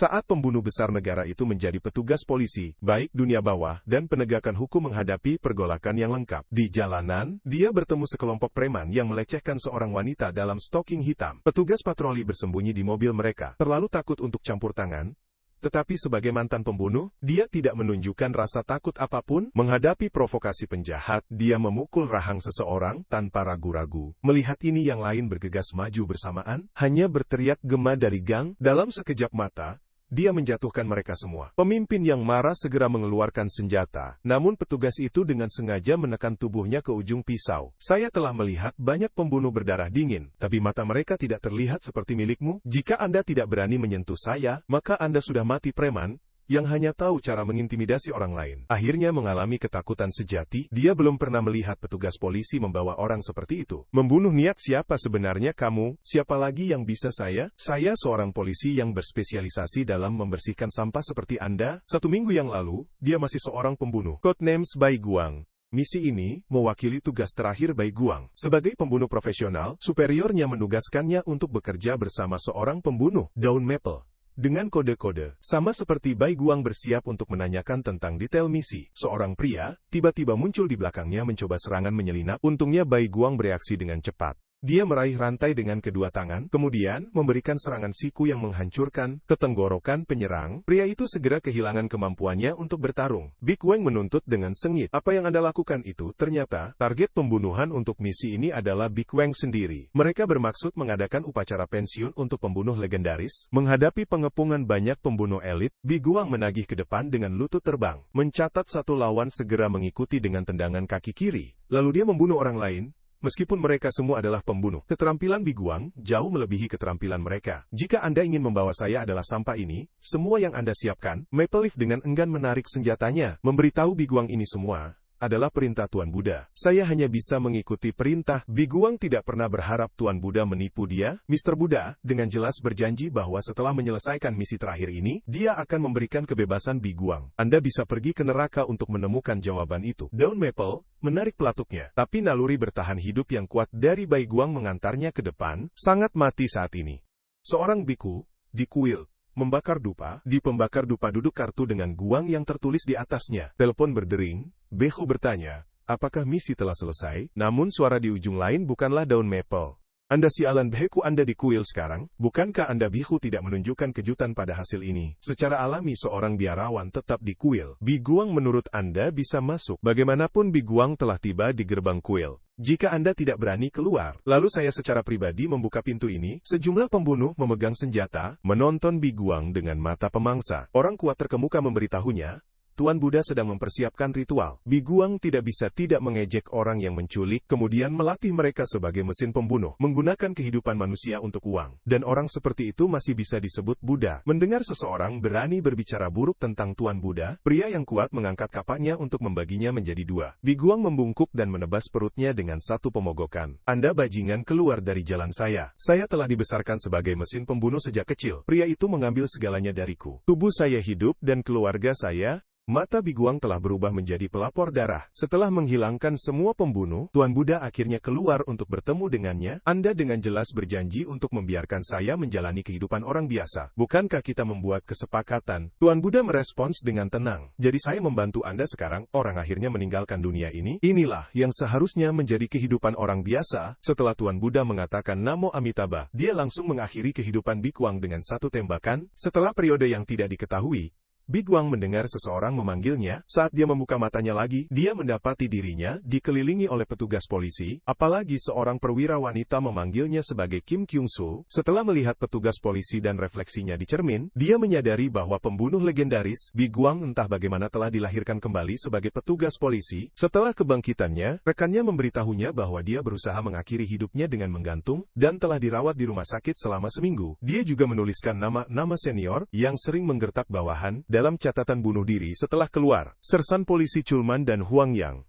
Saat pembunuh besar negara itu menjadi petugas polisi, baik dunia bawah dan penegakan hukum menghadapi pergolakan yang lengkap. Di jalanan, dia bertemu sekelompok preman yang melecehkan seorang wanita dalam stoking hitam. Petugas patroli bersembunyi di mobil mereka, terlalu takut untuk campur tangan. Tetapi sebagai mantan pembunuh, dia tidak menunjukkan rasa takut apapun menghadapi provokasi penjahat. Dia memukul rahang seseorang tanpa ragu-ragu. Melihat ini yang lain bergegas maju bersamaan, hanya berteriak gema dari gang. Dalam sekejap mata, dia menjatuhkan mereka semua. Pemimpin yang marah segera mengeluarkan senjata, namun petugas itu dengan sengaja menekan tubuhnya ke ujung pisau. Saya telah melihat banyak pembunuh berdarah dingin, tapi mata mereka tidak terlihat seperti milikmu. Jika Anda tidak berani menyentuh saya, maka Anda sudah mati preman yang hanya tahu cara mengintimidasi orang lain. Akhirnya mengalami ketakutan sejati, dia belum pernah melihat petugas polisi membawa orang seperti itu. Membunuh niat siapa sebenarnya kamu? Siapa lagi yang bisa saya? Saya seorang polisi yang berspesialisasi dalam membersihkan sampah seperti Anda. 1 minggu yang lalu, dia masih seorang pembunuh. Codenames Bai Guang. Misi ini mewakili tugas terakhir Bai Guang. Sebagai pembunuh profesional, superiornya menugaskannya untuk bekerja bersama seorang pembunuh, Daun Maple. Dengan kode-kode, sama seperti Bai Guang bersiap untuk menanyakan tentang detail misi, seorang pria tiba-tiba muncul di belakangnya mencoba serangan menyelinap. Untungnya Bai Guang bereaksi dengan cepat. Dia meraih rantai dengan kedua tangan, kemudian memberikan serangan siku yang menghancurkan ke tenggorokan penyerang. Pria itu segera kehilangan kemampuannya untuk bertarung. Big Wang menuntut dengan sengit. Apa yang Anda lakukan itu? Ternyata, target pembunuhan untuk misi ini adalah Big Wang sendiri. Mereka bermaksud mengadakan upacara pensiun untuk pembunuh legendaris. Menghadapi pengepungan banyak pembunuh elit, Big Wang menagih ke depan dengan lutut terbang. Mencatat satu lawan segera mengikuti dengan tendangan kaki kiri. Lalu dia membunuh orang lain. Meskipun mereka semua adalah pembunuh, keterampilan Big Wang jauh melebihi keterampilan mereka. Jika Anda ingin membawa saya adalah sampah ini, semua yang Anda siapkan, Maple Leaf dengan enggan menarik senjatanya, memberitahu Big Wang ini semua adalah perintah Tuan Buddha. Saya hanya bisa mengikuti perintah. Big Wang tidak pernah berharap Tuan Buddha menipu dia. Mr. Buddha dengan jelas berjanji bahwa setelah menyelesaikan misi terakhir ini, dia akan memberikan kebebasan Big Wang. Anda bisa pergi ke neraka untuk menemukan jawaban itu. Daun Maple menarik pelatuknya, tapi naluri bertahan hidup yang kuat dari Bai Guang mengantarnya ke depan, sangat mati saat ini. Seorang biku, di kuil, membakar dupa, di pembakar dupa duduk kartu dengan guang yang tertulis di atasnya. Telepon berdering, Behu bertanya, apakah misi telah selesai? Namun suara di ujung lain bukanlah Daun Maple. Anda sialan Behu, Anda di kuil sekarang? Bukankah Anda Behu tidak menunjukkan kejutan pada hasil ini? Secara alami seorang biarawan tetap di kuil. Big Guang menurut Anda bisa masuk. Bagaimanapun Big Guang telah tiba di gerbang kuil. Jika Anda tidak berani keluar, lalu saya secara pribadi membuka pintu ini. Sejumlah pembunuh memegang senjata, menonton Big Guang dengan mata pemangsa. Orang kuat terkemuka memberitahunya, Tuan Buddha sedang mempersiapkan ritual. Big Guang tidak bisa tidak mengejek orang yang menculik, kemudian melatih mereka sebagai mesin pembunuh, menggunakan kehidupan manusia untuk uang. Dan orang seperti itu masih bisa disebut Buddha. Mendengar seseorang berani berbicara buruk tentang Tuan Buddha, pria yang kuat mengangkat kapaknya untuk membaginya menjadi 2. Big Guang membungkuk dan menebas perutnya dengan satu pemogokan. Anda bajingan, keluar dari jalan saya. Saya telah dibesarkan sebagai mesin pembunuh sejak kecil. Pria itu mengambil segalanya dariku. Tubuh saya hidup dan keluarga saya. Mata Big Guang telah berubah menjadi pelapor darah. Setelah menghilangkan semua pembunuh, Tuan Buddha akhirnya keluar untuk bertemu dengannya. Anda dengan jelas berjanji untuk membiarkan saya menjalani kehidupan orang biasa. Bukankah kita membuat kesepakatan? Tuan Buddha merespons dengan tenang. Jadi saya membantu Anda sekarang, orang akhirnya meninggalkan dunia ini. Inilah yang seharusnya menjadi kehidupan orang biasa. Setelah Tuan Buddha mengatakan Namo Amitabha, dia langsung mengakhiri kehidupan Big Guang dengan satu tembakan. Setelah periode yang tidak diketahui, Big Guang mendengar seseorang memanggilnya. Saat dia membuka matanya lagi, dia mendapati dirinya dikelilingi oleh petugas polisi, apalagi seorang perwira wanita memanggilnya sebagai Kim Kyung Soo. Setelah melihat petugas polisi dan refleksinya di cermin, dia menyadari bahwa pembunuh legendaris, Big Guang entah bagaimana telah dilahirkan kembali sebagai petugas polisi. Setelah kebangkitannya, rekannya memberitahunya bahwa dia berusaha mengakhiri hidupnya dengan menggantung, dan telah dirawat di rumah sakit selama seminggu. Dia juga menuliskan nama-nama senior yang sering menggertak bawahan dalam catatan bunuh diri setelah keluar. Sersan polisi Chulman dan Huang Yang.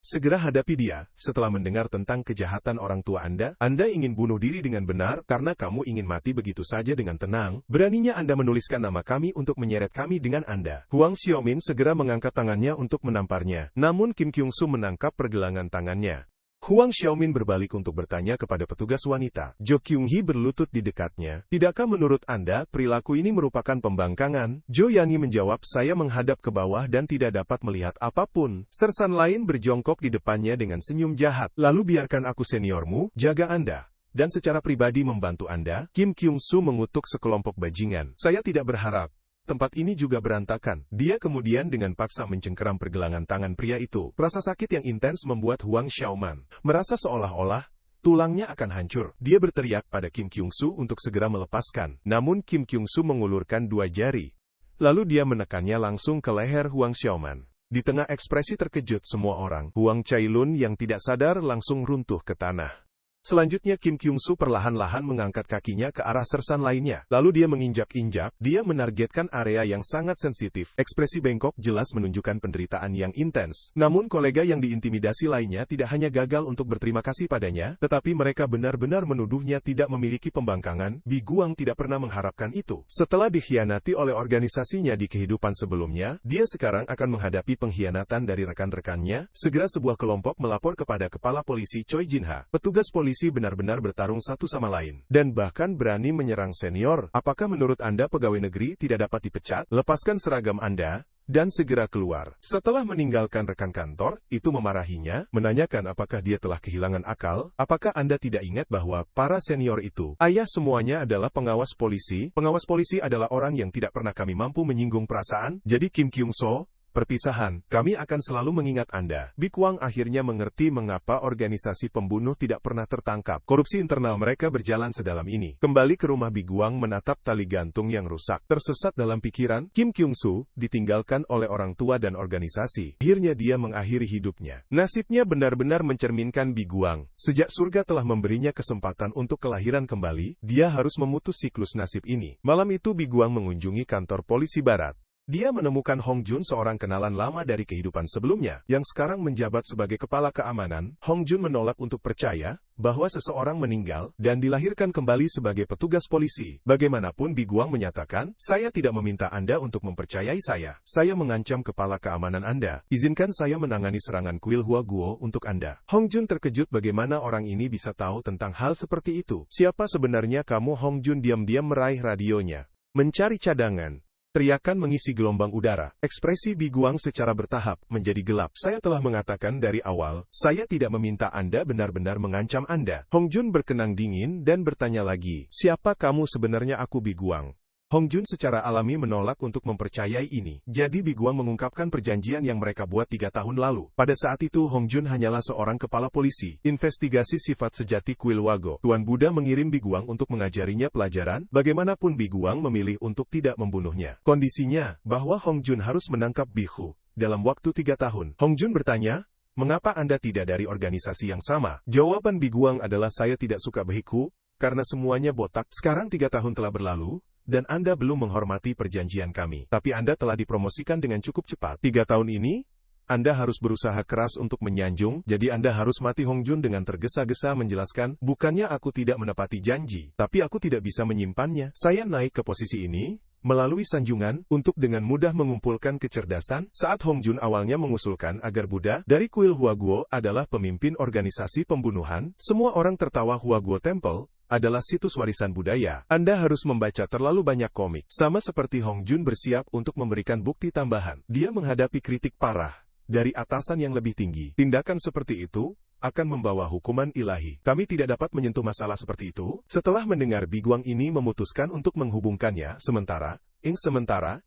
Segera hadapi dia. Setelah mendengar tentang kejahatan orang tua Anda ingin bunuh diri dengan benar karena kamu ingin mati begitu saja dengan tenang. Beraninya Anda menuliskan nama kami untuk menyeret kami dengan Anda. Huang Xiaomin segera mengangkat tangannya untuk menamparnya. Namun Kim Kyung Soo menangkap pergelangan tangannya. Huang Xiaomin berbalik untuk bertanya kepada petugas wanita. Jo Kyung-hee berlutut di dekatnya. Tidakkah menurut Anda, perilaku ini merupakan pembangkangan? Jo Yang-i menjawab, saya menghadap ke bawah dan tidak dapat melihat apapun. Sersan lain berjongkok di depannya dengan senyum jahat. Lalu biarkan aku seniormu, jaga Anda. Dan secara pribadi membantu Anda. Kim Kyung-soo mengutuk sekelompok bajingan. Saya tidak berharap tempat ini juga berantakan. Dia kemudian dengan paksa mencengkeram pergelangan tangan pria itu. Rasa sakit yang intens membuat Huang Xiaoman merasa seolah-olah tulangnya akan hancur. Dia berteriak pada Kim Kyung-soo untuk segera melepaskan. Namun Kim Kyung-soo mengulurkan dua jari. Lalu dia menekannya langsung ke leher Huang Xiaoman. Di tengah ekspresi terkejut semua orang, Huang Cailun yang tidak sadar langsung runtuh ke tanah. Selanjutnya Kim Kyung-soo perlahan-lahan mengangkat kakinya ke arah sersan lainnya. Lalu dia menginjak-injak, dia menargetkan area yang sangat sensitif. Ekspresi bengkok jelas menunjukkan penderitaan yang intens. Namun kolega yang diintimidasi lainnya tidak hanya gagal untuk berterima kasih padanya, tetapi mereka benar-benar menuduhnya tidak memiliki pembangkangan. Bi Guang tidak pernah mengharapkan itu. Setelah dikhianati oleh organisasinya di kehidupan sebelumnya, dia sekarang akan menghadapi pengkhianatan dari rekan-rekannya. Segera sebuah kelompok melapor kepada Kepala Polisi Choi Jin-ha. Petugas polisi benar-benar bertarung satu sama lain, dan bahkan berani menyerang senior. Apakah menurut Anda pegawai negeri tidak dapat dipecat? Lepaskan seragam Anda, dan segera keluar. Setelah meninggalkan rekan kantor, itu memarahinya, menanyakan apakah dia telah kehilangan akal. Apakah Anda tidak ingat bahwa para senior itu, ayah semuanya adalah pengawas polisi? Pengawas polisi adalah orang yang tidak pernah kami mampu menyinggung perasaan. Jadi Kim Kyung-soo, perpisahan, kami akan selalu mengingat Anda. Bi Guang akhirnya mengerti mengapa organisasi pembunuh tidak pernah tertangkap. Korupsi internal mereka berjalan sedalam ini. Kembali ke rumah Bi Guang menatap tali gantung yang rusak. Tersesat dalam pikiran, Kim Kyung-soo ditinggalkan oleh orang tua dan organisasi. Akhirnya dia mengakhiri hidupnya. Nasibnya benar-benar mencerminkan Bi Guang. Sejak surga telah memberinya kesempatan untuk kelahiran kembali, dia harus memutus siklus nasib ini. Malam itu Bi Guang mengunjungi kantor polisi barat. Dia menemukan Hong Jun, seorang kenalan lama dari kehidupan sebelumnya, yang sekarang menjabat sebagai kepala keamanan. Hong Jun menolak untuk percaya bahwa seseorang meninggal dan dilahirkan kembali sebagai petugas polisi. Bagaimanapun Bi Guang menyatakan, saya tidak meminta Anda untuk mempercayai saya. Saya mengancam kepala keamanan Anda. Izinkan saya menangani serangan kuil Hua Guo untuk Anda. Hong Jun terkejut bagaimana orang ini bisa tahu tentang hal seperti itu. Siapa sebenarnya kamu? Hong Jun diam-diam meraih radionya. Mencari cadangan. Teriakan mengisi gelombang udara. Ekspresi Bi Guang secara bertahap menjadi gelap. Saya telah mengatakan dari awal, saya tidak meminta Anda benar-benar mengancam Anda. Hong Jun berkenang dingin dan bertanya lagi, siapa kamu sebenarnya? Aku Bi Guang. Hong Jun secara alami menolak untuk mempercayai ini. Jadi Bi Guang mengungkapkan perjanjian yang mereka buat 3 tahun lalu. Pada saat itu Hong Jun hanyalah seorang kepala polisi. Investigasi sifat sejati kuil Wago. Tuan Buddha mengirim Bi Guang untuk mengajarinya pelajaran. Bagaimanapun Bi Guang memilih untuk tidak membunuhnya. Kondisinya, bahwa Hong Jun harus menangkap Bi Hu dalam waktu 3 tahun. Hong Jun bertanya, mengapa Anda tidak dari organisasi yang sama? Jawaban Bi Guang adalah saya tidak suka Bi Hu, karena semuanya botak. Sekarang 3 tahun telah berlalu, dan Anda belum menghormati perjanjian kami. Tapi Anda telah dipromosikan dengan cukup cepat. 3 tahun ini, Anda harus berusaha keras untuk menyanjung, jadi Anda harus mati. Hong Jun dengan tergesa-gesa menjelaskan, bukannya aku tidak menepati janji, tapi aku tidak bisa menyimpannya. Saya naik ke posisi ini melalui sanjungan, untuk dengan mudah mengumpulkan kecerdasan. Saat Hong Jun awalnya mengusulkan agar Buddha dari kuil Hua Guo adalah pemimpin organisasi pembunuhan, semua orang tertawa. Hua Guo Temple adalah situs warisan budaya. Anda harus membaca terlalu banyak komik. Sama seperti Hong Jun bersiap untuk memberikan bukti tambahan. Dia menghadapi kritik parah dari atasan yang lebih tinggi. Tindakan seperti itu akan membawa hukuman ilahi. Kami tidak dapat menyentuh masalah seperti itu. Setelah mendengar Bi Guang ini memutuskan untuk menghubungkannya,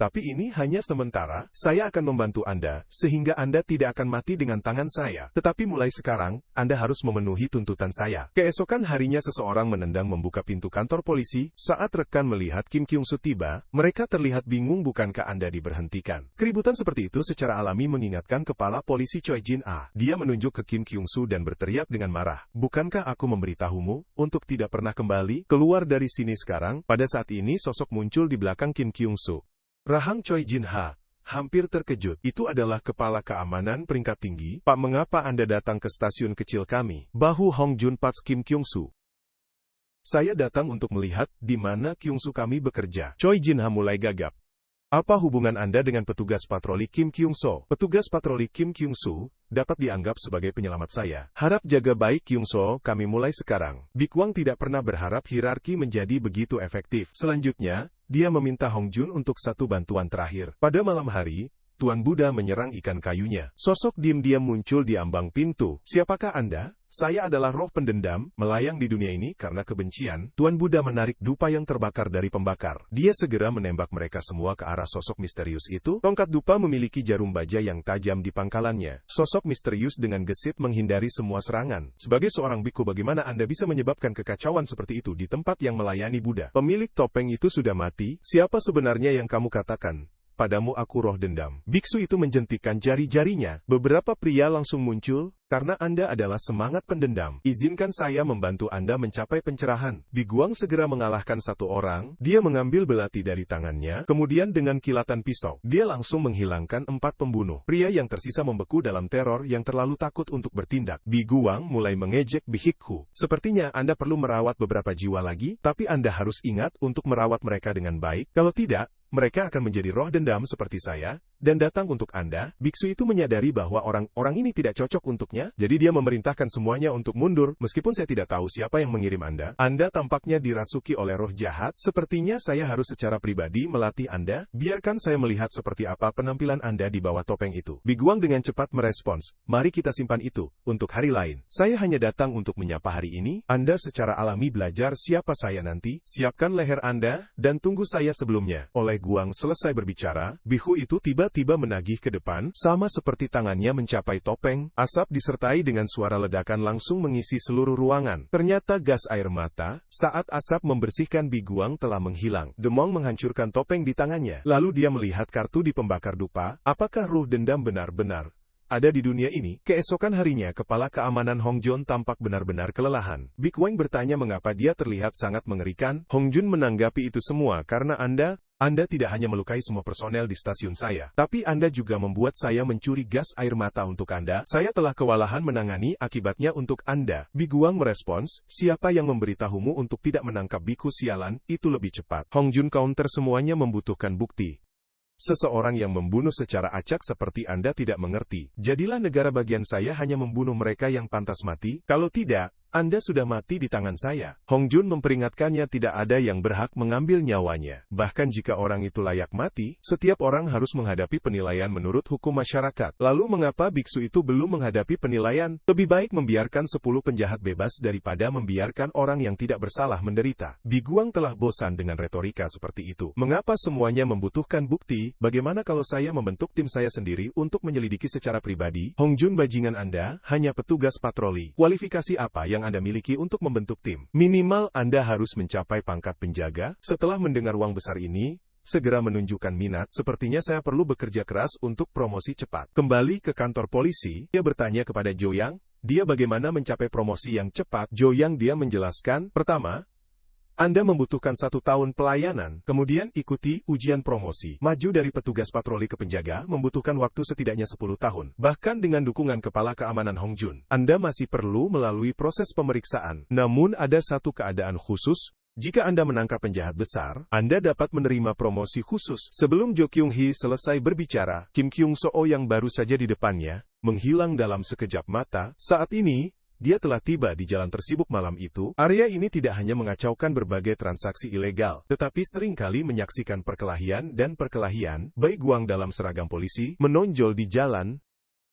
tapi ini hanya sementara, saya akan membantu Anda, sehingga Anda tidak akan mati dengan tangan saya. Tetapi mulai sekarang, Anda harus memenuhi tuntutan saya. Keesokan harinya seseorang menendang membuka pintu kantor polisi. Saat rekan melihat Kim Kyung-soo tiba, mereka terlihat bingung. Bukankah Anda diberhentikan? Keributan seperti itu secara alami mengingatkan kepala polisi Choi Jin-ah. Dia menunjuk ke Kim Kyung-soo dan berteriak dengan marah. Bukankah aku memberitahumu untuk tidak pernah kembali? Keluar dari sini sekarang. Pada saat ini sosok muncul di belakang Kim Kyung-soo. Rahang Choi Jin-ha hampir terkejut. Itu adalah kepala keamanan peringkat tinggi. Pak, mengapa Anda datang ke stasiun kecil kami? Bahu Hong Jun pats Kim Kyung-soo. Saya datang untuk melihat di mana Kyung-soo kami bekerja. Choi Jin-ha mulai gagap. Apa hubungan Anda dengan petugas patroli Kim Kyung-so? Petugas patroli Kim Kyung-soo dapat dianggap sebagai penyelamat saya. Harap jaga baik Kyung-so, kami mulai sekarang. Big Wang tidak pernah berharap hierarki menjadi begitu efektif. Selanjutnya, dia meminta Hong Jun untuk satu bantuan terakhir. Pada malam hari, Tuan Buddha menyerang ikan kayunya. Sosok diam-diam muncul di ambang pintu. Siapakah Anda? Saya adalah roh pendendam, melayang di dunia ini karena kebencian. Tuan Buddha menarik dupa yang terbakar dari pembakar. Dia segera menembak mereka semua ke arah sosok misterius itu. Tongkat dupa memiliki jarum baja yang tajam di pangkalannya. Sosok misterius dengan gesit menghindari semua serangan. Sebagai seorang biku, bagaimana Anda bisa menyebabkan kekacauan seperti itu di tempat yang melayani Buddha? Pemilik topeng itu sudah mati. Siapa sebenarnya yang kamu katakan? Padamu aku roh dendam. Biksu itu menjentikan jari-jarinya. Beberapa pria langsung muncul, karena Anda adalah semangat pendendam. Izinkan saya membantu Anda mencapai pencerahan. Big Wang segera mengalahkan satu orang. Dia mengambil belati dari tangannya, kemudian dengan kilatan pisau, dia langsung menghilangkan 4 pembunuh. Pria yang tersisa membeku dalam teror yang terlalu takut untuk bertindak. Big Wang mulai mengejek Bihikhu. Sepertinya Anda perlu merawat beberapa jiwa lagi, tapi Anda harus ingat untuk merawat mereka dengan baik. Kalau tidak, mereka akan menjadi roh dendam seperti saya, dan datang untuk Anda. Biksu itu menyadari bahwa orang-orang ini tidak cocok untuknya, jadi dia memerintahkan semuanya untuk mundur. Meskipun saya tidak tahu siapa yang mengirim Anda tampaknya dirasuki oleh roh jahat. Sepertinya saya harus secara pribadi melatih Anda. Biarkan saya melihat seperti apa penampilan Anda di bawah topeng itu. Big Wang dengan cepat merespons, mari kita simpan itu untuk hari lain. Saya hanya datang untuk menyapa hari ini. Anda secara alami belajar siapa saya nanti. Siapkan leher Anda, dan tunggu saya sebelumnya. Oleh Guang selesai berbicara, bihu itu tiba-tiba menagih ke depan, sama seperti tangannya mencapai topeng. Asap disertai dengan suara ledakan langsung mengisi seluruh ruangan. Ternyata gas air mata. Saat asap membersihkan Big Wang telah menghilang, Demong menghancurkan topeng di tangannya. Lalu dia melihat kartu di pembakar dupa. Apakah ruh dendam benar-benar ada di dunia ini? Keesokan harinya, kepala keamanan Hong Jun tampak benar-benar kelelahan. Big Wang bertanya mengapa dia terlihat sangat mengerikan. Hong Jun menanggapi itu semua karena Anda tidak hanya melukai semua personel di stasiun saya, tapi Anda juga membuat saya mencuri gas air mata untuk Anda. Saya telah kewalahan menangani akibatnya untuk Anda. Big Wang merespons, siapa yang memberitahumu untuk tidak menangkap biku sialan, itu lebih cepat. Hong Jun counter, semuanya membutuhkan bukti. Seseorang yang membunuh secara acak seperti Anda tidak mengerti. Jadilah negara bagian saya hanya membunuh mereka yang pantas mati. Kalau tidak, Anda sudah mati di tangan saya. Hong Jun memperingatkannya tidak ada yang berhak mengambil nyawanya. Bahkan jika orang itu layak mati, setiap orang harus menghadapi penilaian menurut hukum masyarakat. Lalu mengapa biksu itu belum menghadapi penilaian? Lebih baik membiarkan 10 penjahat bebas daripada membiarkan orang yang tidak bersalah menderita. Big Wang telah bosan dengan retorika seperti itu. Mengapa semuanya membutuhkan bukti? Bagaimana kalau saya membentuk tim saya sendiri untuk menyelidiki secara pribadi? Hong Jun, bajingan Anda hanya petugas patroli. Kualifikasi apa yang Anda miliki untuk membentuk tim? Minimal Anda harus mencapai pangkat penjaga. Setelah mendengar uang besar ini, segera menunjukkan minat. Sepertinya saya perlu bekerja keras untuk promosi cepat. Kembali ke kantor polisi, dia bertanya kepada Zhou Yang, dia bagaimana mencapai promosi yang cepat? Zhou Yang dia menjelaskan, pertama, Anda membutuhkan 1 tahun pelayanan, kemudian ikuti ujian promosi. Maju dari petugas patroli ke penjaga membutuhkan waktu setidaknya 10 tahun. Bahkan dengan dukungan kepala keamanan Hong Jun, Anda masih perlu melalui proses pemeriksaan. Namun ada satu keadaan khusus. Jika Anda menangkap penjahat besar, Anda dapat menerima promosi khusus. Sebelum Jo Kyung Hee selesai berbicara, Kim Kyung Soo yang baru saja di depannya, menghilang dalam sekejap mata. Saat ini, dia telah tiba di jalan tersibuk malam itu. Area ini tidak hanya mengacaukan berbagai transaksi ilegal, tetapi seringkali menyaksikan perkelahian dan perkelahian. Bai Guang dalam seragam polisi menonjol di jalan.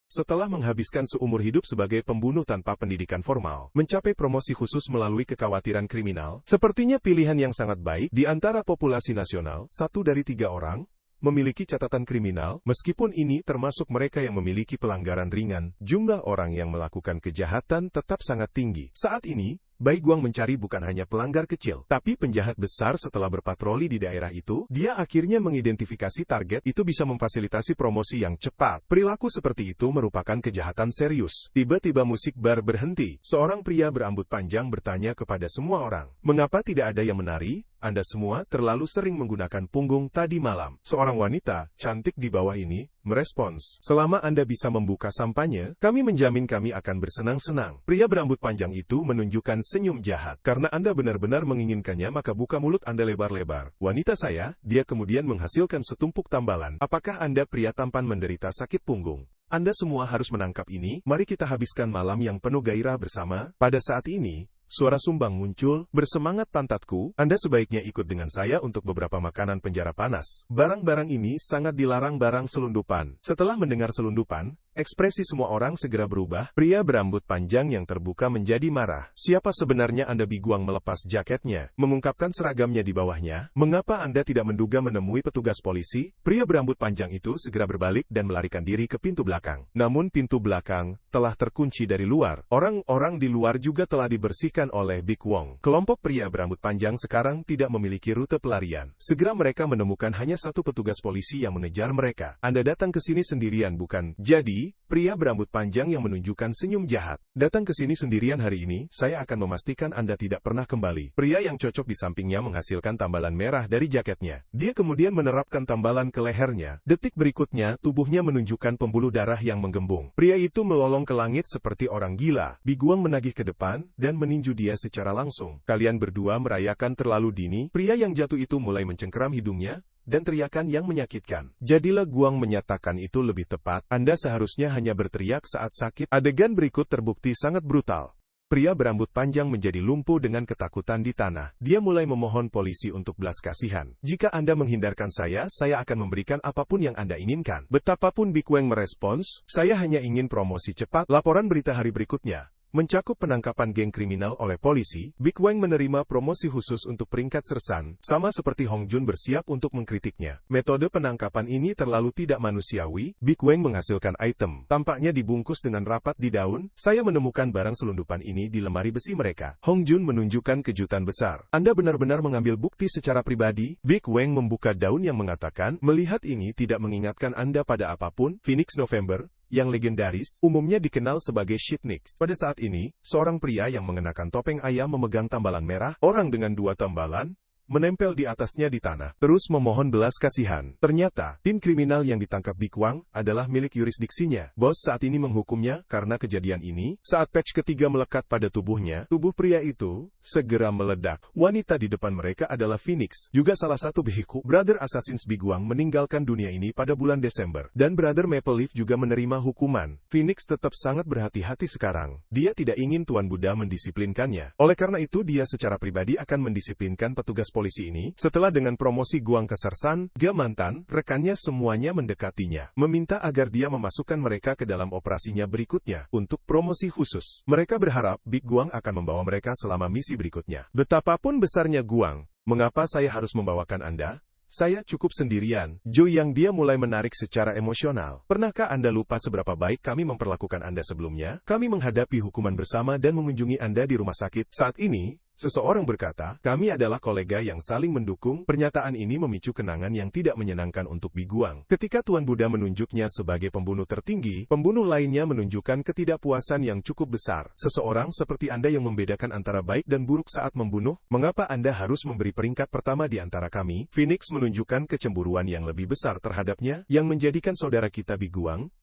Setelah menghabiskan seumur hidup sebagai pembunuh tanpa pendidikan formal, mencapai promosi khusus melalui kekhawatiran kriminal, sepertinya pilihan yang sangat baik. Di antara populasi nasional, 1 dari 3 orang memiliki catatan kriminal. Meskipun ini termasuk mereka yang memiliki pelanggaran ringan, jumlah orang yang melakukan kejahatan tetap sangat tinggi. Saat ini, Bai Guang mencari bukan hanya pelanggar kecil, tapi penjahat besar. Setelah berpatroli di daerah itu, dia akhirnya mengidentifikasi target. Itu bisa memfasilitasi promosi yang cepat. Perilaku seperti itu merupakan kejahatan serius. Tiba-tiba musik bar berhenti. Seorang pria berambut panjang bertanya kepada semua orang, mengapa tidak ada yang menari? Anda semua terlalu sering menggunakan punggung tadi malam. Seorang wanita, cantik di bawah ini, merespons. Selama Anda bisa membuka sampahnya, kami menjamin kami akan bersenang-senang. Pria berambut panjang itu menunjukkan senyum jahat. Karena Anda benar-benar menginginkannya, maka buka mulut Anda lebar-lebar. Wanita saya, dia kemudian menghasilkan setumpuk tambalan. Apakah Anda pria tampan menderita sakit punggung? Anda semua harus menangkap ini. Mari kita habiskan malam yang penuh gairah bersama. Pada saat ini, suara sumbang muncul. Bersemangat pantatku, Anda sebaiknya ikut dengan saya untuk beberapa makanan penjara panas. Barang-barang ini sangat dilarang barang selundupan. Setelah mendengar selundupan, ekspresi semua orang segera berubah. Pria berambut panjang yang terbuka menjadi marah. Siapa sebenarnya Anda? Biguang melepas jaketnya, mengungkapkan seragamnya di bawahnya. Mengapa Anda tidak menduga menemui petugas polisi? Pria berambut panjang itu segera berbalik dan melarikan diri ke pintu belakang. Namun pintu belakang telah terkunci dari luar. Orang-orang di luar juga telah dibersihkan oleh Big Wong. Kelompok pria berambut panjang sekarang tidak memiliki rute pelarian. Segera mereka menemukan hanya satu petugas polisi yang mengejar mereka. Anda datang ke sini sendirian, bukan? Jadi, pria berambut panjang yang menunjukkan senyum jahat. Datang ke sini sendirian hari ini, saya akan memastikan Anda tidak pernah kembali. Pria yang cocok di sampingnya menghasilkan tambalan merah dari jaketnya. Dia kemudian menerapkan tambalan ke lehernya. Detik berikutnya, tubuhnya menunjukkan pembuluh darah yang menggembung. Pria itu melolong ke langit seperti orang gila. Biguang menagih ke depan dan meninju dia secara langsung. Kalian berdua merayakan terlalu dini. Pria yang jatuh itu mulai mencengkeram hidungnya dan teriakan yang menyakitkan. Jadilah Guang menyatakan itu lebih tepat. Anda seharusnya hanya berteriak saat sakit. Adegan berikut terbukti sangat brutal. Pria berambut panjang menjadi lumpuh dengan ketakutan di tanah. Dia mulai memohon polisi untuk belas kasihan. Jika Anda menghindarkan saya akan memberikan apapun yang Anda inginkan. Betapapun Big Wang merespons, saya hanya ingin promosi cepat. Laporan berita hari berikutnya mencakup penangkapan geng kriminal oleh polisi. Big Wang menerima promosi khusus untuk peringkat sersan, sama seperti Hong Jun bersiap untuk mengkritiknya. Metode penangkapan ini terlalu tidak manusiawi. Big Wang menghasilkan item, tampaknya dibungkus dengan rapat di daun. Saya menemukan barang selundupan ini di lemari besi mereka. Hong Jun menunjukkan kejutan besar. Anda benar-benar mengambil bukti secara pribadi? Big Wang membuka daun yang mengatakan, melihat ini tidak mengingatkan Anda pada apapun. Phoenix November, yang legendaris, umumnya dikenal sebagai Shitnix. Pada saat ini, seorang pria yang mengenakan topeng ayam memegang tambalan merah, orang dengan dua tambalan, menempel di atasnya di tanah, terus memohon belas kasihan. Ternyata, tim kriminal yang ditangkap Big Wang adalah milik yurisdiksinya. Bos saat ini menghukumnya karena kejadian ini. Saat patch ketiga melekat pada tubuhnya, tubuh pria itu segera meledak. Wanita di depan mereka adalah Phoenix, juga salah satu vehiku. Brother Assassins Big Wang meninggalkan dunia ini pada bulan Desember, dan Brother Maple Leaf juga menerima hukuman. Phoenix tetap sangat berhati-hati sekarang. Dia tidak ingin Tuan Buddha mendisiplinkannya. Oleh karena itu dia secara pribadi akan mendisiplinkan petugas polisi ini. Setelah dengan promosi Guang ke sersan, mantan rekannya semuanya mendekatinya, meminta agar dia memasukkan mereka ke dalam operasinya berikutnya untuk promosi khusus. Mereka berharap Big Guang akan membawa mereka selama misi berikutnya. Betapapun besarnya Guang, mengapa saya harus membawakan Anda? Saya cukup sendirian. Zhou yang dia mulai menarik secara emosional. Pernahkah Anda lupa seberapa baik kami memperlakukan Anda sebelumnya? Kami menghadapi hukuman bersama dan mengunjungi Anda di rumah sakit. Saat ini, seseorang berkata, kami adalah kolega yang saling mendukung. Pernyataan ini memicu kenangan yang tidak menyenangkan untuk Big Guang. Ketika Tuan Buddha menunjuknya sebagai pembunuh tertinggi, pembunuh lainnya menunjukkan ketidakpuasan yang cukup besar. Seseorang seperti Anda yang membedakan antara baik dan buruk saat membunuh, mengapa Anda harus memberi peringkat pertama di antara kami? Phoenix menunjukkan kecemburuan yang lebih besar terhadapnya, yang menjadikan saudara kita Big Guang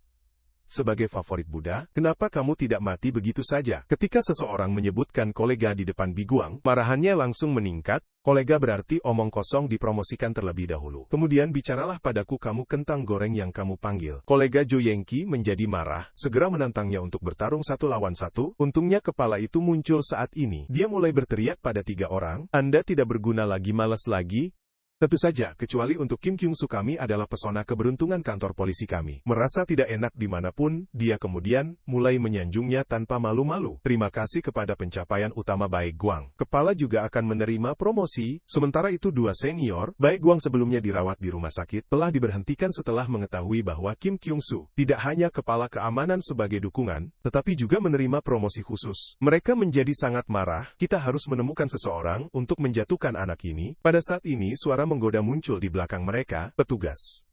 sebagai favorit Buddha. Kenapa kamu tidak mati begitu saja? Ketika seseorang menyebutkan kolega di depan Big Guang, marahannya langsung meningkat. Kolega berarti omong kosong dipromosikan terlebih dahulu. Kemudian bicaralah padaku kamu kentang goreng yang kamu panggil. Kolega Zhou Yengqi menjadi marah, segera menantangnya untuk bertarung satu lawan satu. Untungnya kepala itu muncul saat ini. Dia mulai berteriak pada tiga orang, Anda tidak berguna lagi, malas lagi. Tentu saja, kecuali untuk Kim Kyung-soo, kami adalah pesona keberuntungan kantor polisi kami. Merasa tidak enak dimanapun, dia kemudian mulai menyanjungnya tanpa malu-malu. Terima kasih kepada pencapaian utama Baek Guang. Kepala juga akan menerima promosi. Sementara itu dua senior, Baek Guang sebelumnya dirawat di rumah sakit, telah diberhentikan setelah mengetahui bahwa Kim Kyung-soo tidak hanya kepala keamanan sebagai dukungan, tetapi juga menerima promosi khusus. Mereka menjadi sangat marah. Kita harus menemukan seseorang untuk menjatuhkan anak ini. Pada saat ini suara menggoda muncul di belakang mereka. Petugas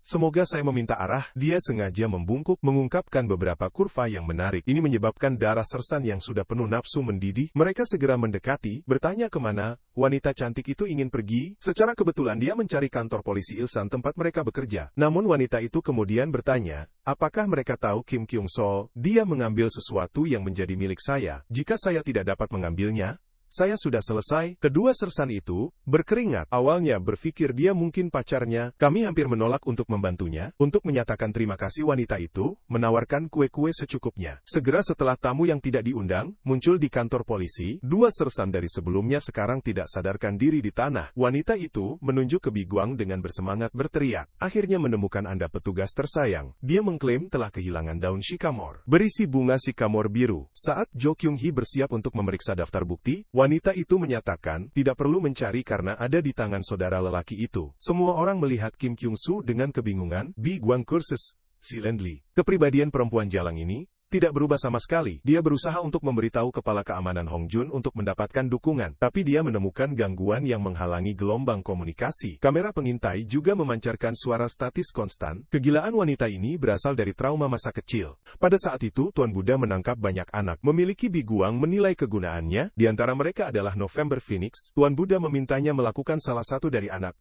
Semoga saya meminta arah. Dia sengaja membungkuk, mengungkapkan beberapa kurva yang menarik. Ini menyebabkan darah sersan yang sudah penuh nafsu mendidih. Mereka segera mendekati, bertanya kemana wanita cantik itu ingin pergi. Secara kebetulan dia mencari kantor polisi Ilsan tempat mereka bekerja. Namun wanita itu kemudian bertanya, apakah mereka tahu Kim Kyung Sol? Dia mengambil sesuatu yang menjadi milik saya. Jika saya tidak dapat mengambilnya, saya sudah selesai. Kedua sersan itu berkeringat. Awalnya berpikir dia mungkin pacarnya. Kami hampir menolak untuk membantunya. Untuk menyatakan terima kasih, wanita itu menawarkan kue-kue secukupnya. Segera setelah tamu yang tidak diundang muncul di kantor polisi, dua sersan dari sebelumnya sekarang tidak sadarkan diri di tanah. Wanita itu menunjuk ke Biguang dengan bersemangat berteriak. Akhirnya menemukan Anda petugas tersayang. Dia mengklaim telah kehilangan daun sycamore berisi bunga sycamore biru. Saat Jo Kyung Hee bersiap untuk memeriksa daftar bukti, wanita itu menyatakan tidak perlu mencari karena ada di tangan saudara lelaki itu. Semua orang melihat Kim Kyung Soo dengan kebingungan. Biguang curses silently. Kepribadian perempuan jalang ini tidak berubah sama sekali. Dia berusaha untuk memberitahu kepala keamanan Hong Jun untuk mendapatkan dukungan, tapi dia menemukan gangguan yang menghalangi gelombang komunikasi. Kamera pengintai juga memancarkan suara statis konstan. Kegilaan wanita ini berasal dari trauma masa kecil. Pada saat itu, Tuan Buddha menangkap banyak anak. Memiliki Biguang menilai kegunaannya. Di antara mereka adalah November Phoenix. Tuan Buddha memintanya melakukan salah satu dari anak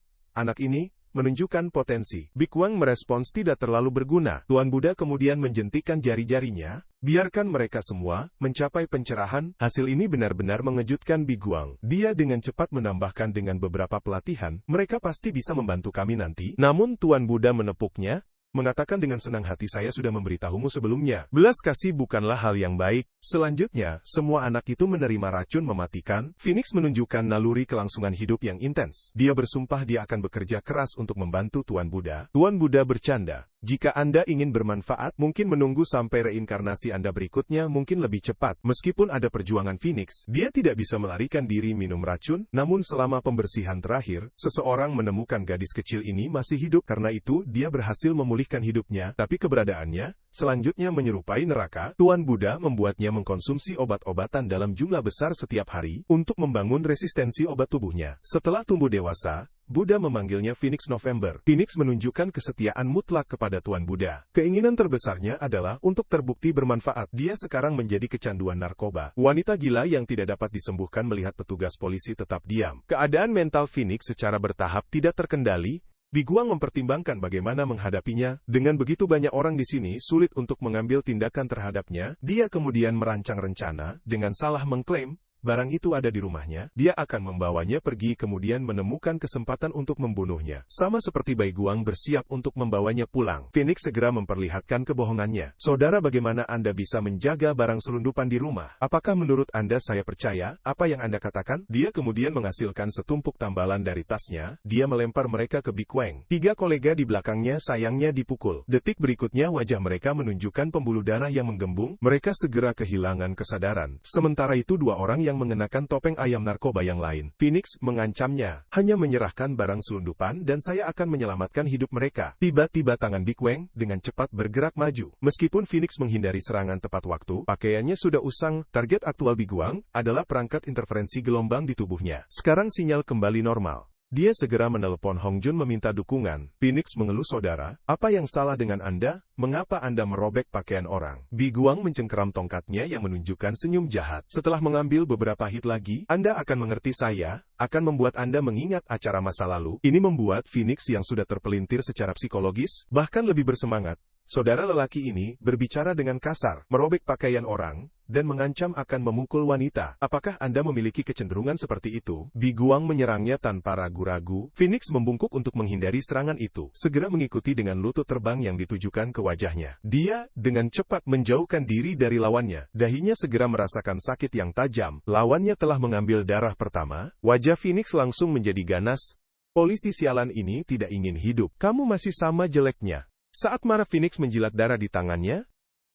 ini menunjukkan potensi. Biguang merespons tidak terlalu berguna. Tuan Buddha kemudian menjentikan jari-jarinya. Biarkan mereka semua mencapai pencerahan. Hasil ini benar-benar mengejutkan Biguang. Dia dengan cepat menambahkan, dengan beberapa pelatihan, mereka pasti bisa membantu kami nanti. Namun Tuan Buddha menepuknya, mengatakan dengan senang hati, saya sudah memberitahumu sebelumnya. Belas kasih bukanlah hal yang baik. Selanjutnya, semua anak itu menerima racun mematikan. Phoenix menunjukkan naluri kelangsungan hidup yang intens. Dia bersumpah dia akan bekerja keras untuk membantu Tuan Buddha. Tuan Buddha bercanda. Jika Anda ingin bermanfaat, mungkin menunggu sampai reinkarnasi Anda berikutnya mungkin lebih cepat. Meskipun ada perjuangan Phoenix, dia tidak bisa melarikan diri minum racun. Namun selama pembersihan terakhir, seseorang menemukan gadis kecil ini masih hidup. Karena itu, dia berhasil memulihkan hidupnya. Tapi keberadaannya selanjutnya menyerupai neraka. Tuan Buddha membuatnya mengkonsumsi obat-obatan dalam jumlah besar setiap hari untuk membangun resistensi obat tubuhnya. Setelah tumbuh dewasa, Buddha memanggilnya Phoenix November. Phoenix menunjukkan kesetiaan mutlak kepada Tuan Buddha. Keinginan terbesarnya adalah untuk terbukti bermanfaat. Dia sekarang menjadi kecanduan narkoba. Wanita gila yang tidak dapat disembuhkan melihat petugas polisi tetap diam. Keadaan mental Phoenix secara bertahap tidak terkendali. Biguang mempertimbangkan bagaimana menghadapinya. Dengan begitu banyak orang di sini, sulit untuk mengambil tindakan terhadapnya. Dia kemudian merancang rencana dengan salah mengklaim barang itu ada di rumahnya. Dia akan membawanya pergi kemudian menemukan kesempatan untuk membunuhnya. Sama seperti Biguang bersiap untuk membawanya pulang. Phoenix segera memperlihatkan kebohongannya. Saudara, bagaimana Anda bisa menjaga barang selundupan di rumah? Apakah menurut Anda saya percaya apa yang Anda katakan? Dia kemudian menghasilkan setumpuk tambalan dari tasnya. Dia melempar mereka ke Biguang. Tiga kolega di belakangnya sayangnya dipukul. Detik berikutnya wajah mereka menunjukkan pembuluh darah yang menggembung. Mereka segera kehilangan kesadaran. Sementara itu dua orang yang mengenakan topeng ayam narkoba yang lain. Phoenix mengancamnya, hanya menyerahkan barang selundupan dan saya akan menyelamatkan hidup mereka. Tiba-tiba tangan Biguang dengan cepat bergerak maju. Meskipun Phoenix menghindari serangan tepat waktu, pakaiannya sudah usang. Target aktual Biguang adalah perangkat interferensi gelombang di tubuhnya. Sekarang sinyal kembali normal. Dia segera menelepon Hong Jun meminta dukungan. Phoenix mengeluh, saudara, apa yang salah dengan Anda? Mengapa Anda merobek pakaian orang? Biguang mencengkeram tongkatnya yang menunjukkan senyum jahat. Setelah mengambil beberapa hit lagi, Anda akan mengerti, saya akan membuat Anda mengingat acara masa lalu. Ini membuat Phoenix yang sudah terpelintir secara psikologis, bahkan lebih bersemangat. Saudara lelaki ini berbicara dengan kasar, merobek pakaian orang, dan mengancam akan memukul wanita. Apakah Anda memiliki kecenderungan seperti itu? Biguang menyerangnya tanpa ragu-ragu. Phoenix membungkuk untuk menghindari serangan itu, segera mengikuti dengan lutut terbang yang ditujukan ke wajahnya. Dia dengan cepat menjauhkan diri dari lawannya. Dahinya segera merasakan sakit yang tajam. Lawannya telah mengambil darah pertama. Wajah Phoenix langsung menjadi ganas. Polisi sialan ini tidak ingin hidup. Kamu masih sama jeleknya. Saat marah Phoenix menjilat darah di tangannya,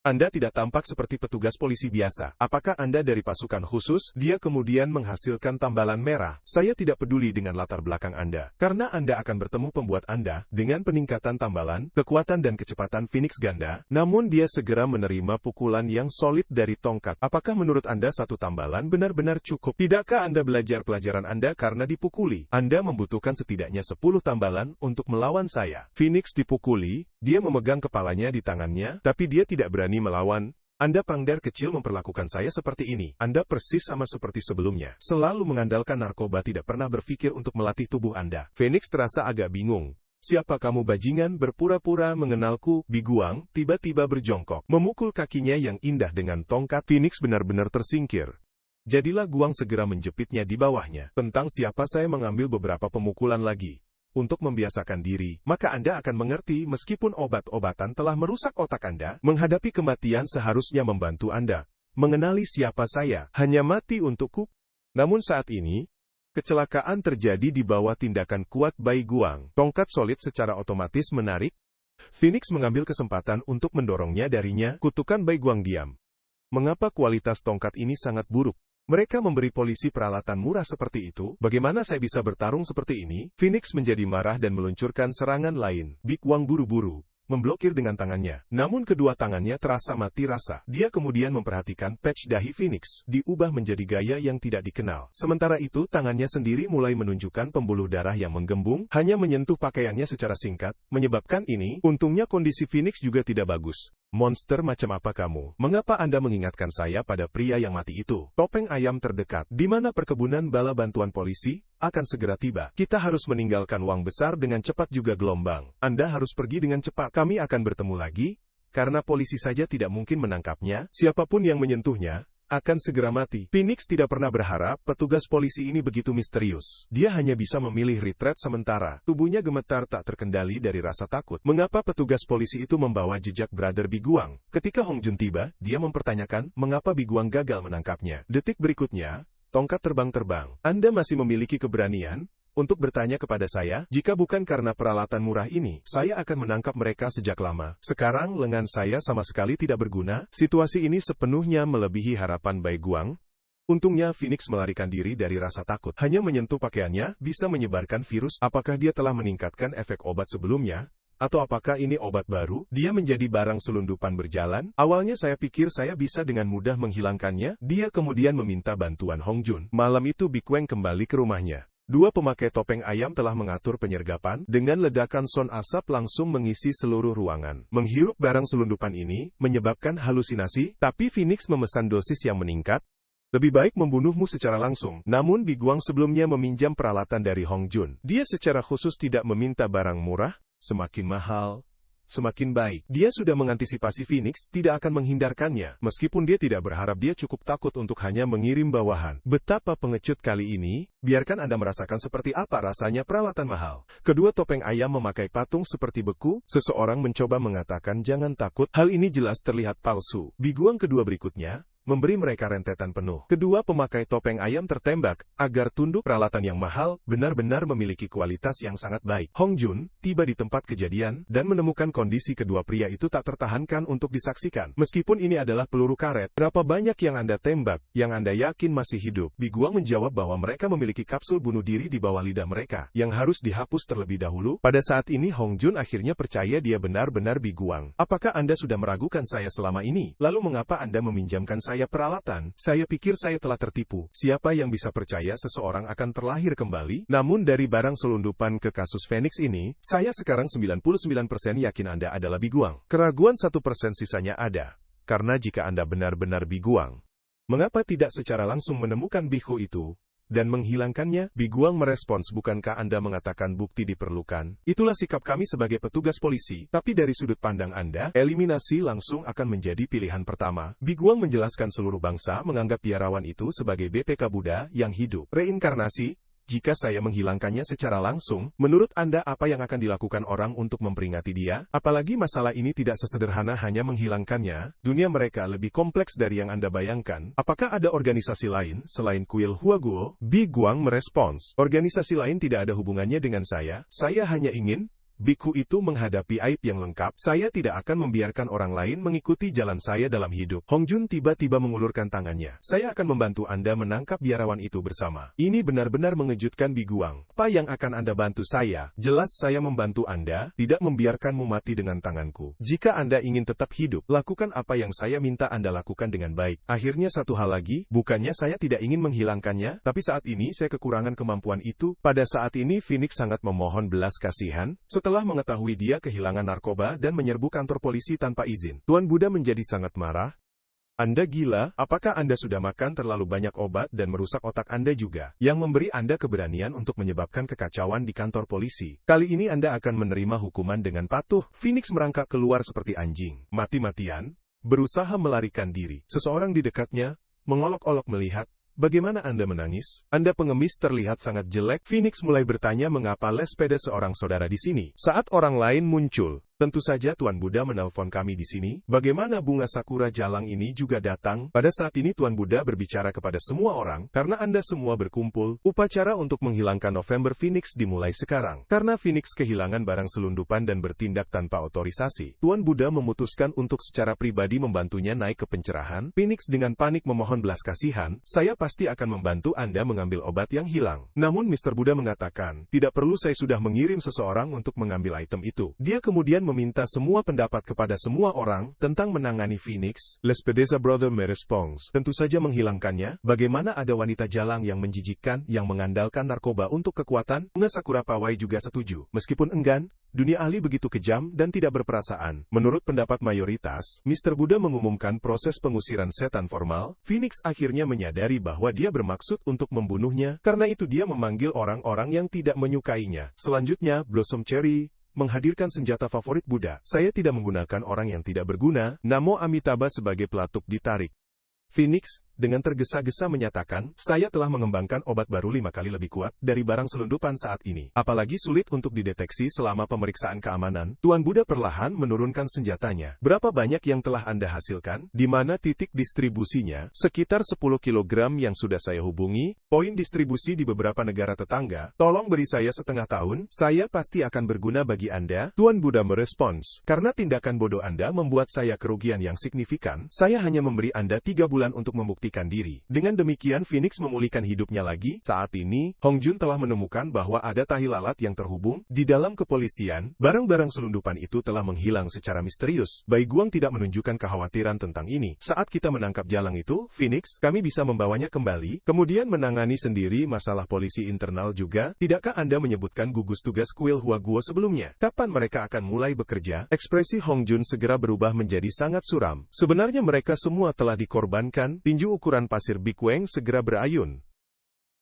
Anda tidak tampak seperti petugas polisi biasa. Apakah Anda dari pasukan khusus? Dia kemudian menghasilkan tambalan merah. Saya tidak peduli dengan latar belakang Anda, karena Anda akan bertemu pembuat Anda dengan peningkatan tambalan, kekuatan dan kecepatan Phoenix ganda. Namun dia segera menerima pukulan yang solid dari tongkat. Apakah menurut Anda satu tambalan benar-benar cukup? Tidakkah Anda belajar pelajaran Anda karena dipukuli? Anda membutuhkan setidaknya 10 tambalan untuk melawan saya. Phoenix dipukuli, dia memegang kepalanya di tangannya, tapi dia tidak berani melawan. Anda pangdar kecil memperlakukan saya seperti ini. Anda persis sama seperti sebelumnya. Selalu mengandalkan narkoba, tidak pernah berpikir untuk melatih tubuh Anda. Phoenix terasa agak bingung. Siapa kamu bajingan berpura-pura mengenalku? Biguang tiba-tiba berjongkok, memukul kakinya yang indah dengan tongkat. Phoenix benar-benar tersingkir. Jadilah Guang segera menjepitnya di bawahnya. Tentang siapa saya mengambil beberapa pemukulan lagi. Untuk membiasakan diri, maka Anda akan mengerti meskipun obat-obatan telah merusak otak Anda, menghadapi kematian seharusnya membantu Anda. Mengenali siapa saya, hanya mati untukku. Namun saat ini, kecelakaan terjadi di bawah tindakan kuat Bai Guang. Tongkat solid secara otomatis menarik. Phoenix mengambil kesempatan untuk mendorongnya darinya. Kutukan Bai Guang diam. Mengapa kualitas tongkat ini sangat buruk? Mereka memberi polisi peralatan murah seperti itu. Bagaimana saya bisa bertarung seperti ini? Phoenix menjadi marah dan meluncurkan serangan lain. Big Wang buru-buru memblokir dengan tangannya. Namun kedua tangannya terasa mati rasa. Dia kemudian memperhatikan patch dahi Phoenix, diubah menjadi gaya yang tidak dikenal. Sementara itu tangannya sendiri mulai menunjukkan pembuluh darah yang menggembung, hanya menyentuh pakaiannya secara singkat, menyebabkan ini. Untungnya kondisi Phoenix juga tidak bagus. Monster macam apa kamu? Mengapa Anda mengingatkan saya pada pria yang mati itu? Topeng ayam terdekat. Di mana perkebunan bala bantuan polisi? Akan segera tiba. Kita harus meninggalkan uang besar dengan cepat juga gelombang. Anda harus pergi dengan cepat. Kami akan bertemu lagi, karena polisi saja tidak mungkin menangkapnya. Siapapun yang menyentuhnya akan segera mati. Phoenix tidak pernah berharap petugas polisi ini begitu misterius. Dia hanya bisa memilih retreat sementara. Tubuhnya gemetar tak terkendali dari rasa takut. Mengapa petugas polisi itu membawa jejak Brother Biguang? Ketika Hong Jun tiba, dia mempertanyakan mengapa Biguang gagal menangkapnya. Detik berikutnya, tongkat terbang-terbang. Anda masih memiliki keberanian untuk bertanya kepada saya? Jika bukan karena peralatan murah ini, saya akan menangkap mereka sejak lama. Sekarang lengan saya sama sekali tidak berguna. Situasi ini sepenuhnya melebihi harapan Bai Guang. Untungnya Phoenix melarikan diri dari rasa takut. Hanya menyentuh pakaiannya bisa menyebarkan virus. Apakah dia telah meningkatkan efek obat sebelumnya? Atau apakah ini obat baru? Dia menjadi barang selundupan berjalan. Awalnya saya pikir saya bisa dengan mudah menghilangkannya. Dia kemudian meminta bantuan Hong Jun. Malam itu Big Wang kembali ke rumahnya. Dua pemakai topeng ayam telah mengatur penyergapan. Dengan ledakan son asap langsung mengisi seluruh ruangan. Menghirup barang selundupan ini menyebabkan halusinasi, tapi Phoenix memesan dosis yang meningkat. Lebih baik membunuhmu secara langsung. Namun Big Wang sebelumnya meminjam peralatan dari Hong Jun. Dia secara khusus tidak meminta barang murah. Semakin mahal, semakin baik. Dia sudah mengantisipasi Phoenix tidak akan menghindarkannya. Meskipun dia tidak berharap, dia cukup takut untuk hanya mengirim bawahan. Betapa pengecut kali ini. Biarkan Anda merasakan seperti apa rasanya peralatan mahal. Kedua topeng ayam memakai patung seperti beku. Seseorang mencoba mengatakan jangan takut. Hal ini jelas terlihat palsu. Biguang kedua berikutnya memberi mereka rentetan penuh. Kedua pemakai topeng ayam tertembak agar tunduk. Peralatan yang mahal benar-benar memiliki kualitas yang sangat baik. Hong Jun tiba di tempat kejadian dan menemukan kondisi kedua pria itu tak tertahankan untuk disaksikan. Meskipun ini adalah peluru karet, berapa banyak yang Anda tembak, yang Anda yakin masih hidup? Biguang menjawab bahwa mereka memiliki kapsul bunuh diri di bawah lidah mereka, yang harus dihapus terlebih dahulu. Pada saat ini Hong Jun akhirnya percaya dia benar-benar Biguang. Apakah Anda sudah meragukan saya selama ini? Lalu mengapa Anda meminjamkan saya peralatan? Saya pikir saya telah tertipu. Siapa yang bisa percaya seseorang akan terlahir kembali? Namun dari barang selundupan ke kasus Phoenix ini, saya sekarang 99% yakin Anda adalah Biguang. Keraguan 1% sisanya ada. Karena jika Anda benar-benar Biguang, mengapa tidak secara langsung menemukan bihu itu dan menghilangkannya? Biguang merespons, bukankah Anda mengatakan bukti diperlukan? Itulah sikap kami sebagai petugas polisi, tapi dari sudut pandang Anda, eliminasi langsung akan menjadi pilihan pertama. Biguang menjelaskan seluruh bangsa menganggap biarawan itu sebagai BPK Buddha yang hidup. Reinkarnasi. Jika saya menghilangkannya secara langsung, menurut Anda apa yang akan dilakukan orang untuk memperingati dia? Apalagi masalah ini tidak sesederhana hanya menghilangkannya. Dunia mereka lebih kompleks dari yang Anda bayangkan. Apakah ada organisasi lain selain Kuil Huaguo? Biguang merespons, organisasi lain tidak ada hubungannya dengan saya hanya ingin biku itu menghadapi aib yang lengkap. Saya tidak akan membiarkan orang lain mengikuti jalan saya dalam hidup. Hong Jun tiba-tiba mengulurkan tangannya. Saya akan membantu Anda menangkap biarawan itu bersama. Ini benar-benar mengejutkan Bi Guang. Apa yang akan Anda bantu saya? Jelas saya membantu Anda, tidak membiarkanmu mati dengan tanganku. Jika Anda ingin tetap hidup, lakukan apa yang saya minta Anda lakukan dengan baik. Akhirnya satu hal lagi, bukannya saya tidak ingin menghilangkannya, tapi saat ini saya kekurangan kemampuan itu. Pada saat ini Phoenix sangat memohon belas kasihan, setelah mengetahui dia kehilangan narkoba dan menyerbu kantor polisi tanpa izin. Tuan Buddha menjadi sangat marah. Anda gila? Apakah Anda sudah makan terlalu banyak obat dan merusak otak Anda juga, yang memberi Anda keberanian untuk menyebabkan kekacauan di kantor polisi? Kali ini Anda akan menerima hukuman dengan patuh. Phoenix merangkak keluar seperti anjing, mati-matian, berusaha melarikan diri. Seseorang di dekatnya mengolok-olok melihat. Bagaimana Anda menangis? Anda pengemis terlihat sangat jelek. Phoenix mulai bertanya mengapa les sepeda seorang saudara di sini. Saat orang lain muncul, tentu saja Tuan Buddha menelpon kami di sini. Bagaimana bunga sakura jalang ini juga datang? Pada saat ini Tuan Buddha berbicara kepada semua orang, karena Anda semua berkumpul, upacara untuk menghilangkan November Phoenix dimulai sekarang. Karena Phoenix kehilangan barang selundupan dan bertindak tanpa otorisasi, Tuan Buddha memutuskan untuk secara pribadi membantunya naik ke pencerahan. Phoenix dengan panik memohon belas kasihan, saya pasti akan membantu Anda mengambil obat yang hilang. Namun Mr. Buddha mengatakan, tidak perlu, saya sudah mengirim seseorang untuk mengambil item itu. Dia kemudian meminta semua pendapat kepada semua orang tentang menangani Phoenix. Les Pedeza Brother merespons, tentu saja menghilangkannya. Bagaimana ada wanita jalang yang menjijikkan yang mengandalkan narkoba untuk kekuatan? Bunga Sakura Pawai juga setuju. Meskipun enggan, dunia ahli begitu kejam dan tidak berperasaan. Menurut pendapat mayoritas, Mr. Buddha mengumumkan proses pengusiran setan formal. Phoenix akhirnya menyadari bahwa dia bermaksud untuk membunuhnya, karena itu dia memanggil orang-orang yang tidak menyukainya. Selanjutnya, Blossom Cherry menghadirkan senjata favorit Buddha. Saya tidak menggunakan orang yang tidak berguna. Namo Amitabha sebagai pelatuk ditarik. Phoenix dengan tergesa-gesa menyatakan, saya telah mengembangkan obat baru 5 kali lebih kuat dari barang selundupan saat ini. Apalagi sulit untuk dideteksi selama pemeriksaan keamanan. Tuan Buddha perlahan menurunkan senjatanya. Berapa banyak yang telah Anda hasilkan? Di mana titik distribusinya? Sekitar 10 kg yang sudah saya hubungi. Poin distribusi di beberapa negara tetangga. Tolong beri saya setengah tahun. Saya pasti akan berguna bagi Anda. Tuan Buddha merespons, karena tindakan bodoh Anda membuat saya kerugian yang signifikan. Saya hanya memberi Anda 3 bulan untuk membuktikan diri. Dengan demikian Phoenix memulihkan hidupnya lagi. Saat ini, Hong Jun telah menemukan bahwa ada tahi lalat yang terhubung. Di dalam kepolisian, barang-barang selundupan itu telah menghilang secara misterius. Bai Guang tidak menunjukkan kekhawatiran tentang ini. Saat kita menangkap jalang itu, Phoenix, kami bisa membawanya kembali, kemudian menangani sendiri masalah polisi internal juga. Tidakkah Anda menyebutkan gugus tugas kuil Hua Guo sebelumnya? Kapan mereka akan mulai bekerja? Ekspresi Hong Jun segera berubah menjadi sangat suram. Sebenarnya mereka semua telah dikorbankan. Tinju ukuran pasir Big Wang segera berayun.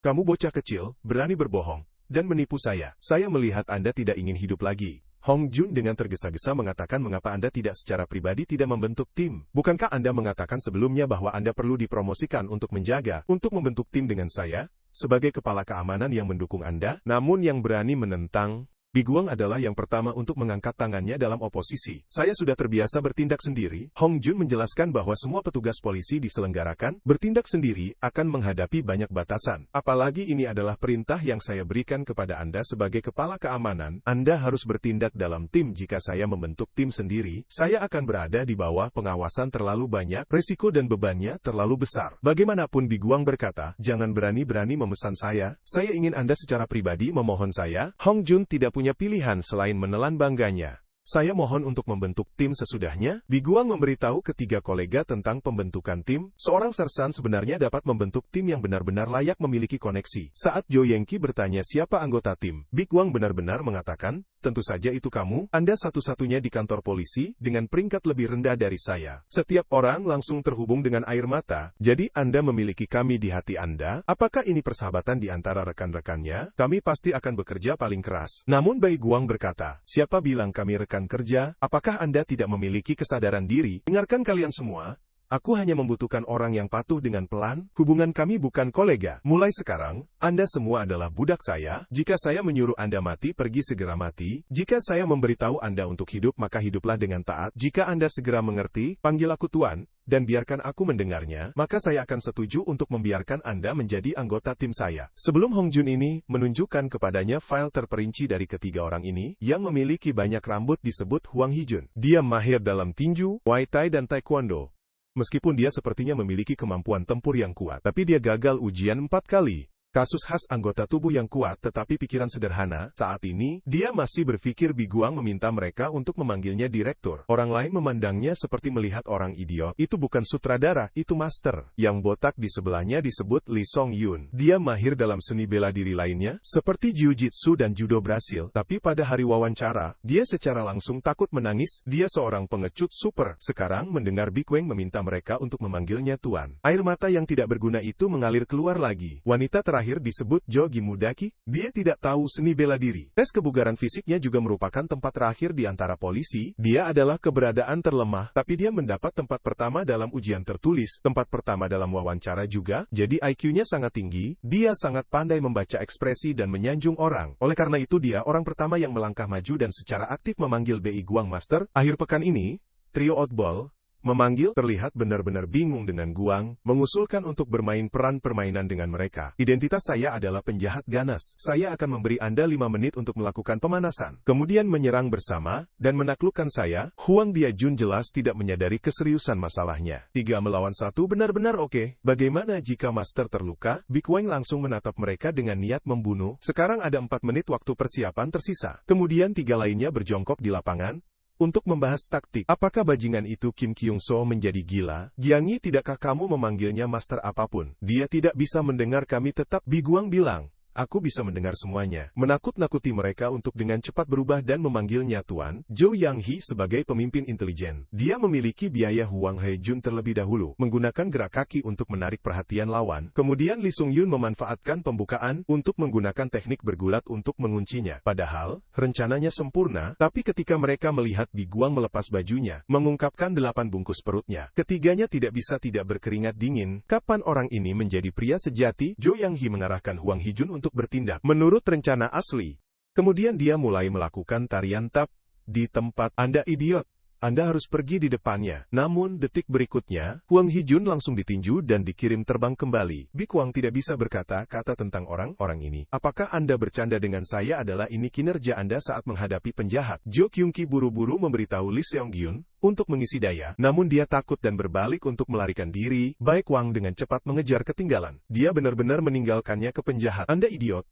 Kamu bocah kecil, berani berbohong, dan menipu saya. Saya melihat Anda tidak ingin hidup lagi. Hong Jun dengan tergesa-gesa mengatakan mengapa Anda tidak secara pribadi tidak membentuk tim. Bukankah Anda mengatakan sebelumnya bahwa Anda perlu dipromosikan untuk membentuk tim dengan saya, sebagai kepala keamanan yang mendukung Anda? Namun yang berani menentang Bi Guang adalah yang pertama untuk mengangkat tangannya dalam oposisi. Saya sudah terbiasa bertindak sendiri. Hong Jun menjelaskan bahwa semua petugas polisi diselenggarakan, bertindak sendiri akan menghadapi banyak batasan. Apalagi ini adalah perintah yang saya berikan kepada Anda sebagai kepala keamanan. Anda harus bertindak dalam tim. Jika saya membentuk tim sendiri, saya akan berada di bawah pengawasan terlalu banyak, risiko dan bebannya terlalu besar. Bagaimanapun Bi Guang berkata, jangan berani-berani memesan saya. Saya ingin Anda secara pribadi memohon saya. Hong Jun tidak punya pilihan selain menelan bangganya. Saya mohon untuk membentuk tim sesudahnya. Bi Guang memberitahu ketiga kolega tentang pembentukan tim. Seorang sersan sebenarnya dapat membentuk tim yang benar-benar layak memiliki koneksi. Saat Zhou Yengqi bertanya siapa anggota tim, Bi Guang benar-benar mengatakan, tentu saja itu kamu. Anda satu-satunya di kantor polisi dengan peringkat lebih rendah dari saya. Setiap orang langsung terhubung dengan air mata. Jadi Anda memiliki kami di hati Anda. Apakah ini persahabatan di antara rekan-rekannya? Kami pasti akan bekerja paling keras. Namun Bai Guang berkata, siapa bilang kami rekan kerja? Apakah Anda tidak memiliki kesadaran diri? Dengarkan kalian semua. Aku hanya membutuhkan orang yang patuh dengan pelan. Hubungan kami bukan kolega. Mulai sekarang, Anda semua adalah budak saya. Jika saya menyuruh Anda mati, pergi segera mati. Jika saya memberitahu Anda untuk hidup, maka hiduplah dengan taat. Jika Anda segera mengerti, panggil aku Tuan. dan biarkan aku mendengarnya, maka saya akan setuju untuk membiarkan Anda menjadi anggota tim saya. Sebelum Hong Jun ini menunjukkan kepadanya file terperinci dari ketiga orang ini, yang memiliki banyak rambut disebut Hwang Hee-jun. Dia mahir dalam tinju, Muay Thai dan Taekwondo. Meskipun dia sepertinya memiliki kemampuan tempur yang kuat, tapi dia gagal ujian 4 kali. Kasus khas anggota tubuh yang kuat tetapi pikiran sederhana. Saat ini, dia masih berpikir Biguang meminta mereka untuk memanggilnya direktur. Orang lain memandangnya seperti melihat orang idiot. Itu bukan sutradara, itu master. Yang botak di sebelahnya disebut Lee Song Yun. Dia mahir dalam seni bela diri lainnya, seperti jiu-jitsu dan judo Brasil. Tapi pada hari wawancara, dia secara langsung takut menangis. Dia seorang pengecut super. Sekarang mendengar Biguang meminta mereka untuk memanggilnya tuan. Air mata yang tidak berguna itu mengalir keluar lagi. Wanita terakhir disebut Jo Gimudaki. Dia tidak tahu seni bela diri. Tes kebugaran fisiknya juga merupakan tempat terakhir di antara polisi. Dia adalah keberadaan terlemah, tapi dia mendapat tempat pertama dalam ujian tertulis, tempat pertama dalam wawancara juga, jadi IQ-nya sangat tinggi. Dia sangat pandai membaca ekspresi dan menyanjung orang. Oleh karena itu dia orang pertama yang melangkah maju dan secara aktif memanggil Bi Guang Master. Akhir pekan ini, trio Oddball memanggil terlihat benar-benar bingung dengan Guang, mengusulkan untuk bermain peran permainan dengan mereka. Identitas saya adalah penjahat ganas. Saya akan memberi Anda 5 menit untuk melakukan pemanasan. Kemudian menyerang bersama, dan menaklukkan saya. Hwang Dia-jun jelas tidak menyadari keseriusan masalahnya. 3 melawan 1 benar-benar oke. Bagaimana jika Master terluka? Biguang langsung menatap mereka dengan niat membunuh. Sekarang ada 4 menit waktu persiapan tersisa. Kemudian 3 lainnya berjongkok di lapangan untuk membahas taktik. Apakah bajingan itu Kim Kyung-so menjadi gila? Giangi, tidakkah kamu memanggilnya master apapun? Dia tidak bisa mendengar kami tetap. Biguang bilang, aku bisa mendengar semuanya. Menakut-nakuti mereka untuk dengan cepat berubah dan memanggilnya Tuan. Zhou Yang-hee sebagai pemimpin intelijen. Dia memiliki biaya Hwang Hee-jun terlebih dahulu, menggunakan gerak kaki untuk menarik perhatian lawan. Kemudian Lee Sung-yun memanfaatkan pembukaan untuk menggunakan teknik bergulat untuk menguncinya. Padahal, rencananya sempurna, tapi ketika mereka melihat Biguang melepas bajunya, mengungkapkan 8 bungkus perutnya, ketiganya tidak bisa tidak berkeringat dingin. Kapan orang ini menjadi pria sejati? Zhou Yang-hee mengarahkan Hwang Hee-jun untuk bertindak menurut rencana asli. Kemudian dia mulai melakukan tarian tap di tempat. Anda idiot. Anda harus pergi di depannya. Namun detik berikutnya, Hwang Hee-jun langsung ditinju dan dikirim terbang kembali. Biguang tidak bisa berkata-kata tentang orang-orang ini. Apakah Anda bercanda dengan saya? Adalah ini kinerja Anda saat menghadapi penjahat. Jo Kyung-ki buru-buru memberitahu Lee Seong-gyun untuk mengisi daya, namun dia takut dan berbalik untuk melarikan diri. Baek Wang dengan cepat mengejar ketinggalan. Dia benar-benar meninggalkannya ke penjahat. Anda idiot.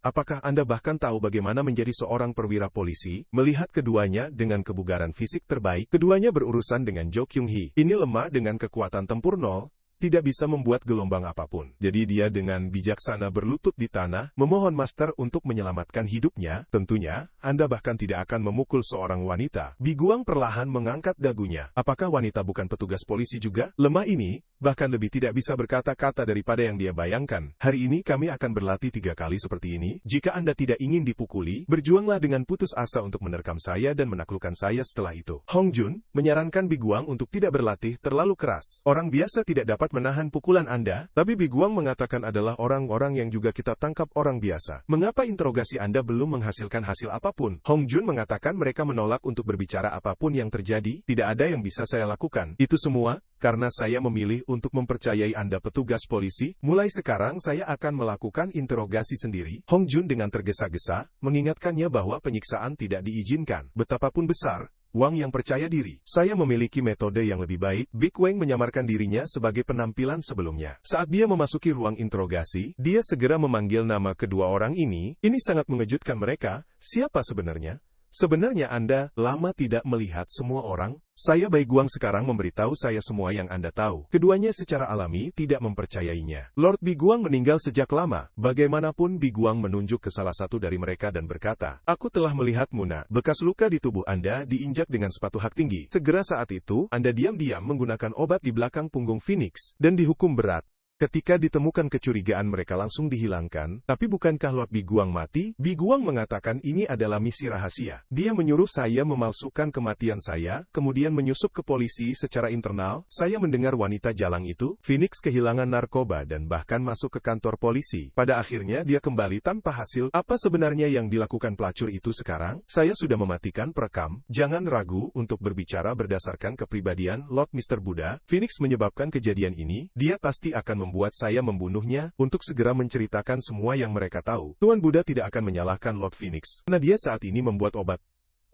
Apakah Anda bahkan tahu bagaimana menjadi seorang perwira polisi? Melihat keduanya dengan kebugaran fisik terbaik, keduanya berurusan dengan Jo Kyung-hee. Ini lemah dengan kekuatan tempur 0. Tidak bisa membuat gelombang apapun. Jadi dia dengan bijaksana berlutut di tanah, memohon Master untuk menyelamatkan hidupnya. Tentunya, Anda bahkan tidak akan memukul seorang wanita. Biguang perlahan mengangkat dagunya. Apakah wanita bukan petugas polisi juga? Lemah ini, bahkan lebih tidak bisa berkata-kata daripada yang dia bayangkan. Hari ini kami akan berlatih 3 kali seperti ini. Jika Anda tidak ingin dipukuli, berjuanglah dengan putus asa untuk menerkam saya dan menaklukkan saya setelah itu. Hong Jun menyarankan Biguang untuk tidak berlatih terlalu keras. Orang biasa tidak dapat menahan pukulan Anda, tapi Biguang mengatakan adalah orang-orang yang juga kita tangkap orang biasa. Mengapa interogasi Anda belum menghasilkan hasil apapun? Hong Jun mengatakan mereka menolak untuk berbicara apapun yang terjadi. Tidak ada yang bisa saya lakukan. Itu semua karena saya memilih untuk mempercayai Anda petugas polisi. Mulai sekarang saya akan melakukan interogasi sendiri. Hong Jun dengan tergesa-gesa mengingatkannya bahwa penyiksaan tidak diizinkan. Betapapun besar Wang yang percaya diri. Saya memiliki metode yang lebih baik. Biguang menyamarkan dirinya sebagai penampilan sebelumnya. Saat dia memasuki ruang interogasi, dia segera memanggil nama kedua orang ini. Ini sangat mengejutkan mereka. Siapa sebenarnya? Sebenarnya Anda lama tidak melihat semua orang. Saya Biguang sekarang memberitahu saya semua yang Anda tahu. Keduanya secara alami tidak mempercayainya. Lord Biguang meninggal sejak lama. Bagaimanapun Biguang menunjuk ke salah satu dari mereka dan berkata, aku telah melihat Muna. Bekas luka di tubuh Anda diinjak dengan sepatu hak tinggi. Segera saat itu, Anda diam-diam menggunakan obat di belakang punggung Phoenix dan dihukum berat. Ketika ditemukan kecurigaan mereka langsung dihilangkan, tapi bukankah Lord Biguang mati? Biguang mengatakan ini adalah misi rahasia. Dia menyuruh saya memalsukan kematian saya, kemudian menyusup ke polisi secara internal. Saya mendengar wanita jalang itu, Phoenix kehilangan narkoba dan bahkan masuk ke kantor polisi. Pada akhirnya dia kembali tanpa hasil. Apa sebenarnya yang dilakukan pelacur itu sekarang? Saya sudah mematikan perekam. Jangan ragu untuk berbicara berdasarkan kepribadian Lord Mr. Buddha. Phoenix menyebabkan kejadian ini. Dia pasti akan membuat saya membunuhnya, untuk segera menceritakan semua yang mereka tahu. Tuan Buddha tidak akan menyalahkan Lord Phoenix, karena dia saat ini membuat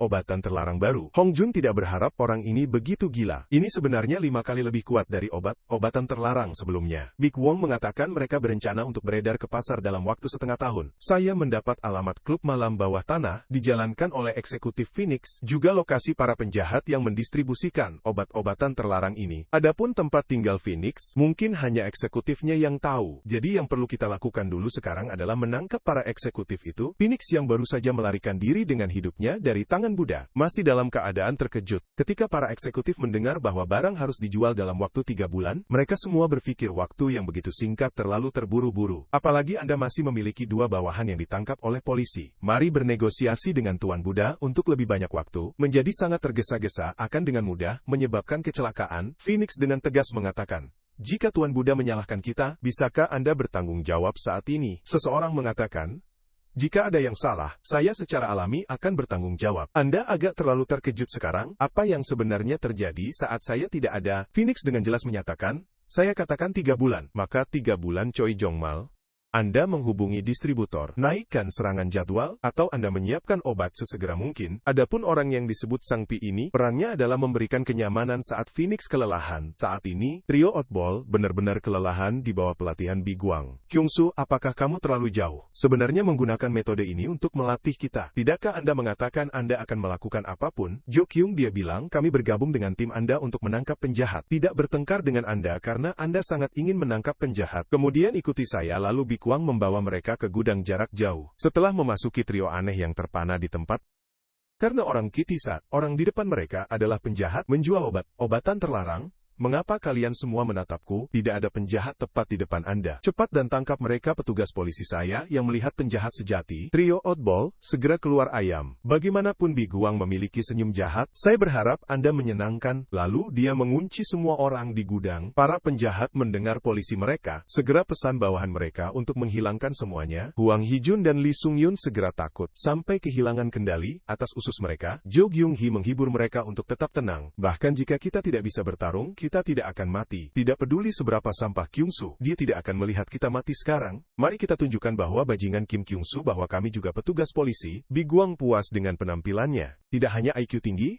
obatan terlarang baru. Hong Jun tidak berharap orang ini begitu gila. Ini sebenarnya 5 kali lebih kuat dari obatan terlarang sebelumnya. Big Wong mengatakan mereka berencana untuk beredar ke pasar dalam waktu setengah tahun. Saya mendapat alamat klub malam bawah tanah, dijalankan oleh eksekutif Phoenix, juga lokasi para penjahat yang mendistribusikan obat-obatan terlarang ini. Adapun tempat tinggal Phoenix, mungkin hanya eksekutifnya yang tahu. Jadi yang perlu kita lakukan dulu sekarang adalah menangkap para eksekutif itu. Phoenix yang baru saja melarikan diri dengan hidupnya dari tangan Buddha, masih dalam keadaan terkejut. Ketika para eksekutif mendengar bahwa barang harus dijual dalam waktu 3 bulan, mereka semua berpikir waktu yang begitu singkat terlalu terburu-buru. Apalagi Anda masih memiliki 2 bawahan yang ditangkap oleh polisi. Mari bernegosiasi dengan Tuan Buddha untuk lebih banyak waktu. Menjadi sangat tergesa-gesa akan dengan mudah menyebabkan kecelakaan. Phoenix dengan tegas mengatakan, jika Tuan Buddha menyalahkan kita, bisakah Anda bertanggung jawab saat ini? Seseorang mengatakan, jika ada yang salah, saya secara alami akan bertanggung jawab. Anda agak terlalu terkejut sekarang. Apa yang sebenarnya terjadi saat saya tidak ada? Phoenix dengan jelas menyatakan, saya katakan 3 bulan. Maka 3 bulan Choi Jongmal. Anda menghubungi distributor, naikkan serangan jadwal, atau Anda menyiapkan obat sesegera mungkin. Adapun orang yang disebut Sang Pi ini, perannya adalah memberikan kenyamanan saat Phoenix kelelahan. Saat ini, trio Oddball benar-benar kelelahan di bawah pelatihan Biguang. Kyungsu, apakah kamu terlalu jauh? Sebenarnya menggunakan metode ini untuk melatih kita. Tidakkah Anda mengatakan Anda akan melakukan apapun? Jo Kyung, dia bilang, kami bergabung dengan tim Anda untuk menangkap penjahat. Tidak bertengkar dengan Anda karena Anda sangat ingin menangkap penjahat. Kemudian ikuti saya lalu Biguang membawa mereka ke gudang jarak jauh. Setelah memasuki trio aneh yang terpana di tempat, karena orang Kitisa, orang di depan mereka adalah penjahat menjual obatan terlarang. Mengapa kalian semua menatapku? Tidak ada penjahat tepat di depan Anda. Cepat dan tangkap mereka, petugas polisi saya yang melihat penjahat sejati. Trio Oddball, segera keluar ayam. Bagaimanapun Biguang memiliki senyum jahat, saya berharap Anda menyenangkan. Lalu dia mengunci semua orang di gudang. Para penjahat mendengar polisi mereka, segera pesan bawahan mereka untuk menghilangkan semuanya. Huang Hijun dan Lee Sung Yun segera takut, sampai kehilangan kendali atas usus mereka. Jo Gyung Hee menghibur mereka untuk tetap tenang. Bahkan jika kita tidak bisa bertarung, kita tidak akan mati. Tidak peduli seberapa sampah Kyungsu, dia tidak akan melihat kita mati sekarang. Mari kita tunjukkan bahwa bajingan Kim Kyungsu bahwa kami juga petugas polisi. Biguang puas dengan penampilannya. Tidak hanya IQ tinggi,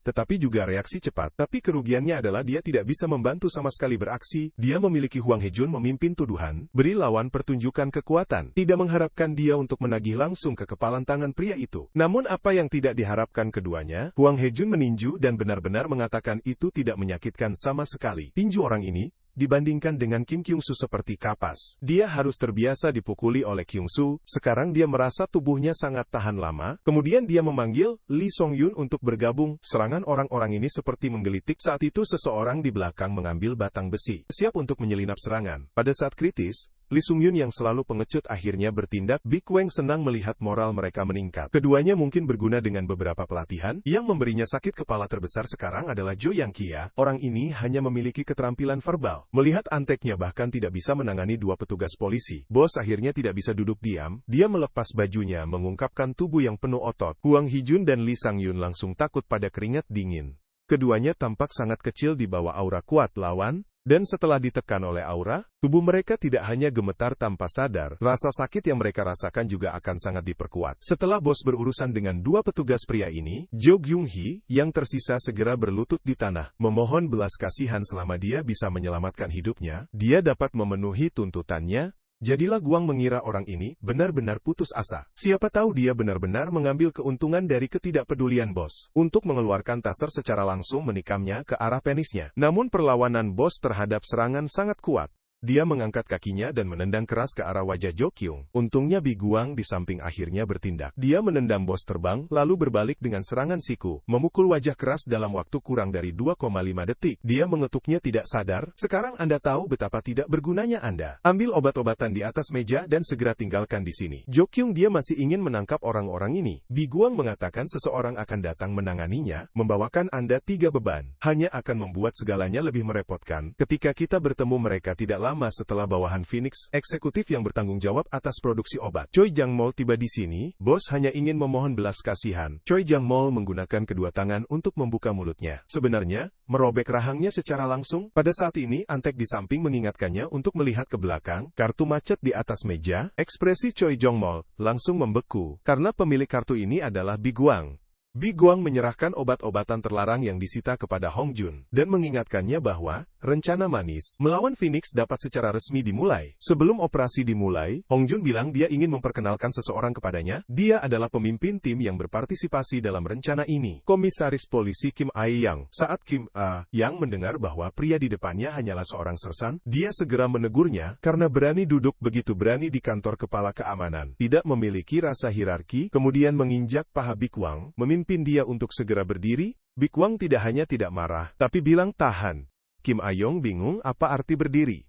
tetapi juga reaksi cepat. Tapi kerugiannya adalah dia tidak bisa membantu sama sekali beraksi. Dia memiliki Huang Hejun memimpin tuduhan, beri lawan pertunjukan kekuatan. Tidak mengharapkan dia untuk menagih langsung ke kepalan tangan pria itu. Namun apa yang tidak diharapkan keduanya, Huang Hejun meninju dan benar-benar mengatakan itu tidak menyakitkan sama sekali. Tinju orang ini, dibandingkan dengan Kim Kyungsu seperti kapas. Dia harus terbiasa dipukuli oleh Kyungsu, sekarang dia merasa tubuhnya sangat tahan lama. Kemudian dia memanggil Lee Song Yun untuk bergabung. Serangan orang-orang ini seperti menggelitik. Saat itu seseorang di belakang mengambil batang besi, siap untuk menyelinap serangan. Pada saat kritis, Lee Sung Yun yang selalu pengecut akhirnya bertindak. Big Wang senang melihat moral mereka meningkat. Keduanya mungkin berguna dengan beberapa pelatihan. Yang memberinya sakit kepala terbesar sekarang adalah Jo Yang Kia. Orang ini hanya memiliki keterampilan verbal. Melihat anteknya bahkan tidak bisa menangani 2 petugas polisi. Bos akhirnya tidak bisa duduk diam. Dia melepas bajunya mengungkapkan tubuh yang penuh otot. Huang Hijun dan Lee Sang Yun langsung takut pada keringat dingin. Keduanya tampak sangat kecil di bawah aura kuat lawan. Dan setelah ditekan oleh aura, tubuh mereka tidak hanya gemetar tanpa sadar, rasa sakit yang mereka rasakan juga akan sangat diperkuat. Setelah bos berurusan dengan 2 petugas pria ini, Jo Gyung Hee, yang tersisa segera berlutut di tanah, memohon belas kasihan selama dia bisa menyelamatkan hidupnya, dia dapat memenuhi tuntutannya. Jadilah Guang mengira orang ini benar-benar putus asa. Siapa tahu dia benar-benar mengambil keuntungan dari ketidakpedulian bos untuk mengeluarkan taser secara langsung menikamnya ke arah penisnya. Namun perlawanan bos terhadap serangan sangat kuat. Dia mengangkat kakinya dan menendang keras ke arah wajah Jo Kyung. Untungnya Bi Guang di samping akhirnya bertindak. Dia menendang bos terbang, lalu berbalik dengan serangan siku, memukul wajah keras dalam waktu kurang dari 2,5 detik. Dia mengetuknya tidak sadar. Sekarang Anda tahu betapa tidak bergunanya Anda. Ambil obat-obatan di atas meja dan segera tinggalkan di sini. Jo Kyung dia masih ingin menangkap orang-orang ini. Bi Guang mengatakan seseorang akan datang menanganinya, membawakan Anda 3 beban. Hanya akan membuat segalanya lebih merepotkan. Ketika kita bertemu mereka tidak lama setelah bawahan Phoenix, eksekutif yang bertanggung jawab atas produksi obat. Choi Jang-mol tiba di sini, bos hanya ingin memohon belas kasihan. Choi Jang-mol menggunakan kedua tangan untuk membuka mulutnya. Sebenarnya, merobek rahangnya secara langsung. Pada saat ini, Antek di samping mengingatkannya untuk melihat ke belakang. Kartu macet di atas meja, ekspresi Choi Jang-mol langsung membeku, karena pemilik kartu ini adalah Bi Guang. Bi Guang menyerahkan obat-obatan terlarang yang disita kepada Hong Jun, dan mengingatkannya bahwa rencana manis melawan Phoenix dapat secara resmi dimulai. Sebelum operasi dimulai, Hong Jun bilang dia ingin memperkenalkan seseorang kepadanya. Dia adalah pemimpin tim yang berpartisipasi dalam rencana ini. Komisaris polisi Kim A-yang. Saat Kim A-yang mendengar bahwa pria di depannya hanyalah seorang sersan, dia segera menegurnya karena berani duduk begitu berani di kantor kepala keamanan. Tidak memiliki rasa hierarki, kemudian menginjak paha Bi Guang, memimpin dia untuk segera berdiri. Bi Guang tidak hanya tidak marah, tapi bilang tahan. Kim A-yong bingung apa arti berdiri.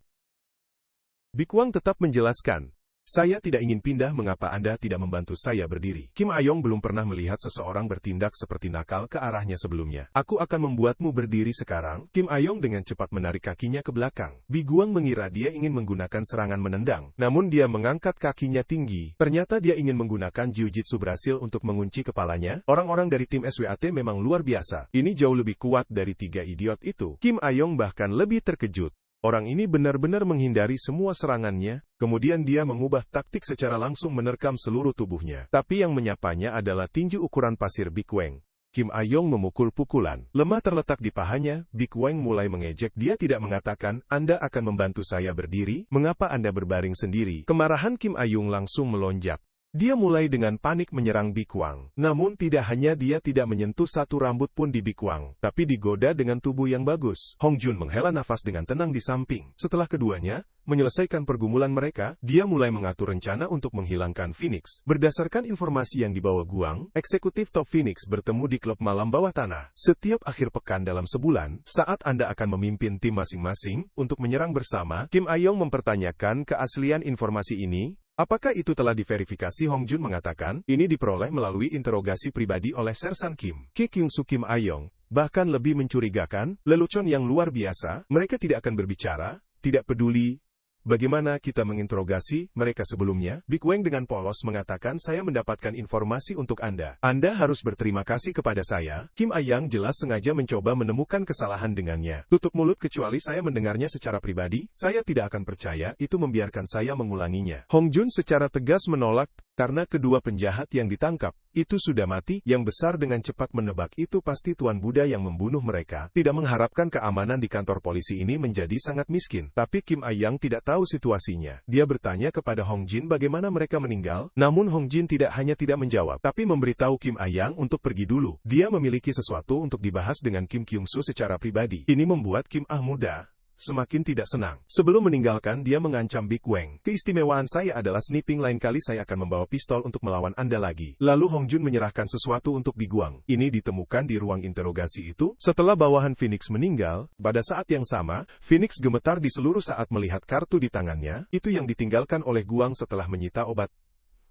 Bi Guang tetap menjelaskan, saya tidak ingin pindah, mengapa Anda tidak membantu saya berdiri? Kim A-yong belum pernah melihat seseorang bertindak seperti nakal ke arahnya sebelumnya. Aku akan membuatmu berdiri sekarang. Kim A-yong dengan cepat menarik kakinya ke belakang. Bi Guang mengira dia ingin menggunakan serangan menendang, namun dia mengangkat kakinya tinggi. Ternyata dia ingin menggunakan jiu-jitsu berhasil untuk mengunci kepalanya. Orang-orang dari tim SWAT memang luar biasa. Ini jauh lebih kuat dari 3 idiot itu. Kim A-yong bahkan lebih terkejut. Orang ini benar-benar menghindari semua serangannya, kemudian dia mengubah taktik secara langsung menerkam seluruh tubuhnya. Tapi yang menyapanya adalah tinju ukuran pasir Bi Guang. Kim A-yong memukul pukulan. Lemah terletak di pahanya, Bi Guang mulai mengejek. Dia tidak mengatakan, Anda akan membantu saya berdiri, mengapa Anda berbaring sendiri? Kemarahan Kim A-yong langsung melonjak. Dia mulai dengan panik menyerang Bi Guang. Namun tidak hanya dia tidak menyentuh satu rambut pun di Bi Guang, tapi digoda dengan tubuh yang bagus. Hong Jun menghela nafas dengan tenang di samping. Setelah keduanya menyelesaikan pergumulan mereka, dia mulai mengatur rencana untuk menghilangkan Phoenix. Berdasarkan informasi yang dibawa Guang, eksekutif top Phoenix bertemu di klub malam bawah tanah. Setiap akhir pekan dalam sebulan, saat Anda akan memimpin tim masing-masing untuk menyerang bersama, Kim A-yong mempertanyakan keaslian informasi ini. Apakah itu telah diverifikasi? Hong Jun mengatakan, ini diperoleh melalui interogasi pribadi oleh Sersan Kim. Ki Kyung-soo Kim A-yong, bahkan lebih mencurigakan, lelucon yang luar biasa, mereka tidak akan berbicara, tidak peduli bagaimana kita menginterogasi mereka sebelumnya. Bi Guang dengan polos mengatakan, saya mendapatkan informasi untuk Anda. Anda harus berterima kasih kepada saya. Kim A-yang jelas sengaja mencoba menemukan kesalahan dengannya. Tutup mulut kecuali saya mendengarnya secara pribadi, saya tidak akan percaya, itu membiarkan saya mengulanginya. Hong Jun secara tegas menolak, karena kedua penjahat yang ditangkap itu sudah mati. Yang besar dengan cepat menebak itu pasti Tuan Buddha yang membunuh mereka. Tidak mengharapkan keamanan di kantor polisi ini menjadi sangat miskin. Tapi Kim A-yang tidak tahu situasinya. Dia bertanya kepada Hong Jin bagaimana mereka meninggal. Namun Hong Jin tidak hanya tidak menjawab, tapi memberitahu Kim A-yang untuk pergi dulu. Dia memiliki sesuatu untuk dibahas dengan Kim Kyung-soo secara pribadi. Ini membuat Kim A-muda semakin tidak senang. Sebelum meninggalkan, dia mengancam Bi Guang. Keistimewaan saya adalah sniffing, lain kali saya akan membawa pistol untuk melawan Anda lagi. Lalu Hong Jun menyerahkan sesuatu untuk Bi Guang. Ini ditemukan di ruang interogasi itu. Setelah bawahan Phoenix meninggal, pada saat yang sama, Phoenix gemetar di seluruh saat melihat kartu di tangannya. Itu yang ditinggalkan oleh Guang setelah menyita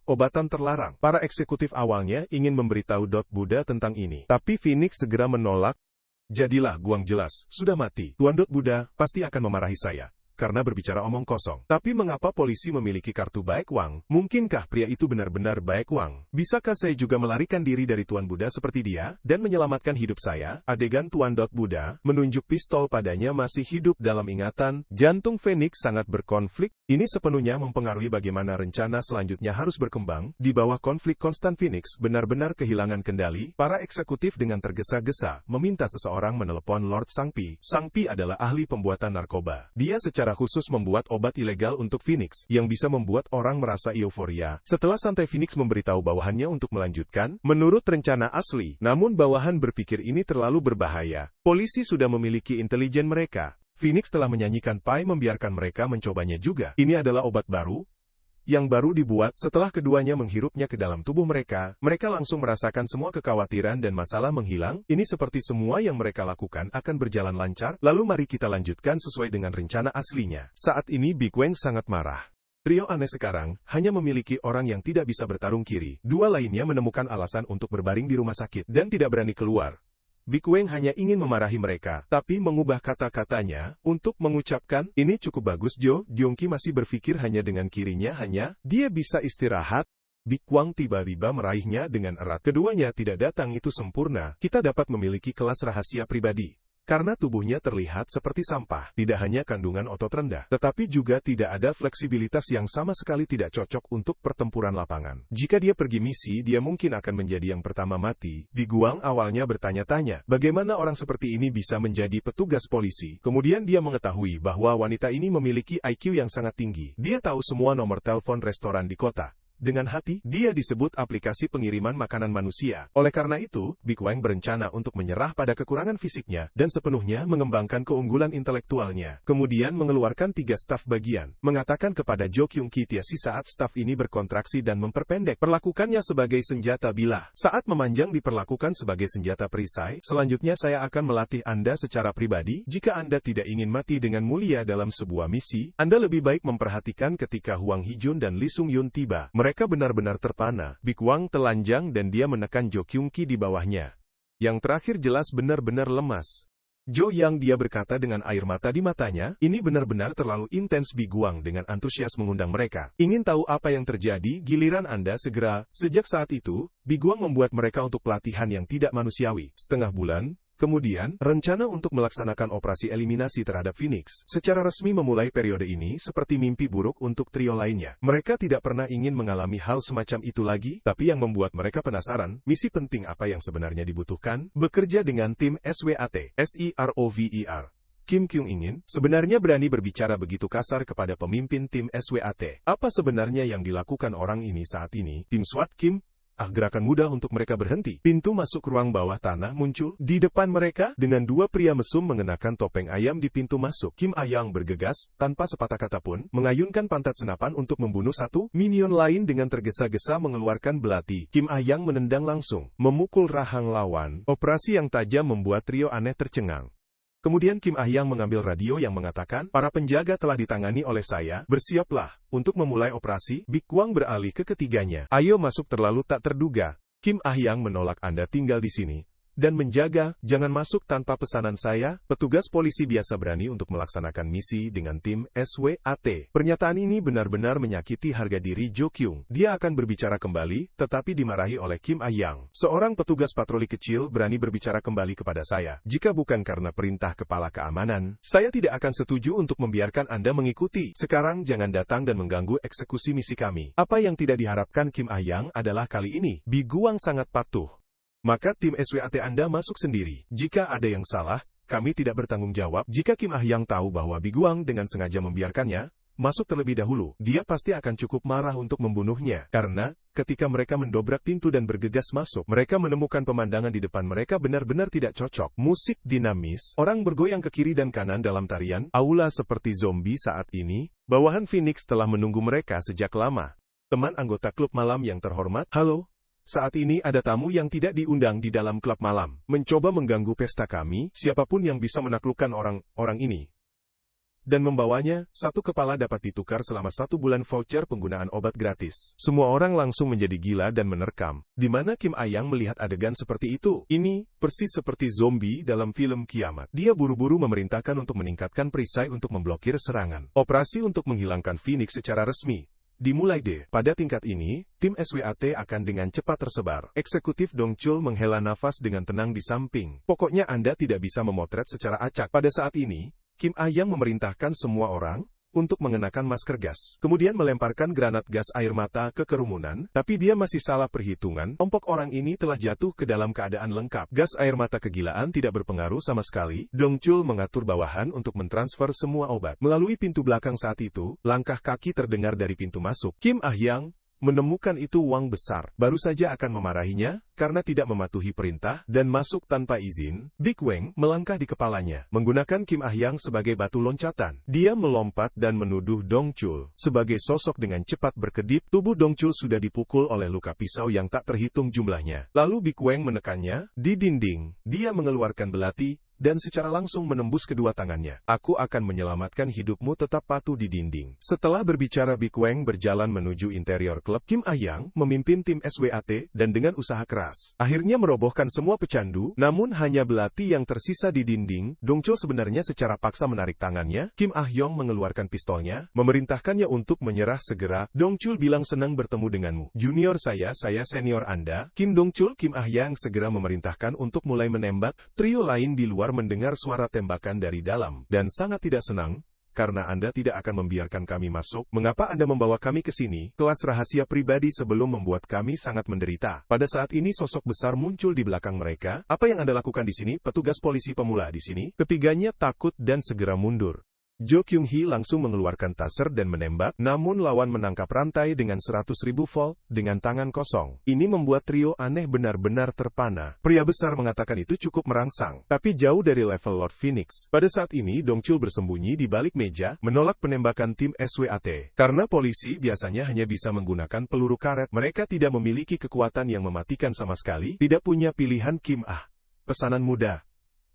obatan terlarang. Para eksekutif awalnya ingin memberitahu Buddha tentang ini. Tapi Phoenix segera menolak. Jadilah Guang jelas, sudah mati. Tuan Buddha pasti akan memarahi saya karena berbicara omong kosong. Tapi mengapa polisi memiliki kartu baik Wang? Mungkinkah pria itu benar-benar baik Wang? Bisakah saya juga melarikan diri dari Tuan Buddha seperti dia, dan menyelamatkan hidup saya? Adegan Tuan Buddha menunjuk pistol padanya masih hidup dalam ingatan. Jantung Phoenix sangat berkonflik. Ini sepenuhnya mempengaruhi bagaimana rencana selanjutnya harus berkembang. Di bawah konflik konstan, Phoenix benar-benar kehilangan kendali. Para eksekutif dengan tergesa-gesa meminta seseorang menelepon Lord Sangpi. Sangpi adalah ahli pembuatan narkoba. Dia secara khusus membuat obat ilegal untuk Phoenix, yang bisa membuat orang merasa euforia. Setelah santai, Phoenix memberitahu bawahannya untuk melanjutkan menurut rencana asli. Namun bawahan berpikir ini terlalu berbahaya. Polisi sudah memiliki intelijen mereka. Phoenix telah menyanyikan Pai membiarkan mereka mencobanya juga. Ini adalah obat baru yang baru dibuat. Setelah keduanya menghirupnya ke dalam tubuh mereka, mereka langsung merasakan semua kekhawatiran dan masalah menghilang. Ini seperti semua yang mereka lakukan akan berjalan lancar. Lalu mari kita lanjutkan sesuai dengan rencana aslinya. Saat ini Big Wang sangat marah. Trio aneh sekarang hanya memiliki orang yang tidak bisa bertarung kiri. Dua lainnya menemukan alasan untuk berbaring di rumah sakit dan tidak berani keluar. Big Wang hanya ingin memarahi mereka, tapi mengubah kata-katanya untuk mengucapkan, ini cukup bagus Jo. Gyeonggi masih berpikir hanya dengan kirinya dia bisa istirahat. Big Wang tiba-tiba meraihnya dengan erat. Keduanya tidak datang itu sempurna. Kita dapat memiliki kelas rahasia pribadi. Karena tubuhnya terlihat seperti sampah, tidak hanya kandungan otot rendah, tetapi juga tidak ada fleksibilitas yang sama sekali tidak cocok untuk pertempuran lapangan. Jika dia pergi misi, dia mungkin akan menjadi yang pertama mati. Big Wang awalnya bertanya-tanya, bagaimana orang seperti ini bisa menjadi petugas polisi. Kemudian dia mengetahui bahwa wanita ini memiliki IQ yang sangat tinggi. Dia tahu semua nomor telepon restoran di kota. Dengan hati, dia disebut aplikasi pengiriman makanan manusia. Oleh karena itu, Big Wang berencana untuk menyerah pada kekurangan fisiknya dan sepenuhnya mengembangkan keunggulan intelektualnya. Kemudian mengeluarkan 3 staf bagian, mengatakan kepada Jo Kyung-ki Tiasi saat staf ini berkontraksi dan memperpendek, perlakukannya sebagai senjata bilah. Saat memanjang diperlakukan sebagai senjata perisai. Selanjutnya saya akan melatih Anda secara pribadi. Jika Anda tidak ingin mati dengan mulia dalam sebuah misi, Anda lebih baik memperhatikan ketika Hwang Hee-jun dan Lee Sung-yun tiba. Mereka benar-benar terpana. Big Wang telanjang dan dia menekan Jo Kyung-ki di bawahnya. Yang terakhir jelas benar-benar lemas. Jo yang dia berkata dengan air mata di matanya, ini benar-benar terlalu intens. Big Wang dengan antusias mengundang mereka. Ingin tahu apa yang terjadi? Giliran Anda segera. Sejak saat itu, Big Wang membuat mereka untuk pelatihan yang tidak manusiawi. Setengah bulan kemudian, rencana untuk melaksanakan operasi eliminasi terhadap Phoenix secara resmi memulai. Periode ini seperti mimpi buruk untuk trio lainnya. Mereka tidak pernah ingin mengalami hal semacam itu lagi, tapi yang membuat mereka penasaran, misi penting apa yang sebenarnya dibutuhkan. Bekerja dengan tim SWAT, SEROVER. Kim Kyung ingin sebenarnya berani berbicara begitu kasar kepada pemimpin tim SWAT. Apa sebenarnya yang dilakukan orang ini saat ini? Tim SWAT Kim? Gerakan mudah untuk mereka berhenti. Pintu masuk ruang bawah tanah muncul. Di depan mereka, dengan 2 pria mesum mengenakan topeng ayam di pintu masuk. Kim Ah-yang bergegas, tanpa sepatah kata pun, mengayunkan pantat senapan untuk membunuh satu minion lain dengan tergesa-gesa mengeluarkan belati. Kim Ah-yang menendang langsung, memukul rahang lawan. Operasi yang tajam membuat trio aneh tercengang. Kemudian Kim Ah-yang mengambil radio yang mengatakan, para penjaga telah ditangani oleh saya, bersiaplah untuk memulai operasi. Big Wang beralih ke ketiganya. Ayo masuk, terlalu tak terduga. Kim Ah-yang menolak, Anda tinggal di sini dan menjaga, jangan masuk tanpa pesanan saya. Petugas polisi biasa berani untuk melaksanakan misi dengan tim SWAT. Pernyataan ini benar-benar menyakiti harga diri Jo Kyung. Dia akan berbicara kembali, tetapi dimarahi oleh Kim Ah-yang. Seorang petugas patroli kecil berani berbicara kembali kepada saya. Jika bukan karena perintah kepala keamanan, saya tidak akan setuju untuk membiarkan Anda mengikuti. Sekarang jangan datang dan mengganggu eksekusi misi kami. Apa yang tidak diharapkan Kim Ah-yang adalah kali ini, Big Wang sangat patuh. Maka tim SWAT Anda masuk sendiri. Jika ada yang salah, kami tidak bertanggung jawab. Jika Kim Ah-yang tahu bahwa Big Wang dengan sengaja membiarkannya masuk terlebih dahulu, dia pasti akan cukup marah untuk membunuhnya. Karena, ketika mereka mendobrak pintu dan bergegas masuk, mereka menemukan pemandangan di depan mereka benar-benar tidak cocok. Musik dinamis, orang bergoyang ke kiri dan kanan dalam tarian, aula seperti zombie saat ini. Bawahan Phoenix telah menunggu mereka sejak lama. Teman anggota klub malam yang terhormat, halo. Saat ini ada tamu yang tidak diundang di dalam klub malam, mencoba mengganggu pesta kami. Siapapun yang bisa menaklukkan orang ini dan membawanya, 1 kepala dapat ditukar selama 1 bulan voucher penggunaan obat gratis. Semua orang langsung menjadi gila dan menerkam. Di mana Kim Ah-yang melihat adegan seperti itu? Ini persis seperti zombie dalam film kiamat. Dia buru-buru memerintahkan untuk meningkatkan perisai untuk memblokir serangan. Operasi untuk menghilangkan Phoenix secara resmi dimulai. Pada tingkat ini, tim SWAT akan dengan cepat tersebar. Eksekutif Dong Chul menghela nafas dengan tenang di samping. Pokoknya Anda tidak bisa memotret secara acak. Pada saat ini, Kim Ah-yang memerintahkan semua orang untuk mengenakan masker gas. Kemudian melemparkan granat gas air mata ke kerumunan, tapi dia masih salah perhitungan. Kelompok orang ini telah jatuh ke dalam keadaan lengkap. Gas air mata kegilaan tidak berpengaruh sama sekali. Dong Chul mengatur bawahan untuk mentransfer semua obat. Melalui pintu belakang saat itu, langkah kaki terdengar dari pintu masuk. Kim Ah-yang, menemukan itu uang besar, baru saja akan memarahinya, karena tidak mematuhi perintah, dan masuk tanpa izin. Big Wang melangkah di kepalanya, menggunakan Kim Ah-yang sebagai batu loncatan. Dia melompat dan menuduh Dong Chul. Sebagai sosok dengan cepat berkedip, tubuh Dong Chul sudah dipukul oleh luka pisau yang tak terhitung jumlahnya. Lalu Big Wang menekannya di dinding. Dia mengeluarkan belati, dan secara langsung menembus kedua tangannya. Aku akan menyelamatkan hidupmu, tetap patuh di dinding. Setelah berbicara, Big Wang berjalan menuju interior klub. Kim Ah-yang memimpin tim SWAT dan dengan usaha keras, akhirnya merobohkan semua pecandu, namun hanya belati yang tersisa di dinding. Dong Chul sebenarnya secara paksa menarik tangannya. Kim Ah-yong mengeluarkan pistolnya, memerintahkannya untuk menyerah segera. Dong Chul bilang senang bertemu denganmu. Junior saya senior Anda. Kim Dong Chul. Kim Ah-yang segera memerintahkan untuk mulai menembak. Trio lain di luar mendengar suara tembakan dari dalam, dan sangat tidak senang, karena Anda tidak akan membiarkan kami masuk. Mengapa Anda membawa kami ke sini? Kelas rahasia pribadi sebelum membuat kami sangat menderita. Pada saat ini sosok besar muncul di belakang mereka. Apa yang Anda lakukan di sini? Petugas polisi pemula di sini? Ketiganya takut dan segera mundur. Jo Kyung-hee langsung mengeluarkan taser dan menembak, namun lawan menangkap rantai dengan 100.000 volt dengan tangan kosong. Ini membuat trio aneh benar-benar terpana. Pria besar mengatakan itu cukup merangsang, tapi jauh dari level Lord Phoenix. Pada saat ini Dong Chul bersembunyi di balik meja, menolak penembakan tim SWAT. Karena polisi biasanya hanya bisa menggunakan peluru karet, mereka tidak memiliki kekuatan yang mematikan sama sekali, tidak punya pilihan. Kim Ah, pesanan muda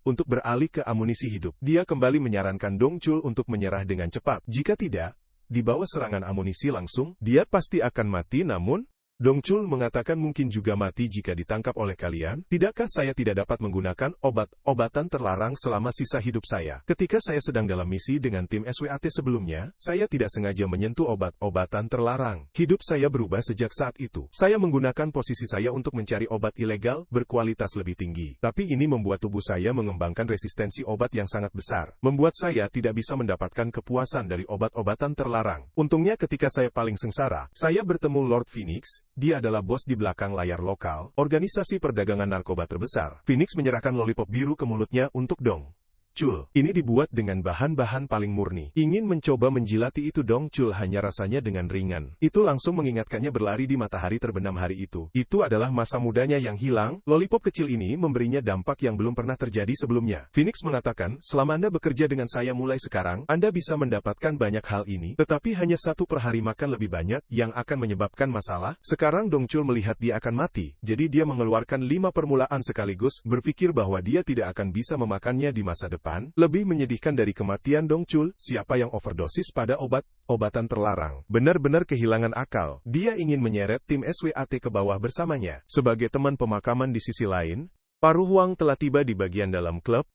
untuk beralih ke amunisi hidup. Dia kembali menyarankan Dong Chul untuk menyerah dengan cepat. Jika tidak, di bawah serangan amunisi langsung, dia pasti akan mati. Namun, Dong Chul mengatakan mungkin juga mati jika ditangkap oleh kalian. Tidakkah saya tidak dapat menggunakan obat-obatan terlarang selama sisa hidup saya? Ketika saya sedang dalam misi dengan tim SWAT sebelumnya, saya tidak sengaja menyentuh obat-obatan terlarang. Hidup saya berubah sejak saat itu. Saya menggunakan posisi saya untuk mencari obat ilegal berkualitas lebih tinggi. Tapi ini membuat tubuh saya mengembangkan resistensi obat yang sangat besar. Membuat saya tidak bisa mendapatkan kepuasan dari obat-obatan terlarang. Untungnya ketika saya paling sengsara, saya bertemu Lord Phoenix. Dia adalah bos di belakang layar lokal, organisasi perdagangan narkoba terbesar. Phoenix menyerahkan lollipop biru ke mulutnya untuk Dong Chul. Ini dibuat dengan bahan-bahan paling murni. Ingin mencoba menjilati itu, Dong Chul hanya rasanya dengan ringan. Itu langsung mengingatkannya berlari di matahari terbenam hari itu. Itu adalah masa mudanya yang hilang. Lollipop kecil ini memberinya dampak yang belum pernah terjadi sebelumnya. Phoenix mengatakan, selama Anda bekerja dengan saya mulai sekarang, Anda bisa mendapatkan banyak hal ini, tetapi hanya satu per hari makan lebih banyak yang akan menyebabkan masalah. Sekarang Dong Chul melihat dia akan mati, jadi dia mengeluarkan 5 permulaan sekaligus, berpikir bahwa dia tidak akan bisa memakannya di masa depan. Lebih menyedihkan dari kematian Dong Chul, siapa yang overdosis pada obat-obatan terlarang benar-benar kehilangan akal. Dia ingin menyeret tim SWAT ke bawah bersamanya. Sebagai teman pemakaman di sisi lain, Paruh Wang telah tiba di bagian dalam klub.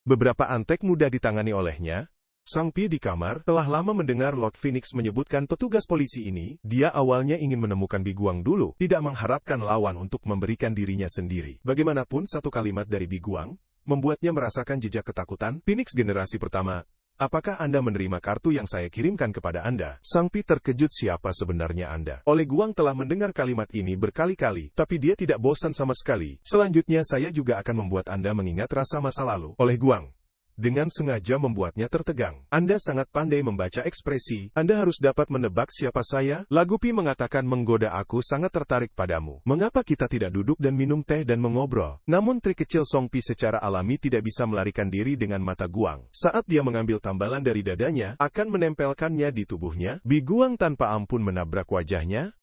Beberapa antek mudah ditangani olehnya. Sang Pi di kamar telah lama mendengar Lord Phoenix menyebutkan petugas polisi ini. Dia awalnya ingin menemukan Big Wang dulu, tidak mengharapkan lawan untuk memberikan dirinya sendiri. Bagaimanapun satu kalimat dari Big Wang membuatnya merasakan jejak ketakutan. Phoenix generasi pertama, apakah Anda menerima kartu yang saya kirimkan kepada Anda? Sang Pi terkejut, siapa sebenarnya Anda? Oleh Guang telah mendengar kalimat ini berkali-kali, tapi dia tidak bosan sama sekali. Selanjutnya saya juga akan membuat Anda mengingat rasa masa lalu. Oleh Guang dengan sengaja membuatnya tertegang. Anda sangat pandai membaca ekspresi. Anda harus dapat menebak siapa saya. Lagu Pi mengatakan menggoda, aku sangat tertarik padamu. Mengapa kita tidak duduk dan minum teh dan mengobrol? Namun trik kecil Song Pi secara alami tidak bisa melarikan diri dengan mata Guang. Saat dia mengambil tambalan dari dadanya, akan menempelkannya di tubuhnya. Bi Guang tanpa ampun menabrak wajahnya.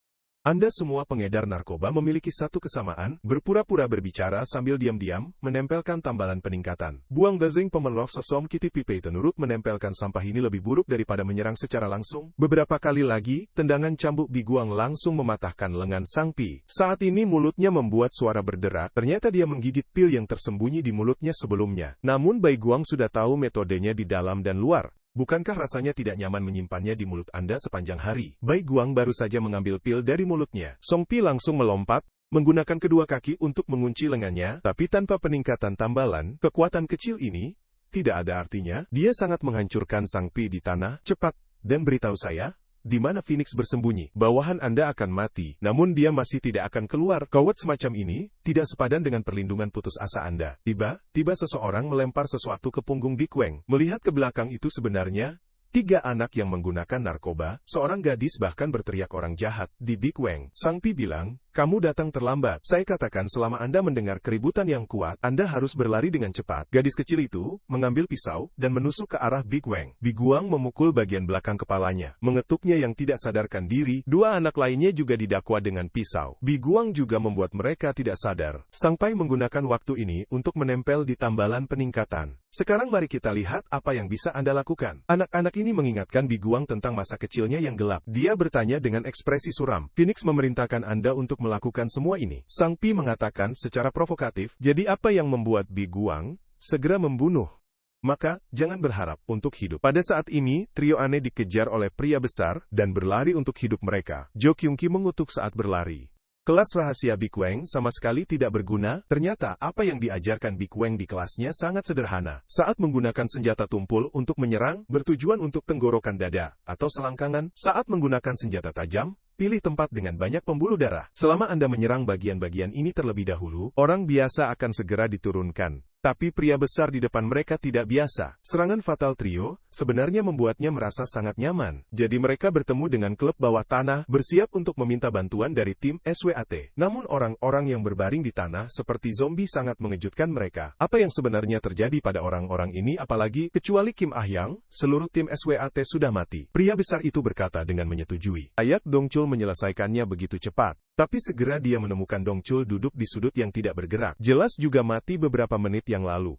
Anda semua pengedar narkoba memiliki satu kesamaan, berpura-pura berbicara sambil diam-diam, menempelkan tambalan peningkatan. Buang dazing pemerloh sesom Kitty Pipe tenurut menempelkan sampah ini lebih buruk daripada menyerang secara langsung. Beberapa kali lagi, tendangan cambuk Bi Guang langsung mematahkan lengan Sang Pi. Saat ini mulutnya membuat suara berderak, ternyata dia menggigit pil yang tersembunyi di mulutnya sebelumnya. Namun Bai Guang sudah tahu metodenya di dalam dan luar. Bukankah rasanya tidak nyaman menyimpannya di mulut Anda sepanjang hari? Bai Guang baru saja mengambil pil dari mulutnya. Song Pi langsung melompat, menggunakan kedua kaki untuk mengunci lengannya, tapi tanpa peningkatan tambalan, kekuatan kecil ini tidak ada artinya. Dia sangat menghancurkan Sang Pi di tanah. Cepat, dan beritahu saya, di mana Phoenix bersembunyi. Bawahan Anda akan mati, namun dia masih tidak akan keluar. Kawat semacam ini tidak sepadan dengan perlindungan putus asa Anda. Tiba-tiba seseorang melempar sesuatu ke punggung Big Wang. Melihat ke belakang itu sebenarnya 3 anak yang menggunakan narkoba, seorang gadis bahkan berteriak orang jahat di Big Wang. Sang Pi bilang, kamu datang terlambat. Saya katakan selama Anda mendengar keributan yang kuat, Anda harus berlari dengan cepat. Gadis kecil itu mengambil pisau dan menusuk ke arah Big Wang. Big Wang memukul bagian belakang kepalanya, mengetuknya yang tidak sadarkan diri. 2 anak lainnya juga didakwa dengan pisau. Big Wang juga membuat mereka tidak sadar. Sang Pai menggunakan waktu ini untuk menempel di tambalan peningkatan. Sekarang mari kita lihat apa yang bisa Anda lakukan. Anak-anak ini mengingatkan Big Wang tentang masa kecilnya yang gelap. Dia bertanya dengan ekspresi suram. Phoenix memerintahkan Anda untuk melakukan semua ini. Sang Pi mengatakan secara provokatif, jadi apa yang membuat Big Wang segera membunuh? Maka, jangan berharap untuk hidup. Pada saat ini, trio aneh dikejar oleh pria besar dan berlari untuk hidup mereka. Jo Kyung-ki mengutuk saat berlari. Kelas rahasia Big Wang sama sekali tidak berguna. Ternyata apa yang diajarkan Big Wang di kelasnya sangat sederhana. Saat menggunakan senjata tumpul untuk menyerang, bertujuan untuk tenggorokan dada atau selangkangan. Saat menggunakan senjata tajam, pilih tempat dengan banyak pembuluh darah. Selama Anda menyerang bagian-bagian ini terlebih dahulu, orang biasa akan segera diturunkan. Tapi pria besar di depan mereka tidak biasa. Serangan fatal trio sebenarnya membuatnya merasa sangat nyaman. Jadi mereka bertemu dengan klub bawah tanah, bersiap untuk meminta bantuan dari tim SWAT. Namun orang-orang yang berbaring di tanah seperti zombie sangat mengejutkan mereka. Apa yang sebenarnya terjadi pada orang-orang ini apalagi, kecuali Kim Ah-yang, seluruh tim SWAT sudah mati. Pria besar itu berkata dengan menyetujui. Ayak Dongchul menyelesaikannya begitu cepat. Tapi segera dia menemukan Dongchul duduk di sudut yang tidak bergerak. Jelas juga mati beberapa menit yang lalu.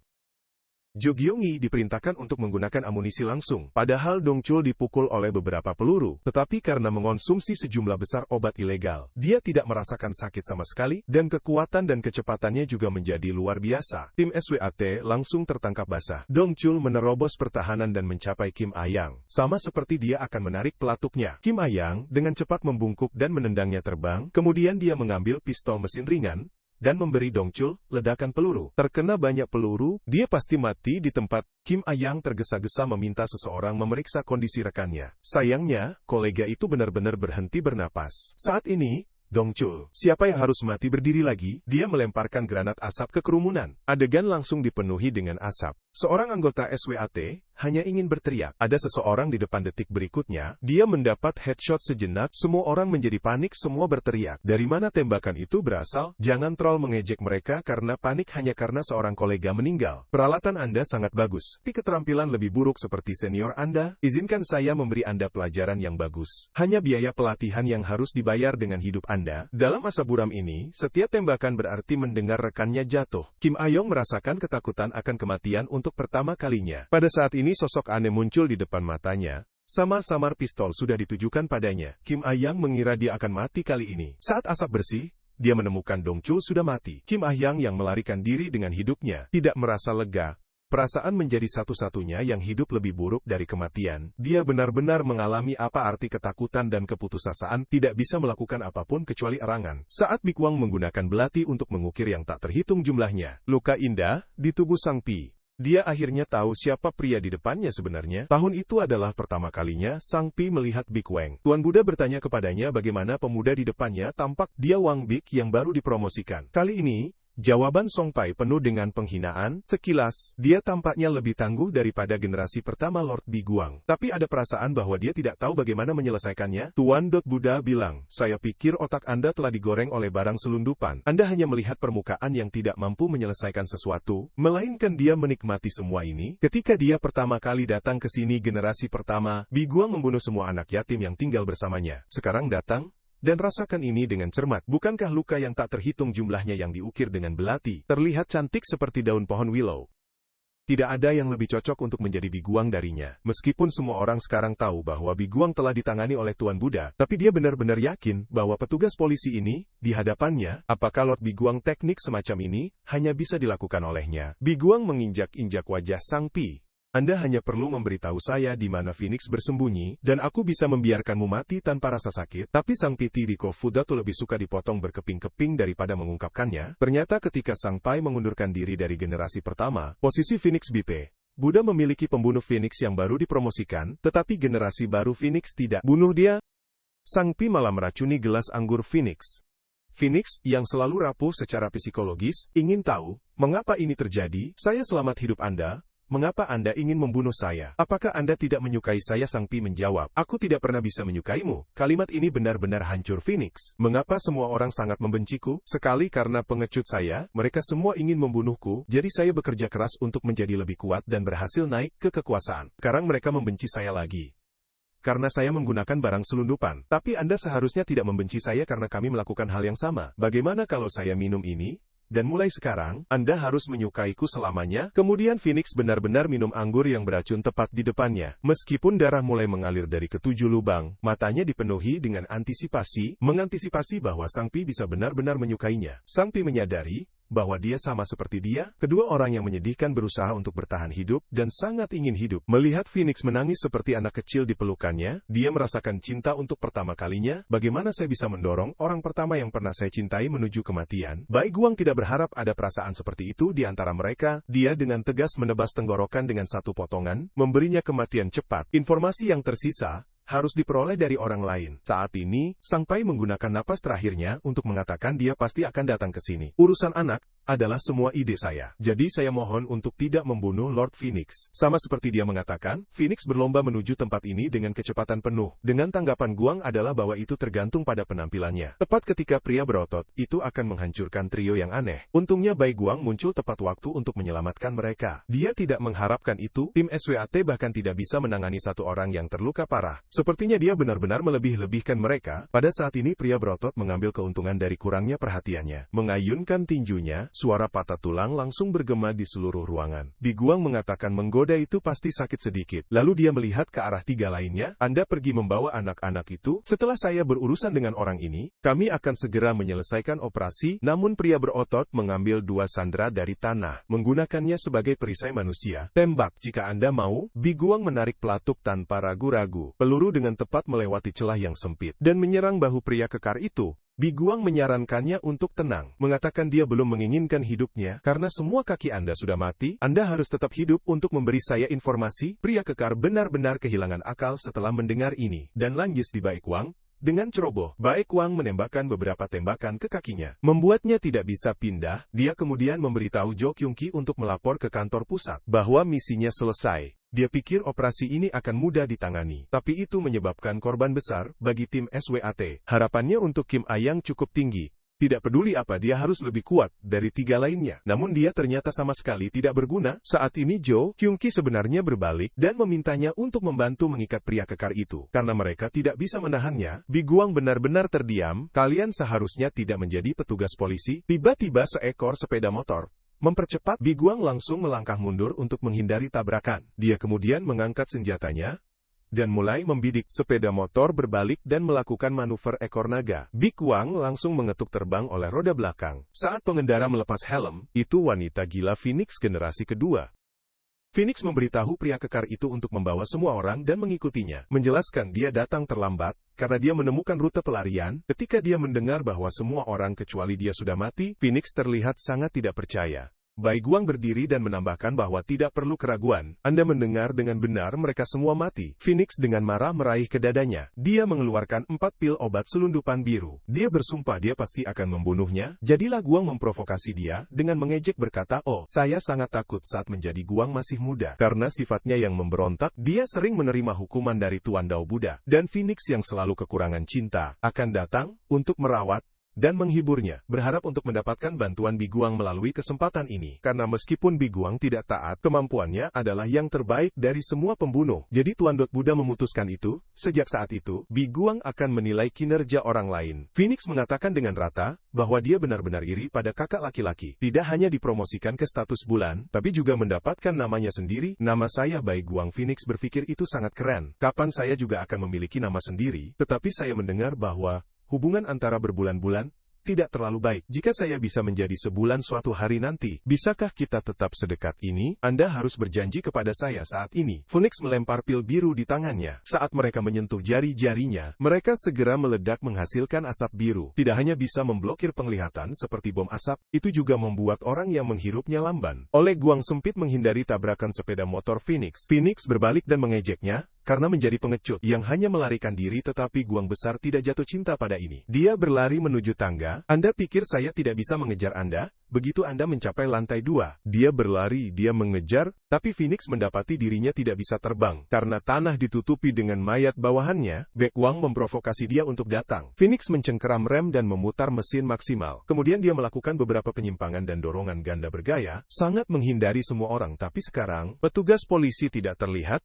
Jo Gyeong-gi diperintahkan untuk menggunakan amunisi langsung, padahal Dongchul dipukul oleh beberapa peluru. Tetapi karena mengonsumsi sejumlah besar obat ilegal, dia tidak merasakan sakit sama sekali, dan kekuatan dan kecepatannya juga menjadi luar biasa. Tim SWAT langsung tertangkap basah. Dongchul menerobos pertahanan dan mencapai Kim Ah-yang. Sama seperti dia akan menarik pelatuknya. Kim Ah-yang dengan cepat membungkuk dan menendangnya terbang, kemudian dia mengambil pistol mesin ringan, dan memberi Dongchul ledakan peluru. Terkena banyak peluru, dia pasti mati di tempat. Kim Ah-yang tergesa-gesa meminta seseorang memeriksa kondisi rekannya. Sayangnya, kolega itu benar-benar berhenti bernapas. Saat ini, Dongchul, siapa yang harus mati berdiri lagi? Dia melemparkan granat asap ke kerumunan. Adegan langsung dipenuhi dengan asap. Seorang anggota SWAT hanya ingin berteriak. Ada seseorang di depan detik berikutnya, dia mendapat headshot sejenak, semua orang menjadi panik, semua berteriak. Dari mana tembakan itu berasal? Jangan troll mengejek mereka karena panik hanya karena seorang kolega meninggal. Peralatan Anda sangat bagus, tapi keterampilan lebih buruk seperti senior Anda. Izinkan saya memberi Anda pelajaran yang bagus. Hanya biaya pelatihan yang harus dibayar dengan hidup Anda. Dalam masa buram ini, setiap tembakan berarti mendengar rekannya jatuh. Kim Ah-yong merasakan ketakutan akan kematian untuk pertama kalinya. Pada saat ini sosok aneh muncul di depan matanya. Samar-samar pistol sudah ditujukan padanya. Kim Ah-yang mengira dia akan mati kali ini. Saat asap bersih, dia menemukan Dongchul sudah mati. Kim Ah-yang yang melarikan diri dengan hidupnya tidak merasa lega. Perasaan menjadi satu-satunya yang hidup lebih buruk dari kematian. Dia benar-benar mengalami apa arti ketakutan dan keputusasaan, tidak bisa melakukan apapun kecuali erangan. Saat Big Wang menggunakan belati untuk mengukir yang tak terhitung jumlahnya, luka indah di tubuh Sang Pi. Dia akhirnya tahu siapa pria di depannya sebenarnya. Tahun itu adalah pertama kalinya Sang Pi melihat Big Wang. Tuan Buddha bertanya kepadanya bagaimana pemuda di depannya tampak. Dia Wang Big yang baru dipromosikan. Kali ini, jawaban Song Pai penuh dengan penghinaan. Sekilas, dia tampaknya lebih tangguh daripada generasi pertama Lord Big Wang. Tapi ada perasaan bahwa dia tidak tahu bagaimana menyelesaikannya. Tuan Buddha bilang, saya pikir otak Anda telah digoreng oleh barang selundupan. Anda hanya melihat permukaan yang tidak mampu menyelesaikan sesuatu, melainkan dia menikmati semua ini. Ketika dia pertama kali datang ke sini generasi pertama, Big Wang membunuh semua anak yatim yang tinggal bersamanya. Sekarang datang, dan rasakan ini dengan cermat. Bukankah luka yang tak terhitung jumlahnya yang diukir dengan belati terlihat cantik seperti daun pohon willow? Tidak ada yang lebih cocok untuk menjadi Big Wang darinya. Meskipun semua orang sekarang tahu bahwa Big Wang telah ditangani oleh Tuan Buddha, tapi dia benar-benar yakin bahwa petugas polisi ini, di hadapannya, apakah Lord Big Wang teknik semacam ini, hanya bisa dilakukan olehnya. Big Wang menginjak-injak wajah Sang Pi. Anda hanya perlu memberitahu saya di mana Phoenix bersembunyi, dan aku bisa membiarkanmu mati tanpa rasa sakit. Tapi Sang Piti di Kofudatu lebih suka dipotong berkeping-keping daripada mengungkapkannya. Ternyata ketika Sang Pai mengundurkan diri dari generasi pertama, posisi Phoenix BP, Buddha memiliki pembunuh Phoenix yang baru dipromosikan, tetapi generasi baru Phoenix tidak bunuh dia. Sang Pi malah meracuni gelas anggur Phoenix. Phoenix, yang selalu rapuh secara psikologis, ingin tahu, mengapa ini terjadi. Saya selamat hidup Anda, mengapa Anda ingin membunuh saya? Apakah Anda tidak menyukai saya? Sang Pi menjawab, aku tidak pernah bisa menyukaimu. Kalimat ini benar-benar hancur Phoenix. Mengapa semua orang sangat membenciku? Sekali karena pengecut saya, mereka semua ingin membunuhku, jadi saya bekerja keras untuk menjadi lebih kuat dan berhasil naik ke kekuasaan. Sekarang mereka membenci saya lagi karena saya menggunakan barang selundupan. Tapi Anda seharusnya tidak membenci saya karena kami melakukan hal yang sama. Bagaimana kalau saya minum ini? Dan mulai sekarang, Anda harus menyukaiku selamanya. Kemudian Phoenix benar-benar minum anggur yang beracun tepat di depannya. Meskipun darah mulai mengalir dari ketujuh lubang, matanya dipenuhi dengan mengantisipasi bahwa Sang Pi bisa benar-benar menyukainya. Sang Pi menyadari bahwa dia sama seperti dia. Kedua orang yang menyedihkan berusaha untuk bertahan hidup dan sangat ingin hidup. Melihat Phoenix menangis seperti anak kecil di pelukannya, dia merasakan cinta untuk pertama kalinya. Bagaimana saya bisa mendorong orang pertama yang pernah saya cintai menuju kematian? Bai Guang tidak berharap ada perasaan seperti itu di antara mereka. Dia dengan tegas menebas tenggorokan dengan satu potongan, memberinya kematian cepat. Informasi yang tersisa harus diperoleh dari orang lain. Saat ini, Sang Pai menggunakan napas terakhirnya untuk mengatakan dia pasti akan datang ke sini. Urusan anak adalah semua ide saya. Jadi saya mohon untuk tidak membunuh Lord Phoenix. Sama seperti dia mengatakan, Phoenix berlomba menuju tempat ini dengan kecepatan penuh. Dengan tanggapan Guang adalah bahwa itu tergantung pada penampilannya. Tepat ketika pria berotot, itu akan menghancurkan trio yang aneh. Untungnya Bai Guang muncul tepat waktu untuk menyelamatkan mereka. Dia tidak mengharapkan itu, tim SWAT bahkan tidak bisa menangani satu orang yang terluka parah. Sepertinya dia benar-benar melebih-lebihkan mereka. Pada saat ini pria berotot mengambil keuntungan dari kurangnya perhatiannya. Mengayunkan tinjunya, suara patah tulang langsung bergema di seluruh ruangan. Bi Guang mengatakan menggoda itu pasti sakit sedikit. Lalu dia melihat ke arah tiga lainnya. Anda pergi membawa anak-anak itu. Setelah saya berurusan dengan orang ini, kami akan segera menyelesaikan operasi. Namun pria berotot mengambil dua sandera dari tanah. Menggunakannya sebagai perisai manusia. Tembak jika Anda mau. Bi Guang menarik pelatuk tanpa ragu-ragu. Peluru dengan tepat melewati celah yang sempit dan menyerang bahu pria kekar itu. Bi Guang menyarankannya untuk tenang, mengatakan dia belum menginginkan hidupnya, karena semua kaki Anda sudah mati, Anda harus tetap hidup untuk memberi saya informasi. Pria kekar benar-benar kehilangan akal setelah mendengar ini, dan lanjut di Bai Guang. Dengan ceroboh, Bai Guang menembakkan beberapa tembakan ke kakinya, membuatnya tidak bisa pindah. Dia kemudian memberitahu Jo Kyung Ki untuk melapor ke kantor pusat, bahwa misinya selesai. Dia pikir operasi ini akan mudah ditangani, tapi itu menyebabkan korban besar bagi tim SWAT. Harapannya untuk Kim Ayang cukup tinggi. Tidak peduli apa, dia harus lebih kuat dari tiga lainnya. Namun dia ternyata sama sekali tidak berguna. Saat ini Jo Kyung Ki sebenarnya berbalik dan memintanya untuk membantu mengikat pria kekar itu. Karena mereka tidak bisa menahannya, Bi Guang benar-benar terdiam. Kalian seharusnya tidak menjadi petugas polisi. Tiba-tiba seekor sepeda motor mempercepat. Bi Guang langsung melangkah mundur untuk menghindari tabrakan. Dia kemudian mengangkat senjatanya dan mulai membidik. Sepeda motor berbalik dan melakukan manuver ekor naga. Bi Guang langsung mengetuk terbang oleh roda belakang. Saat pengendara melepas helm, itu wanita gila Phoenix generasi kedua. Phoenix memberitahu pria kekar itu untuk membawa semua orang dan mengikutinya. Menjelaskan dia datang terlambat karena dia menemukan rute pelarian. Ketika dia mendengar bahwa semua orang kecuali dia sudah mati, Phoenix terlihat sangat tidak percaya. Bai Guang berdiri dan menambahkan bahwa tidak perlu keraguan. Anda mendengar dengan benar, mereka semua mati. Phoenix dengan marah meraih ke dadanya. Dia mengeluarkan 4 pil obat selundupan biru. Dia bersumpah dia pasti akan membunuhnya. Jadilah Guang memprovokasi dia dengan mengejek berkata, "Oh, saya sangat takut saat menjadi Guang masih muda." Karena sifatnya yang memberontak, dia sering menerima hukuman dari Tuan Dao Buddha. Dan Phoenix yang selalu kekurangan cinta akan datang untuk merawat dan menghiburnya, berharap untuk mendapatkan bantuan Bi Guang melalui kesempatan ini. Karena meskipun Bi Guang tidak taat, kemampuannya adalah yang terbaik dari semua pembunuh. Jadi Tuan Dot Buddha memutuskan itu. Sejak saat itu, Bi Guang akan menilai kinerja orang lain. Phoenix mengatakan dengan rata bahwa dia benar-benar iri pada kakak laki-laki. Tidak hanya dipromosikan ke status bulan, tapi juga mendapatkan namanya sendiri. Nama saya Bai Guang. Phoenix berpikir itu sangat keren. Kapan saya juga akan memiliki nama sendiri? Tetapi saya mendengar bahwa hubungan antara berbulan-bulan tidak terlalu baik. Jika saya bisa menjadi sebulan suatu hari nanti, bisakah kita tetap sedekat ini? Anda harus berjanji kepada saya saat ini. Phoenix melempar pil biru di tangannya. Saat mereka menyentuh jari-jarinya, mereka segera meledak menghasilkan asap biru. Tidak hanya bisa memblokir penglihatan seperti bom asap, itu juga membuat orang yang menghirupnya lamban. Oleh Guang sempit menghindari tabrakan sepeda motor Phoenix. Phoenix berbalik dan mengejeknya. karena menjadi pengecut yang hanya melarikan diri, tetapi Guang besar tidak jatuh cinta pada ini. Dia berlari menuju tangga. Anda pikir saya tidak bisa mengejar Anda? Begitu Anda mencapai lantai 2, dia berlari, dia mengejar, tapi Phoenix mendapati dirinya tidak bisa terbang. Karena tanah ditutupi dengan mayat bawahannya, Baekwang memprovokasi dia untuk datang. Phoenix mencengkeram rem dan memutar mesin maksimal. Kemudian dia melakukan beberapa penyimpangan dan dorongan ganda bergaya, sangat menghindari semua orang. Tapi sekarang, petugas polisi tidak terlihat.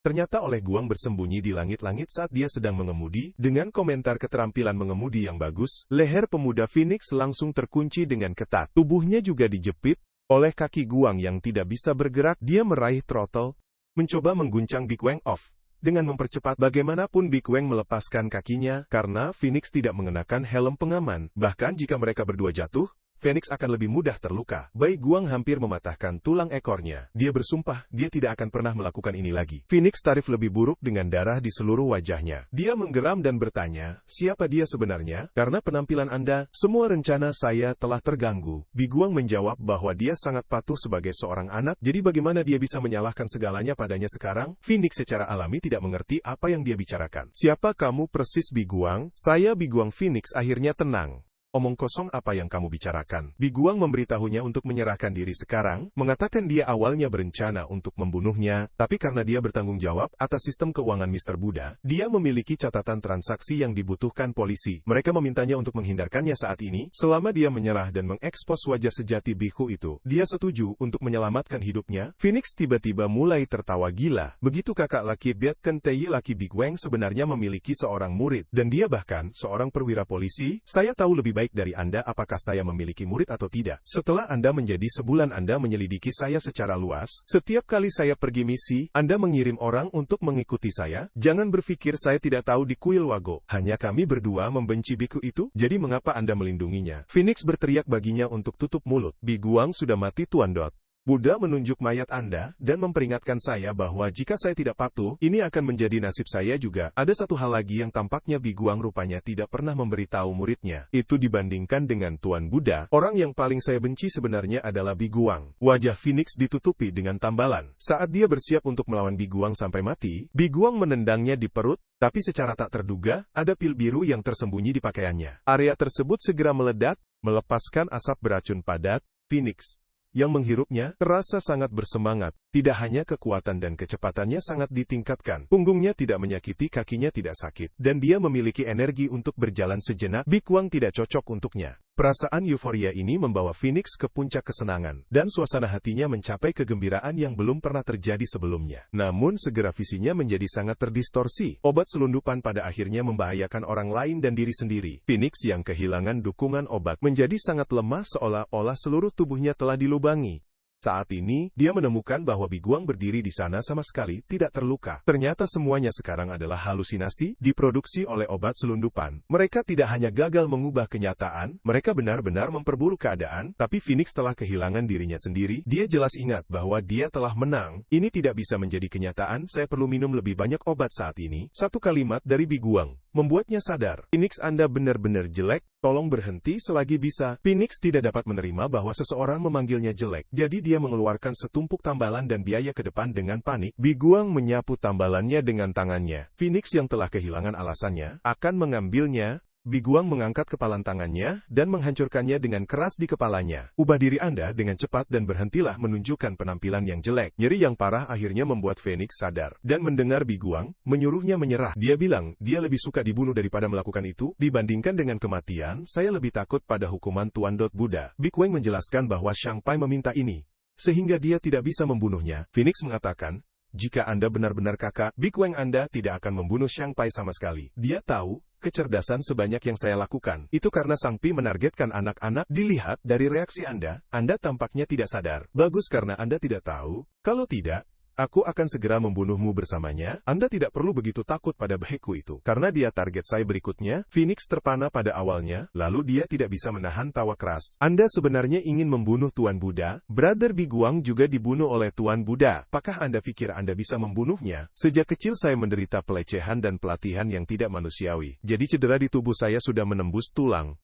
Ternyata oleh Guang bersembunyi di langit-langit saat dia sedang mengemudi. Dengan komentar keterampilan mengemudi yang bagus, leher pemuda Phoenix langsung terkunci dengan ketat. Tubuhnya juga dijepit oleh kaki Guang yang tidak bisa bergerak. Dia meraih throttle, mencoba mengguncang Baekwang off. Dengan mempercepat, bagaimanapun Baekwang melepaskan kakinya, karena Phoenix tidak mengenakan helm pengaman. Bahkan jika mereka berdua jatuh, Phoenix akan lebih mudah terluka. Bai Guang hampir mematahkan tulang ekornya. Dia bersumpah, dia tidak akan pernah melakukan ini lagi. Phoenix tarif lebih buruk dengan darah di seluruh wajahnya. Dia menggeram dan bertanya, siapa dia sebenarnya? Karena penampilan Anda, semua rencana saya telah terganggu. Bi Guang menjawab bahwa dia sangat patuh sebagai seorang anak, jadi bagaimana dia bisa menyalahkan segalanya padanya sekarang? Phoenix secara alami tidak mengerti apa yang dia bicarakan. Siapa kamu persis, Bi Guang? Saya Bi Guang. Phoenix akhirnya tenang. Omong kosong, apa yang kamu bicarakan? Bi Guang memberitahunya untuk menyerahkan diri sekarang, mengatakan dia awalnya berencana untuk membunuhnya, tapi karena dia bertanggung jawab atas sistem keuangan Mr. Buddha, dia memiliki catatan transaksi yang dibutuhkan polisi. Mereka memintanya untuk menghindarkannya saat ini, selama dia menyerah dan mengekspos wajah sejati biku itu. Dia setuju untuk menyelamatkan hidupnya. Phoenix tiba-tiba mulai tertawa gila. Begitu kakak laki Baekkan Tae laki Bi Guang sebenarnya memiliki seorang murid, dan dia bahkan seorang perwira polisi. Saya tahu lebih baik dari Anda apakah saya memiliki murid atau tidak. Setelah Anda menjadi sebulan, Anda menyelidiki saya secara luas. Setiap kali saya pergi misi, Anda mengirim orang untuk mengikuti saya. Jangan berpikir saya tidak tahu di kuil Wago. Hanya kami berdua membenci biku itu, jadi mengapa Anda melindunginya? Phoenix berteriak baginya untuk tutup mulut. Bi Guang sudah mati, Tuan Dot. Buddha menunjuk mayat Anda dan memperingatkan saya bahwa jika saya tidak patuh, ini akan menjadi nasib saya juga. Ada satu hal lagi yang tampaknya Bi Guang rupanya tidak pernah memberitahu muridnya. Itu dibandingkan dengan Tuan Buddha, orang yang paling saya benci sebenarnya adalah Bi Guang. Wajah Phoenix ditutupi dengan tambalan. Saat dia bersiap untuk melawan Bi Guang sampai mati, Bi Guang menendangnya di perut, tapi secara tak terduga, ada pil biru yang tersembunyi di pakaiannya. Area tersebut segera meledak, melepaskan asap beracun padat. Phoenix yang menghirupnya terasa sangat bersemangat. Tidak hanya kekuatan dan kecepatannya sangat ditingkatkan, punggungnya tidak menyakiti, kakinya tidak sakit, dan dia memiliki energi untuk berjalan sejenak. Bi Guang tidak cocok untuknya. Perasaan euforia ini membawa Phoenix ke puncak kesenangan, dan suasana hatinya mencapai kegembiraan yang belum pernah terjadi sebelumnya. Namun segera visinya menjadi sangat terdistorsi. Obat selundupan pada akhirnya membahayakan orang lain dan diri sendiri. Phoenix yang kehilangan dukungan obat menjadi sangat lemah, seolah-olah seluruh tubuhnya telah dilubangi. Saat ini, dia menemukan bahwa Bi Guang berdiri di sana sama sekali tidak terluka. Ternyata semuanya sekarang adalah halusinasi, diproduksi oleh obat selundupan. Mereka tidak hanya gagal mengubah kenyataan, mereka benar-benar memperburuk keadaan, tapi Phoenix telah kehilangan dirinya sendiri. Dia jelas ingat bahwa dia telah menang. Ini tidak bisa menjadi kenyataan, saya perlu minum lebih banyak obat saat ini. Satu kalimat dari Bi Guang membuatnya sadar. Phoenix, Anda benar-benar jelek, tolong berhenti selagi bisa. Phoenix tidak dapat menerima bahwa seseorang memanggilnya jelek, jadi dia mengeluarkan setumpuk tambalan dan biaya ke depan dengan panik. Bi Guang menyapu tambalannya dengan tangannya. Phoenix yang telah kehilangan alasannya, akan mengambilnya. Bi Guang mengangkat kepalan tangannya dan menghancurkannya dengan keras di kepalanya. Ubah diri Anda dengan cepat dan berhentilah menunjukkan penampilan yang jelek. Nyeri yang parah akhirnya membuat Phoenix sadar. Dan mendengar Bi Guang menyuruhnya menyerah. Dia bilang, dia lebih suka dibunuh daripada melakukan itu. Dibandingkan dengan kematian, saya lebih takut pada hukuman Tuan Dot Buddha. Bi Guang menjelaskan bahwa Shang Pai meminta ini, sehingga dia tidak bisa membunuhnya. Phoenix mengatakan, jika Anda benar-benar kakak, Bi Guang, Anda tidak akan membunuh Shang Pai sama sekali. Dia tahu, kecerdasan sebanyak yang saya lakukan, itu karena Sang Pi menargetkan anak-anak. Dilihat dari reaksi Anda tampaknya tidak sadar. Bagus karena Anda tidak tahu, kalau tidak, aku akan segera membunuhmu bersamanya. Anda tidak perlu begitu takut pada Baeku itu, karena dia target saya berikutnya. Phoenix terpana pada awalnya, lalu dia tidak bisa menahan tawa keras. Anda sebenarnya ingin membunuh Tuan Buddha? Brother Bi Guang juga dibunuh oleh Tuan Buddha. Apakah Anda pikir Anda bisa membunuhnya? Sejak kecil saya menderita pelecehan dan pelatihan yang tidak manusiawi. Jadi cedera di tubuh saya sudah menembus tulang.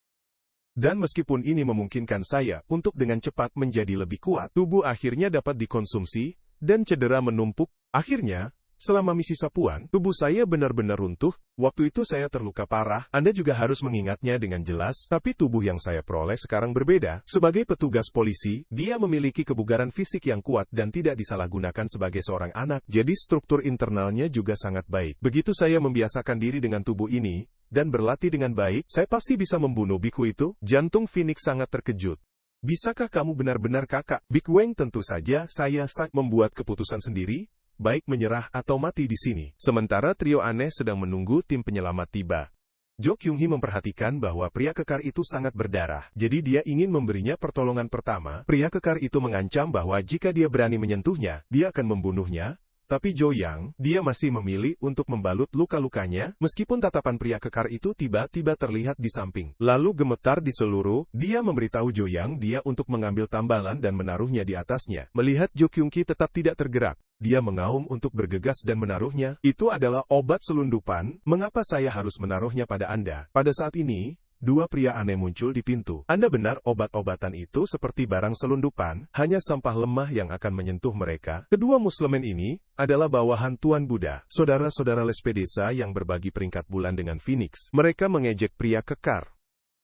Dan meskipun ini memungkinkan saya untuk dengan cepat menjadi lebih kuat, tubuh akhirnya dapat dikonsumsi, dan cedera menumpuk. Akhirnya, Selama misi sapuan, tubuh saya benar-benar runtuh. Waktu itu saya terluka parah. Anda juga harus mengingatnya dengan jelas, tapi tubuh yang saya peroleh sekarang berbeda. Sebagai petugas polisi, dia memiliki kebugaran fisik yang kuat dan tidak disalahgunakan sebagai seorang anak, jadi struktur internalnya juga sangat baik. Begitu saya membiasakan diri dengan tubuh ini, dan berlatih dengan baik, saya pasti bisa membunuh biku itu. Jantung Phoenix sangat terkejut. Bisakah kamu benar-benar kakak? Big Wang, tentu saja saya membuat keputusan sendiri, baik menyerah atau mati di sini. Sementara trio aneh sedang menunggu tim penyelamat tiba. Jo Kyung-hee memperhatikan bahwa pria kekar itu sangat berdarah, jadi dia ingin memberinya pertolongan pertama. Pria kekar itu mengancam bahwa jika dia berani menyentuhnya, dia akan membunuhnya. Tapi Jo Yang, dia masih memilih untuk membalut luka-lukanya, meskipun tatapan pria kekar itu tiba-tiba terlihat di samping. Lalu gemetar di seluruh, dia memberitahu Jo Yang dia untuk mengambil tambalan dan menaruhnya di atasnya. Melihat Jo Kyung-hee tetap tidak tergerak, dia mengaum untuk bergegas dan menaruhnya. Itu adalah obat selundupan. Mengapa saya harus menaruhnya pada Anda? Pada saat ini, dua pria aneh muncul di pintu. Anda benar, obat-obatan itu seperti barang selundupan, hanya sampah lemah yang akan menyentuh mereka. Kedua Muslimin ini adalah bawahan Tuan Buddha, saudara-saudara Lespedesa yang berbagi peringkat bulan dengan Phoenix. Mereka mengejek pria kekar,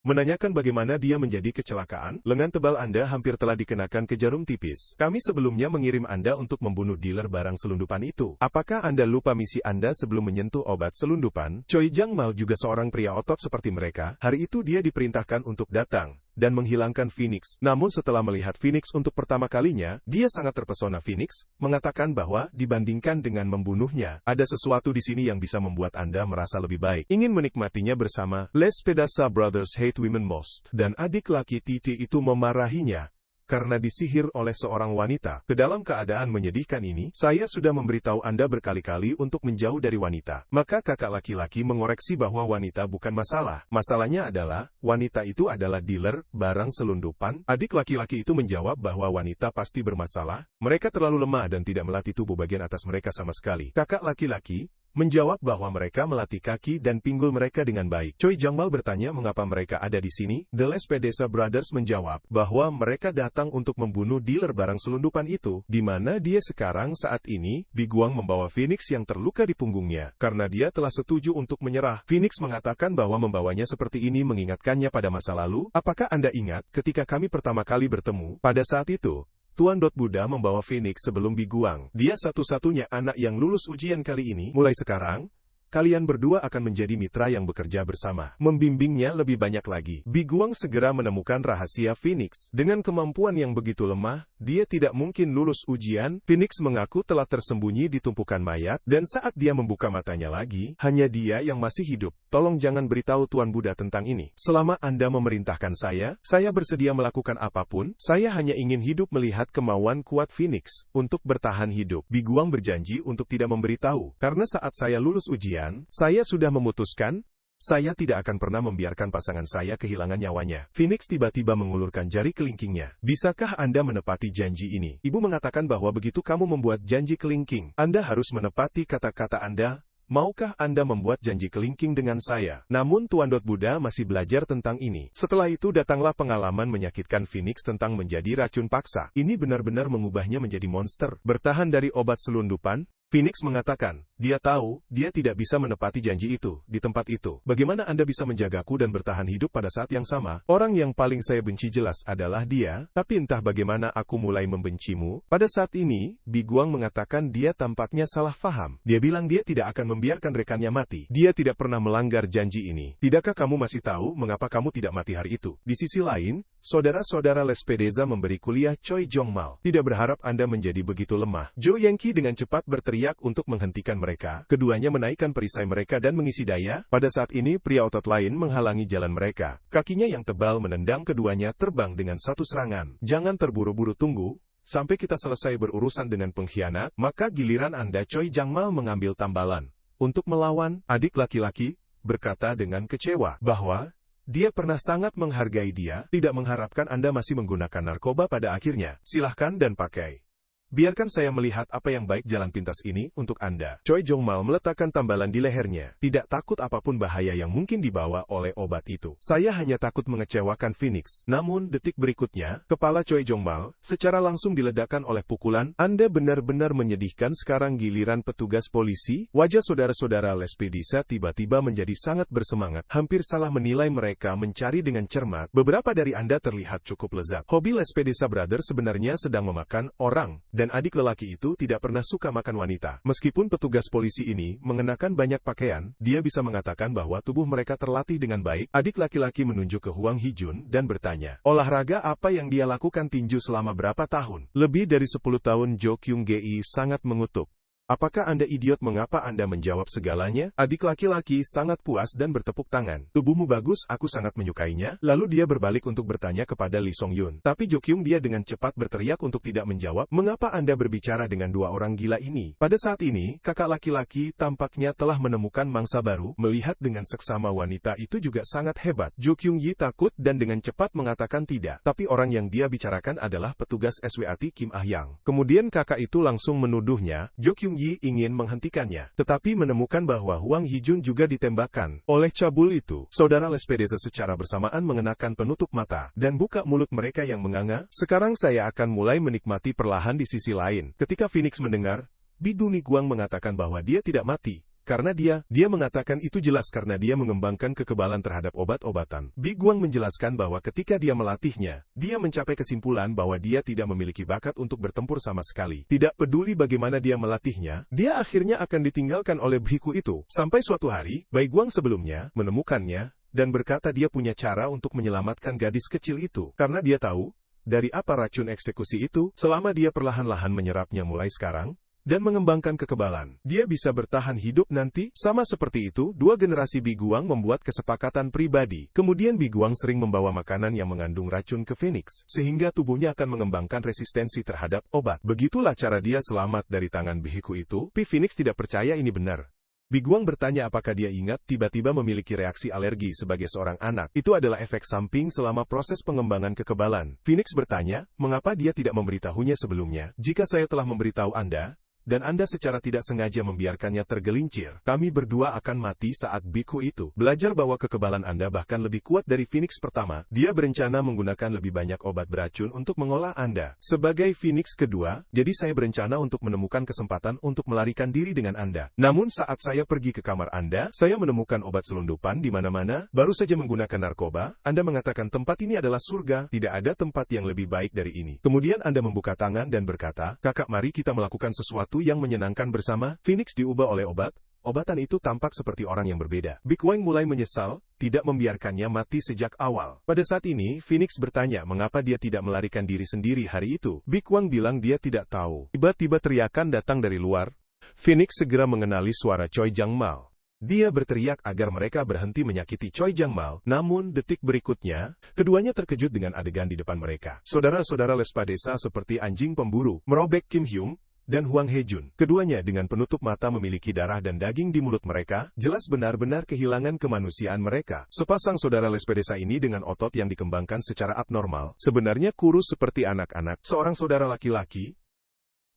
menanyakan bagaimana dia menjadi kecelakaan. Lengan tebal Anda hampir telah dikenakan ke jarum tipis. Kami sebelumnya mengirim Anda untuk membunuh dealer barang selundupan itu. Apakah Anda lupa misi Anda sebelum menyentuh obat selundupan? Choi Jang-mal juga seorang pria otot seperti mereka. Hari itu dia diperintahkan untuk datang dan menghilangkan Phoenix. Namun setelah melihat Phoenix untuk pertama kalinya, dia sangat terpesona Phoenix, mengatakan bahwa dibandingkan dengan membunuhnya, ada sesuatu di sini yang bisa membuat Anda merasa lebih baik. Ingin menikmatinya bersama. Lespedesa Brothers hate women most. Dan adik laki Titi itu memarahinya karena disihir oleh seorang wanita. Ke dalam keadaan menyedihkan ini, saya sudah memberitahu Anda berkali-kali untuk menjauh dari wanita. Maka kakak laki-laki mengoreksi bahwa wanita bukan masalah. Masalahnya adalah, wanita itu adalah dealer barang selundupan. Adik laki-laki itu menjawab bahwa wanita pasti bermasalah. Mereka terlalu lemah dan tidak melatih tubuh bagian atas mereka sama sekali. Kakak laki-laki menjawab bahwa mereka melatih kaki dan pinggul mereka dengan baik. Choi Jang-mal bertanya mengapa mereka ada di sini. The Lespedesa Brothers menjawab bahwa mereka datang untuk membunuh dealer barang selundupan itu, di mana dia sekarang saat ini. Big Wang membawa Phoenix yang terluka di punggungnya, karena dia telah setuju untuk menyerah. Phoenix mengatakan bahwa membawanya seperti ini mengingatkannya pada masa lalu. Apakah Anda ingat ketika kami pertama kali bertemu? Pada saat itu, Tuan Buddha membawa Phoenix sebelum Big Wang. Dia satu-satunya anak yang lulus ujian kali ini. Mulai sekarang, kalian berdua akan menjadi mitra yang bekerja bersama. Membimbingnya lebih banyak lagi. Big Wang segera menemukan rahasia Phoenix. Dengan kemampuan yang begitu lemah, dia tidak mungkin lulus ujian. Phoenix mengaku telah tersembunyi di tumpukan mayat, dan saat dia membuka matanya lagi, hanya dia yang masih hidup. Tolong jangan beritahu Tuan Buddha tentang ini. Selama Anda memerintahkan saya bersedia melakukan apapun. Saya hanya ingin hidup melihat kemauan kuat Phoenix untuk bertahan hidup. Big Wang berjanji untuk tidak memberitahu, karena saat saya lulus ujian, saya sudah memutuskan, saya tidak akan pernah membiarkan pasangan saya kehilangan nyawanya. Phoenix tiba-tiba mengulurkan jari kelingkingnya. Bisakah Anda menepati janji ini? Ibu mengatakan bahwa begitu kamu membuat janji kelingking, Anda harus menepati kata-kata Anda. Maukah Anda membuat janji kelingking dengan saya? Namun Tuan Buddha masih belajar tentang ini. Setelah itu datanglah pengalaman menyakitkan Phoenix tentang menjadi racun paksa. Ini benar-benar mengubahnya menjadi monster. Bertahan dari obat selundupan, Phoenix mengatakan, dia tahu, dia tidak bisa menepati janji itu, di tempat itu. Bagaimana Anda bisa menjagaku dan bertahan hidup pada saat yang sama? Orang yang paling saya benci jelas adalah dia, tapi entah bagaimana aku mulai membencimu. Pada saat ini, Big Wang mengatakan dia tampaknya salah faham. Dia bilang dia tidak akan membiarkan rekannya mati. Dia tidak pernah melanggar janji ini. Tidakkah kamu masih tahu mengapa kamu tidak mati hari itu? Di sisi lain, saudara-saudara Lespedesa memberi kuliah Choi Jong-mal. Tidak berharap Anda menjadi begitu lemah. Jo Yang-ki dengan cepat berteriak untuk menghentikan mereka. Keduanya menaikkan perisai mereka dan mengisi daya. Pada saat ini pria otot lain menghalangi jalan mereka. Kakinya yang tebal menendang keduanya terbang dengan satu serangan. Jangan terburu-buru, tunggu sampai kita selesai berurusan dengan pengkhianat, maka giliran Anda. Choi Jang-mal mengambil tambalan untuk melawan. Adik laki-laki berkata dengan kecewa bahwa dia pernah sangat menghargai dia, tidak mengharapkan Anda masih menggunakan narkoba pada akhirnya. Silahkan dan pakai. Biarkan saya melihat apa yang baik jalan pintas ini untuk Anda. Choi Jong-mal meletakkan tambalan di lehernya. Tidak takut apapun bahaya yang mungkin dibawa oleh obat itu. Saya hanya takut mengecewakan Phoenix. Namun detik berikutnya, kepala Choi Jong-mal secara langsung diledakkan oleh pukulan. Anda benar-benar menyedihkan. Sekarang giliran petugas polisi. Wajah saudara-saudara Lespedisa tiba-tiba menjadi sangat bersemangat. Hampir salah menilai mereka mencari dengan cermat. Beberapa dari Anda terlihat cukup lezat. Hobi Lespedisa Brother sebenarnya sedang memakan orang. Dan adik lelaki itu tidak pernah suka makan wanita. Meskipun petugas polisi ini mengenakan banyak pakaian, dia bisa mengatakan bahwa tubuh mereka terlatih dengan baik. Adik laki-laki menunjuk ke Hwang Hee-jun dan bertanya, olahraga apa yang dia lakukan tinju selama berapa tahun? Lebih dari 10 tahun. Jo Kyung-gi sangat mengutuk. Apakah Anda idiot? Mengapa Anda menjawab segalanya? Adik laki-laki sangat puas dan bertepuk tangan. Tubuhmu bagus, aku sangat menyukainya. Lalu dia berbalik untuk bertanya kepada Lee Song-yun. Tapi Jo Kyung dia dengan cepat berteriak untuk tidak menjawab. Mengapa Anda berbicara dengan dua orang gila ini? Pada saat ini, kakak laki-laki tampaknya telah menemukan mangsa baru. Melihat dengan seksama wanita itu juga sangat hebat. Jo Kyung-gi takut dan dengan cepat mengatakan tidak. Tapi orang yang dia bicarakan adalah petugas SWAT Kim Ah-yang. Kemudian kakak itu langsung menuduhnya. Jo Kyung ingin menghentikannya, tetapi menemukan bahwa Hwang Hee-jun juga ditembakkan oleh cabul itu. Saudara Lespedisa secara bersamaan mengenakan penutup mata dan buka mulut mereka yang menganga. Sekarang saya akan mulai menikmati perlahan di sisi lain. Ketika Phoenix mendengar, Biduni Guang mengatakan bahwa dia tidak mati. Karena dia mengatakan itu jelas karena dia mengembangkan kekebalan terhadap obat-obatan. Bi Guang menjelaskan bahwa ketika dia melatihnya, dia mencapai kesimpulan bahwa dia tidak memiliki bakat untuk bertempur sama sekali. Tidak peduli bagaimana dia melatihnya, dia akhirnya akan ditinggalkan oleh biku itu. Sampai suatu hari, Bai Guang sebelumnya menemukannya dan berkata dia punya cara untuk menyelamatkan gadis kecil itu. Karena dia tahu dari apa racun eksekusi itu, selama dia perlahan-lahan menyerapnya mulai sekarang, dan mengembangkan kekebalan, dia bisa bertahan hidup nanti. Sama seperti itu, dua generasi Bi Guang membuat kesepakatan pribadi. Kemudian Bi Guang sering membawa makanan yang mengandung racun ke Phoenix, sehingga tubuhnya akan mengembangkan resistensi terhadap obat. Begitulah cara dia selamat dari tangan biku itu. Phoenix tidak percaya ini benar. Bi Guang bertanya apakah dia ingat tiba-tiba memiliki reaksi alergi sebagai seorang anak. Itu adalah efek samping selama proses pengembangan kekebalan. Phoenix bertanya, mengapa dia tidak memberitahunya sebelumnya? Jika saya telah memberitahu Anda, dan Anda secara tidak sengaja membiarkannya tergelincir, kami berdua akan mati saat biku itu belajar bahwa kekebalan Anda bahkan lebih kuat dari Phoenix pertama. Dia berencana menggunakan lebih banyak obat beracun untuk mengolah Anda. Sebagai Phoenix kedua, jadi saya berencana untuk menemukan kesempatan untuk melarikan diri dengan Anda. Namun saat saya pergi ke kamar Anda, saya menemukan obat selundupan di mana-mana, baru saja menggunakan narkoba. Anda mengatakan tempat ini adalah surga, tidak ada tempat yang lebih baik dari ini. Kemudian Anda membuka tangan dan berkata, kakak mari kita melakukan sesuatu yang menyenangkan bersama. Phoenix diubah oleh obatan itu tampak seperti orang yang berbeda. Bi Guang mulai menyesal, tidak membiarkannya mati sejak awal. Pada saat ini, Phoenix bertanya mengapa dia tidak melarikan diri sendiri hari itu. Bi Guang bilang dia tidak tahu. Tiba-tiba teriakan datang dari luar. Phoenix segera mengenali suara Choi Jang-mal. Dia berteriak agar mereka berhenti menyakiti Choi Jang-mal. Namun detik berikutnya, keduanya terkejut dengan adegan di depan mereka. Saudara-saudara Lespedisa seperti anjing pemburu merobek Kim Hyung dan Hwang Hee-jun. Keduanya dengan penutup mata memiliki darah dan daging di mulut mereka, jelas benar-benar kehilangan kemanusiaan mereka. Sepasang saudara Lespedisa ini dengan otot yang dikembangkan secara abnormal, sebenarnya kurus seperti anak-anak. Seorang saudara laki-laki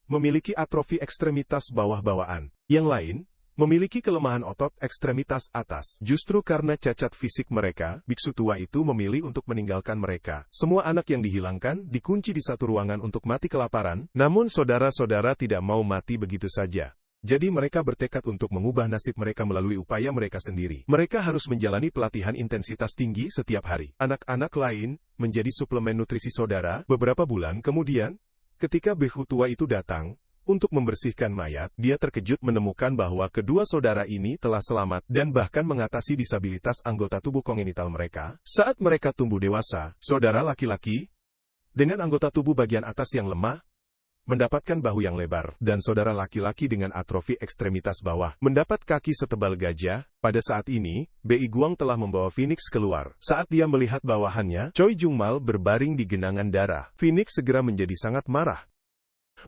memiliki atrofi ekstremitas bawah-bawaan. Yang lain memiliki kelemahan otot ekstremitas atas. Justru karena cacat fisik mereka, biksu tua itu memilih untuk meninggalkan mereka. Semua anak yang dihilangkan dikunci di satu ruangan untuk mati kelaparan, namun saudara-saudara tidak mau mati begitu saja. Jadi mereka bertekad untuk mengubah nasib mereka melalui upaya mereka sendiri. Mereka harus menjalani pelatihan intensitas tinggi setiap hari. Anak-anak lain menjadi suplemen nutrisi saudara. Beberapa bulan kemudian, ketika biksu tua itu datang untuk membersihkan mayat, dia terkejut menemukan bahwa kedua saudara ini telah selamat dan bahkan mengatasi disabilitas anggota tubuh kongenital mereka. Saat mereka tumbuh dewasa, saudara laki-laki dengan anggota tubuh bagian atas yang lemah mendapatkan bahu yang lebar, dan saudara laki-laki dengan atrofi ekstremitas bawah mendapat kaki setebal gajah. Pada saat ini, Bi Guang telah membawa Phoenix keluar. Saat dia melihat bawahannya, Choi Jung-mal berbaring di genangan darah. Phoenix segera menjadi sangat marah.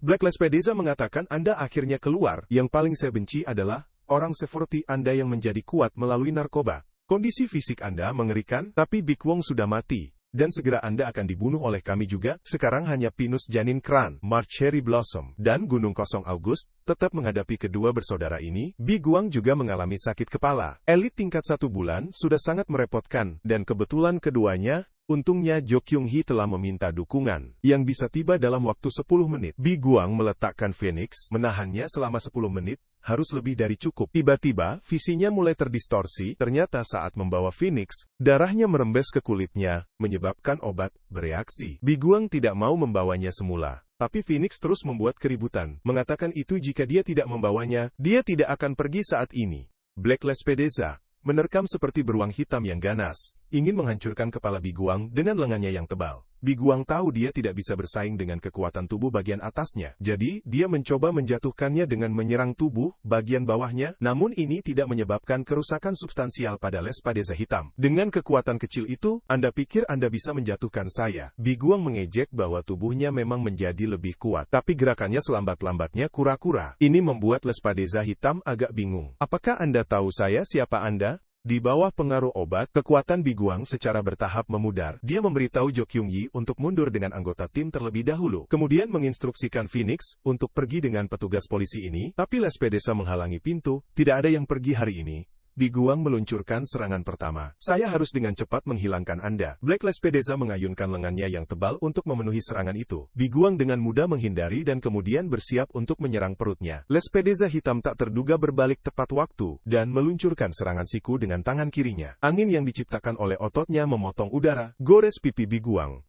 Black Lespedisa mengatakan Anda akhirnya keluar. Yang paling saya benci adalah orang seperti Anda yang menjadi kuat melalui narkoba. Kondisi fisik Anda mengerikan, tapi Bi Guang sudah mati. Dan segera Anda akan dibunuh oleh kami juga. Sekarang hanya pinus janin kran, March Cherry Blossom, dan Gunung Kosong August. Tetap menghadapi kedua bersaudara ini, Bi Guang juga mengalami sakit kepala. Elit tingkat 1 bulan sudah sangat merepotkan, dan kebetulan keduanya, untungnya Jo Kyung Hee telah meminta dukungan, yang bisa tiba dalam waktu 10 menit. Bi Guang meletakkan Phoenix, menahannya selama 10 menit, harus lebih dari cukup. Tiba-tiba, visinya mulai terdistorsi. Ternyata saat membawa Phoenix, darahnya merembes ke kulitnya, menyebabkan obat bereaksi. Bi Guang tidak mau membawanya semula. Tapi Phoenix terus membuat keributan, mengatakan itu jika dia tidak membawanya, dia tidak akan pergi saat ini. Black Lespedeza menerkam seperti beruang hitam yang ganas, ingin menghancurkan kepala Bi Guang dengan lengannya yang tebal. Bi Guang tahu dia tidak bisa bersaing dengan kekuatan tubuh bagian atasnya, jadi dia mencoba menjatuhkannya dengan menyerang tubuh bagian bawahnya, namun ini tidak menyebabkan kerusakan substansial pada Lespedeza hitam. Dengan kekuatan kecil itu, Anda pikir Anda bisa menjatuhkan saya? Bi Guang mengejek bahwa tubuhnya memang menjadi lebih kuat, tapi gerakannya selambat-lambatnya kura-kura. Ini membuat Lespedeza hitam agak bingung. Apakah Anda tahu saya siapa Anda? Di bawah pengaruh obat, kekuatan Bi Guang secara bertahap memudar. Dia memberitahu Jo Kyung Hee untuk mundur dengan anggota tim terlebih dahulu. Kemudian menginstruksikan Phoenix untuk pergi dengan petugas polisi ini, tapi Lespedeza menghalangi pintu. Tidak ada yang pergi hari ini. Bi Guang meluncurkan serangan pertama. Saya harus dengan cepat menghilangkan Anda. Black Lespedeza mengayunkan lengannya yang tebal untuk memenuhi serangan itu. Bi Guang dengan mudah menghindari dan kemudian bersiap untuk menyerang perutnya. Lespedeza hitam tak terduga berbalik tepat waktu, dan meluncurkan serangan siku dengan tangan kirinya. Angin yang diciptakan oleh ototnya memotong udara, gores pipi Bi Guang.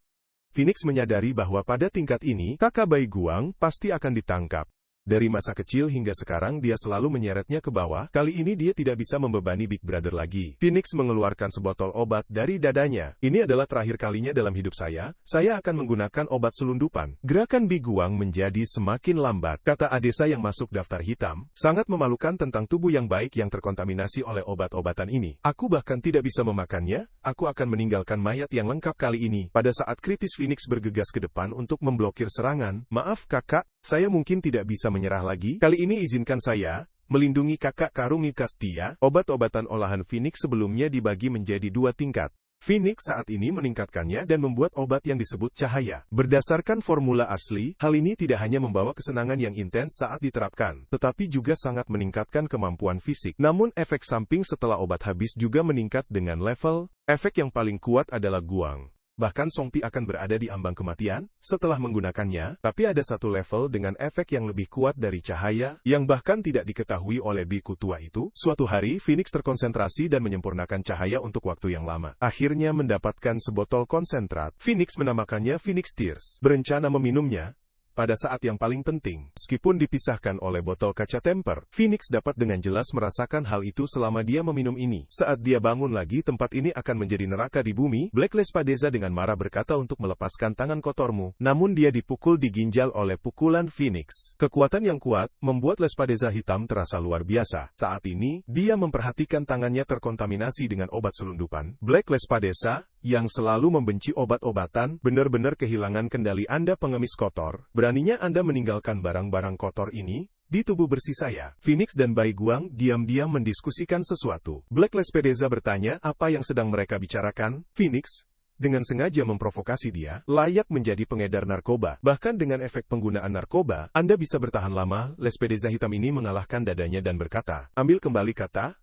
Phoenix menyadari bahwa pada tingkat ini, kakak bayi Guang pasti akan ditangkap. Dari masa kecil hingga sekarang dia selalu menyeretnya ke bawah, kali ini dia tidak bisa membebani Big Brother lagi. Phoenix mengeluarkan sebotol obat dari dadanya. Ini adalah terakhir kalinya dalam hidup saya akan menggunakan obat selundupan. Gerakan Bi Guang menjadi semakin lambat, kata Adesa yang masuk daftar hitam, sangat memalukan tentang tubuh yang baik yang terkontaminasi oleh obat-obatan ini. Aku bahkan tidak bisa memakannya, aku akan meninggalkan mayat yang lengkap kali ini. Pada saat kritis Phoenix bergegas ke depan untuk memblokir serangan. Maaf kakak, saya mungkin tidak bisa menyerah lagi. Kali ini izinkan saya melindungi kakak Karungi Kastia. Obat-obatan olahan Phoenix sebelumnya dibagi menjadi 2 tingkat. Phoenix saat ini meningkatkannya dan membuat obat yang disebut cahaya. Berdasarkan formula asli, hal ini tidak hanya membawa kesenangan yang intens saat diterapkan, tetapi juga sangat meningkatkan kemampuan fisik. Namun efek samping setelah obat habis juga meningkat dengan level. Efek yang paling kuat adalah Guang. Bahkan Songpi akan berada di ambang kematian setelah menggunakannya, tapi ada satu level dengan efek yang lebih kuat dari cahaya, yang bahkan tidak diketahui oleh biku tua itu. Suatu hari, Phoenix terkonsentrasi dan menyempurnakan cahaya untuk waktu yang lama. Akhirnya mendapatkan sebotol konsentrat. Phoenix menamakannya Phoenix Tears. Berencana meminumnya pada saat yang paling penting. Meskipun dipisahkan oleh botol kaca temper, Phoenix dapat dengan jelas merasakan hal itu selama dia meminum ini. Saat dia bangun lagi, tempat ini akan menjadi neraka di bumi. Black Lespedeza dengan marah berkata untuk melepaskan tangan kotormu, namun dia dipukul di ginjal oleh pukulan Phoenix. Kekuatan yang kuat membuat Lespedeza hitam terasa luar biasa. Saat ini, dia memperhatikan tangannya terkontaminasi dengan obat selundupan. Black Lespedeza, yang selalu membenci obat-obatan, benar-benar kehilangan kendali. Anda pengemis kotor. Beraninya Anda meninggalkan barang-barang kotor ini di tubuh bersih saya. Phoenix dan Bai Guang diam-diam mendiskusikan sesuatu. Black Lespedeza bertanya apa yang sedang mereka bicarakan. Phoenix dengan sengaja memprovokasi dia, layak menjadi pengedar narkoba. Bahkan dengan efek penggunaan narkoba, Anda bisa bertahan lama. Lespedeza hitam ini mengalahkan dadanya dan berkata, ambil kembali kata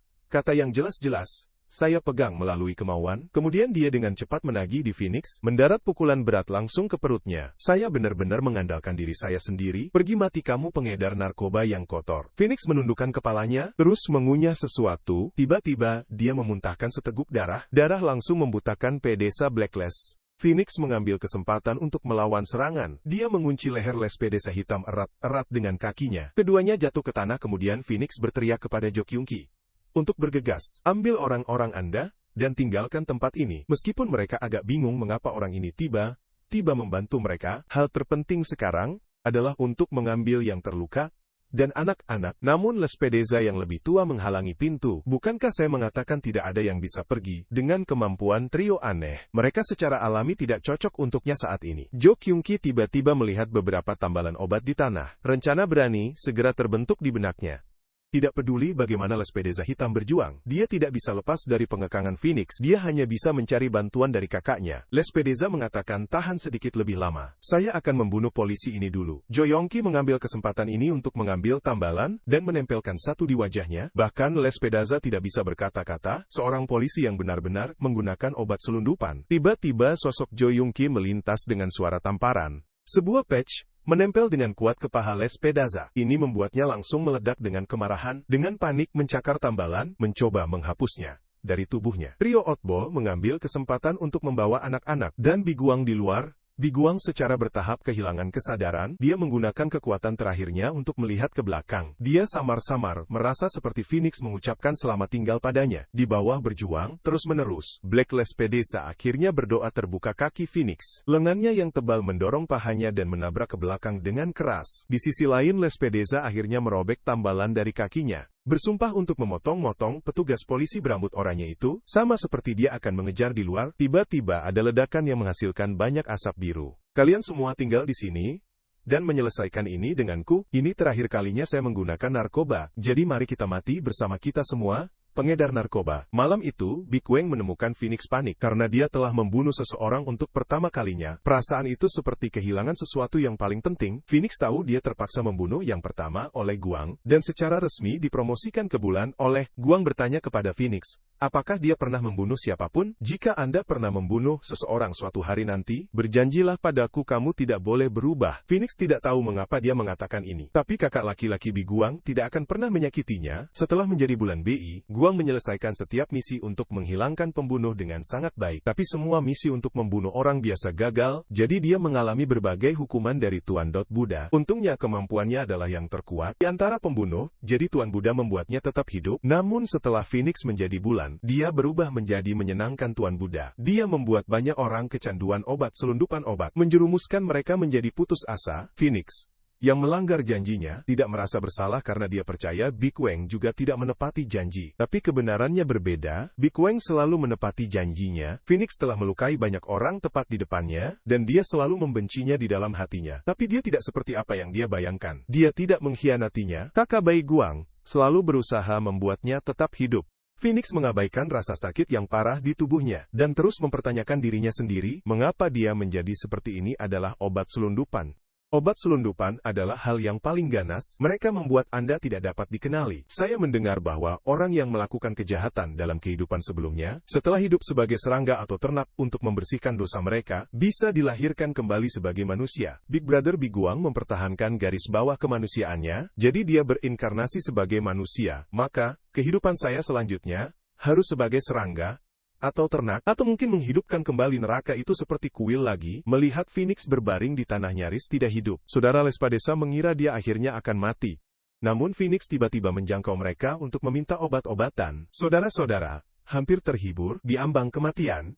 yang jelas-jelas saya pegang melalui kemauan. Kemudian dia dengan cepat menagih di Phoenix, mendarat pukulan berat langsung ke perutnya. Saya benar-benar mengandalkan diri saya sendiri. Pergi mati kamu pengedar narkoba yang kotor. Phoenix menundukkan kepalanya, terus mengunyah sesuatu. Tiba-tiba, dia memuntahkan seteguk darah. Darah langsung membutakan Pedesa Blacklist. Phoenix mengambil kesempatan untuk melawan serangan. Dia mengunci leher Lespedeza hitam erat-erat dengan kakinya. Keduanya jatuh ke tanah, kemudian Phoenix berteriak kepada Jo Kyung Hee untuk bergegas, ambil orang-orang Anda, dan tinggalkan tempat ini. Meskipun mereka agak bingung mengapa orang ini tiba-tiba membantu mereka, hal terpenting sekarang adalah untuk mengambil yang terluka dan anak-anak. Namun Lespedeza yang lebih tua menghalangi pintu. Bukankah saya mengatakan tidak ada yang bisa pergi? Dengan kemampuan trio aneh, mereka secara alami tidak cocok untuknya saat ini. Jo Kyung Hee tiba-tiba melihat beberapa tambalan obat di tanah. Rencana berani segera terbentuk di benaknya. Tidak peduli bagaimana Lespedeza Hitam berjuang, dia tidak bisa lepas dari pengekangan Phoenix. Dia hanya bisa mencari bantuan dari kakaknya. Lespedeza mengatakan, tahan sedikit lebih lama. Saya akan membunuh polisi ini dulu. Jo Yongki mengambil kesempatan ini untuk mengambil tambalan dan menempelkan satu di wajahnya. Bahkan Lespedeza tidak bisa berkata-kata, seorang polisi yang benar-benar menggunakan obat selundupan. Tiba-tiba sosok Jo Yongki melintas dengan suara tamparan. Sebuah patch menempel dengan kuat ke paha Lespedeza. Ini membuatnya langsung meledak dengan kemarahan, dengan panik mencakar tambalan, mencoba menghapusnya dari tubuhnya. Trio Oddball mengambil kesempatan untuk membawa anak-anak dan Biguang di luar. Biguang secara bertahap kehilangan kesadaran. Dia menggunakan kekuatan terakhirnya untuk melihat ke belakang. Dia samar-samar merasa seperti Phoenix mengucapkan selamat tinggal padanya. Di bawah berjuang terus-menerus, Black Lespedeza akhirnya berdoa terbuka kaki Phoenix. Lengannya yang tebal mendorong pahanya dan menabrak ke belakang dengan keras. Di sisi lain Lespedeza akhirnya merobek tambalan dari kakinya. Bersumpah untuk memotong-motong petugas polisi berambut oranye itu, sama seperti dia akan mengejar di luar. Tiba-tiba ada ledakan yang menghasilkan banyak asap biru. Kalian semua tinggal di sini dan menyelesaikan ini denganku. Ini terakhir kalinya saya menggunakan narkoba, jadi mari kita mati bersama kita semua. Pengedar narkoba. Malam itu, Big Wang menemukan Phoenix panik karena dia telah membunuh seseorang untuk pertama kalinya. Perasaan itu seperti kehilangan sesuatu yang paling penting. Phoenix tahu dia terpaksa membunuh yang pertama oleh Guang, dan secara resmi dipromosikan ke bulan oleh Guang bertanya kepada Phoenix, apakah dia pernah membunuh siapapun? Jika Anda pernah membunuh seseorang suatu hari nanti, berjanjilah padaku kamu tidak boleh berubah. Phoenix tidak tahu mengapa dia mengatakan ini. Tapi kakak laki-laki Big Guang tidak akan pernah menyakitinya. Setelah menjadi bulan BI, Guang menyelesaikan setiap misi untuk menghilangkan pembunuh dengan sangat baik. Tapi semua misi untuk membunuh orang biasa gagal, jadi dia mengalami berbagai hukuman dari Tuan Buddha. Untungnya kemampuannya adalah yang terkuat di antara pembunuh, jadi Tuan Buddha membuatnya tetap hidup. Namun setelah Phoenix menjadi bulan, dia berubah menjadi menyenangkan Tuan Buddha. Dia membuat banyak orang kecanduan obat selundupan obat, menjerumuskan mereka menjadi putus asa. Phoenix yang melanggar janjinya, tidak merasa bersalah karena dia percaya Big Wang juga tidak menepati janji. Tapi kebenarannya berbeda, Big Wang selalu menepati janjinya. Phoenix telah melukai banyak orang tepat di depannya, dan dia selalu membencinya di dalam hatinya. Tapi dia tidak seperti apa yang dia bayangkan. Dia tidak mengkhianatinya. Kakak bayi Guang selalu berusaha membuatnya tetap hidup. Phoenix mengabaikan rasa sakit yang parah di tubuhnya, dan terus mempertanyakan dirinya sendiri, mengapa dia menjadi seperti ini adalah obat selundupan. Obat selundupan adalah hal yang paling ganas, mereka membuat Anda tidak dapat dikenali. Saya mendengar bahwa orang yang melakukan kejahatan dalam kehidupan sebelumnya, setelah hidup sebagai serangga atau ternak untuk membersihkan dosa mereka, bisa dilahirkan kembali sebagai manusia. Big Brother Big Guang mempertahankan garis bawah kemanusiaannya, jadi dia berinkarnasi sebagai manusia. Maka, kehidupan saya selanjutnya harus sebagai serangga atau ternak, atau mungkin menghidupkan kembali neraka itu seperti kuil lagi. Melihat Phoenix berbaring di tanah nyaris tidak hidup, Saudara Lespedeza mengira dia akhirnya akan mati. Namun Phoenix tiba-tiba menjangkau mereka untuk meminta obat-obatan. Saudara-saudara, hampir terhibur di ambang kematian,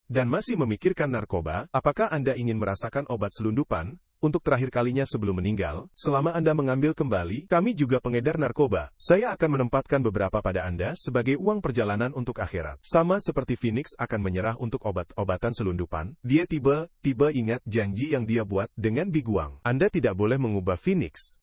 dan masih memikirkan narkoba, apakah Anda ingin merasakan obat selundupan? Untuk terakhir kalinya sebelum meninggal, selama Anda mengambil kembali, kami juga pengedar narkoba. Saya akan menempatkan beberapa pada Anda sebagai uang perjalanan untuk akhirat. Sama seperti Phoenix akan menyerah untuk obat-obatan selundupan, dia tiba-tiba ingat janji yang dia buat dengan Big Guang. Anda tidak boleh mengubah Phoenix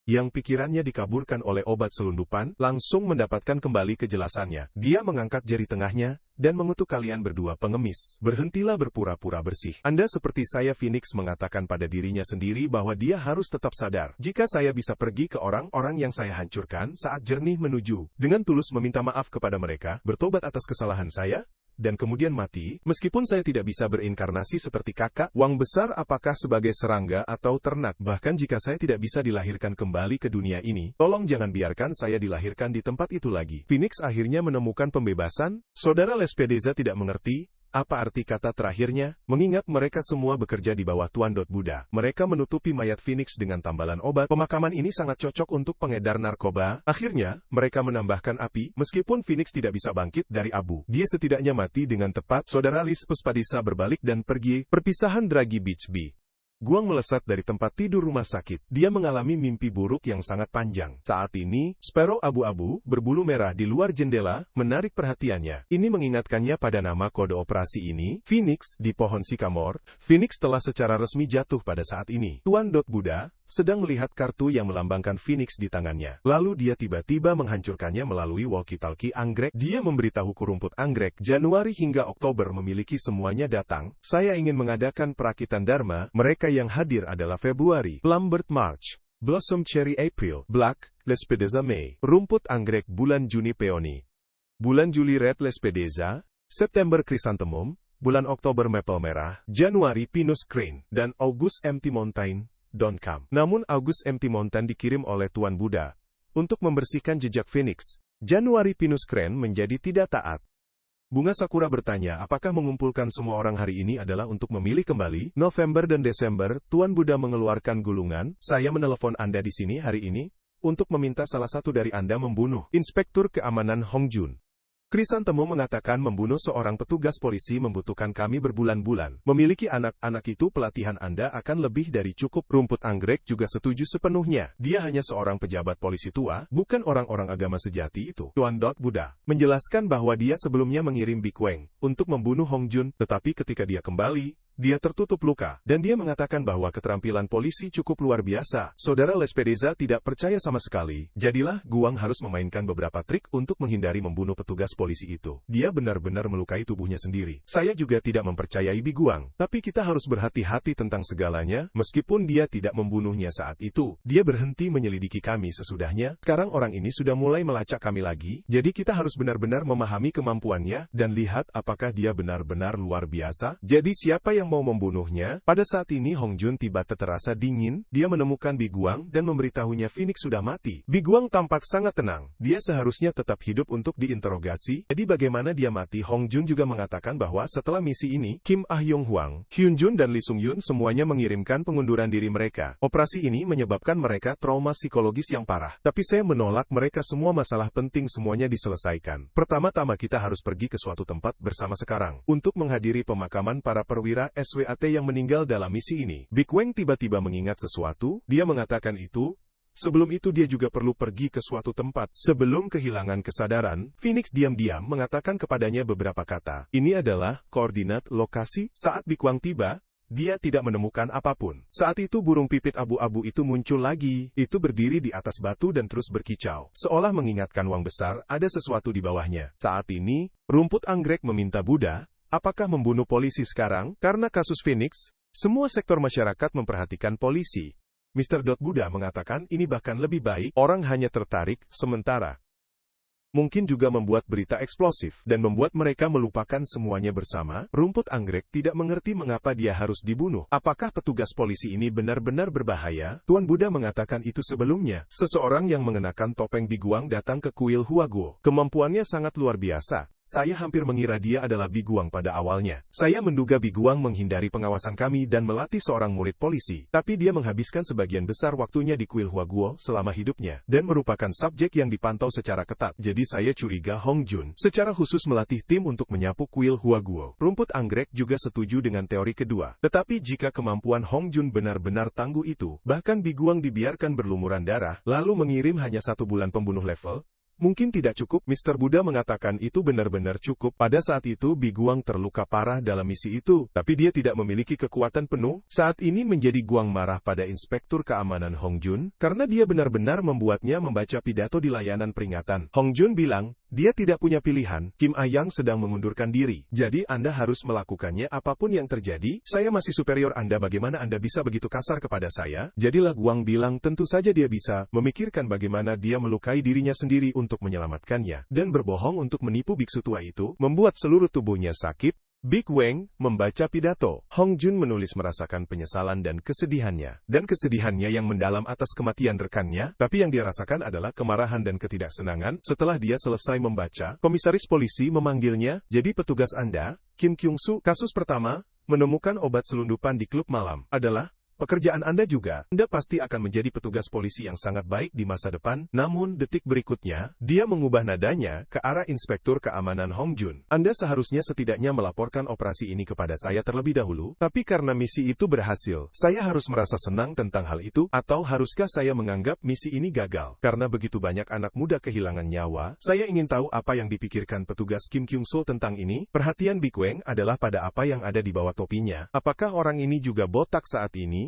yang pikirannya dikaburkan oleh obat selundupan, langsung mendapatkan kembali kejelasannya. Dia mengangkat jari tengahnya, dan mengutuk kalian berdua pengemis. Berhentilah berpura-pura bersih. Anda seperti saya. Phoenix mengatakan pada dirinya sendiri bahwa dia harus tetap sadar. Jika saya bisa pergi ke orang-orang yang saya hancurkan saat jernih menuju, dengan tulus meminta maaf kepada mereka, bertobat atas kesalahan saya, dan kemudian mati, meskipun saya tidak bisa berinkarnasi seperti kakak Wang besar apakah sebagai serangga atau ternak, bahkan jika saya tidak bisa dilahirkan kembali ke dunia ini, tolong jangan biarkan saya dilahirkan di tempat itu lagi. Phoenix akhirnya menemukan pembebasan. Saudara Lespedeza tidak mengerti apa arti kata terakhirnya, mengingat mereka semua bekerja di bawah Tuan Buddha. Mereka menutupi mayat Phoenix dengan tambalan obat. Pemakaman ini sangat cocok untuk pengedar narkoba. Akhirnya, mereka menambahkan api, meskipun Phoenix tidak bisa bangkit dari abu. Dia setidaknya mati dengan tepat. Saudara Lespedeza berbalik dan pergi. Perpisahan Dragi Beach B. Guang melesat dari tempat tidur rumah sakit. Dia mengalami mimpi buruk yang sangat panjang. Saat ini, Sparrow abu-abu berbulu merah di luar jendela menarik perhatiannya. Ini mengingatkannya pada nama kode operasi ini, Phoenix, di pohon Sycamore. Phoenix telah secara resmi jatuh pada saat ini. Tuan Buddha sedang melihat kartu yang melambangkan Phoenix di tangannya. Lalu dia tiba-tiba menghancurkannya melalui walkie-talkie anggrek. Dia memberitahu ke rumput anggrek, Januari hingga Oktober memiliki semuanya datang. Saya ingin mengadakan perakitan Dharma. Mereka yang hadir adalah Februari, Lambert March, Blossom Cherry April, Black, Lespedeza Mei, rumput anggrek bulan Juni Peony, bulan Juli Red Lespedeza, September Chrysanthemum, bulan Oktober Maple Merah, Januari Pinus Crane, dan August Empty Mountain, Don't Come. Namun August Empty Mountain dikirim oleh Tuan Buddha untuk membersihkan jejak Phoenix. Januari Pinus Crane menjadi tidak taat. Bunga Sakura bertanya apakah mengumpulkan semua orang hari ini adalah untuk memilih kembali. November dan Desember, Tuan Buddha mengeluarkan gulungan. Saya menelepon Anda di sini hari ini untuk meminta salah satu dari Anda membunuh Inspektur Keamanan Hong Jun. Chrysanthemum mengatakan membunuh seorang petugas polisi membutuhkan kami berbulan-bulan. Memiliki anak-anak itu pelatihan Anda akan lebih dari cukup. Rumput anggrek juga setuju sepenuhnya. Dia hanya seorang pejabat polisi tua, bukan orang-orang agama sejati itu. Tuan Buddha menjelaskan bahwa dia sebelumnya mengirim Big Wang untuk membunuh Hong Jun, tetapi ketika dia kembali, dia tertutup luka, dan dia mengatakan bahwa keterampilan polisi cukup luar biasa. Saudara Lespedeza tidak percaya sama sekali. Jadilah, Guang harus memainkan beberapa trik untuk menghindari membunuh petugas polisi itu. Dia benar-benar melukai tubuhnya sendiri. Saya juga tidak mempercayai Bi Guang, tapi kita harus berhati-hati tentang segalanya. Meskipun dia tidak membunuhnya saat itu, dia berhenti menyelidiki kami sesudahnya. Sekarang orang ini sudah mulai melacak kami lagi, jadi kita harus benar-benar memahami kemampuannya, dan lihat apakah dia benar-benar luar biasa. Jadi siapa yang mau membunuhnya? Pada saat ini Hong Jun tiba terasa dingin. Dia menemukan Bi Guang dan memberitahunya Phoenix sudah mati. Bi Guang tampak sangat tenang. Dia seharusnya tetap hidup untuk diinterogasi. Jadi bagaimana dia mati? Hong Jun juga mengatakan bahwa setelah misi ini, Kim Ah Yong Huang, Hyun Jun dan Lee Sung Yun semuanya mengirimkan pengunduran diri mereka. Operasi ini menyebabkan mereka trauma psikologis yang parah. Tapi saya menolak mereka. Semua masalah penting semuanya diselesaikan. Pertama-tama kita harus pergi ke suatu tempat bersama sekarang untuk menghadiri pemakaman para perwira SWAT yang meninggal dalam misi ini. Big Wang tiba-tiba mengingat sesuatu. Dia mengatakan itu. Sebelum itu dia juga perlu pergi ke suatu tempat. Sebelum kehilangan kesadaran, Phoenix diam-diam mengatakan kepadanya beberapa kata. Ini adalah koordinat lokasi. Saat Big Wang tiba, dia tidak menemukan apapun. Saat itu burung pipit abu-abu itu muncul lagi. Itu berdiri di atas batu dan terus berkicau. Seolah mengingatkan Wang besar, ada sesuatu di bawahnya. Saat ini, rumput anggrek meminta Buddha, apakah membunuh polisi sekarang? Karena kasus Phoenix, semua sektor masyarakat memperhatikan polisi. Mr. Buddha mengatakan ini bahkan lebih baik, orang hanya tertarik, sementara mungkin juga membuat berita eksplosif, dan membuat mereka melupakan semuanya bersama. Rumput anggrek tidak mengerti mengapa dia harus dibunuh. Apakah petugas polisi ini benar-benar berbahaya? Tuan Buddha mengatakan itu sebelumnya. Seseorang yang mengenakan topeng Bi Guang datang ke kuil Huaguo. Kemampuannya sangat luar biasa. Saya hampir mengira dia adalah Bi Guang pada awalnya. Saya menduga Bi Guang menghindari pengawasan kami dan melatih seorang murid polisi. Tapi dia menghabiskan sebagian besar waktunya di kuil Huaguo selama hidupnya, dan merupakan subjek yang dipantau secara ketat. Jadi saya curiga Hong Jun secara khusus melatih tim untuk menyapu kuil Huaguo. Rumput anggrek juga setuju dengan teori kedua. Tetapi jika kemampuan Hong Jun benar-benar tangguh itu, bahkan Bi Guang dibiarkan berlumuran darah, lalu mengirim hanya 1 bulan pembunuh level, mungkin tidak cukup. Mr. Buddha mengatakan itu benar-benar cukup. Pada saat itu Bi Guang terluka parah dalam misi itu, tapi dia tidak memiliki kekuatan penuh. Saat ini menjadi Guang marah pada Inspektur Keamanan Hong Jun, karena dia benar-benar membuatnya membaca pidato di layanan peringatan. Hong Jun bilang, dia tidak punya pilihan. Kim Ah Yang sedang mengundurkan diri. Jadi Anda harus melakukannya apapun yang terjadi. Saya masih superior Anda, bagaimana Anda bisa begitu kasar kepada saya? Jadilah Guang bilang tentu saja dia bisa, memikirkan bagaimana dia melukai dirinya sendiri untuk menyelamatkannya, dan berbohong untuk menipu biksu tua itu, membuat seluruh tubuhnya sakit. Big Wang membaca pidato. Hong Jun menulis merasakan penyesalan dan kesedihannya yang mendalam atas kematian rekannya, tapi yang dia rasakan adalah kemarahan dan ketidaksenangan. Setelah dia selesai membaca, komisaris polisi memanggilnya. Jadi petugas Anda, Kim Kyung-soo, kasus pertama, menemukan obat selundupan di klub malam, adalah pekerjaan Anda juga. Anda pasti akan menjadi petugas polisi yang sangat baik di masa depan. Namun detik berikutnya, dia mengubah nadanya ke arah Inspektur Keamanan Hong Jun. Anda seharusnya setidaknya melaporkan operasi ini kepada saya terlebih dahulu, tapi karena misi itu berhasil, saya harus merasa senang tentang hal itu, atau haruskah saya menganggap misi ini gagal? Karena begitu banyak anak muda kehilangan nyawa, saya ingin tahu apa yang dipikirkan petugas Kim Kyung-soo tentang ini. Perhatian Big Wang adalah pada apa yang ada di bawah topinya. Apakah orang ini juga botak saat ini?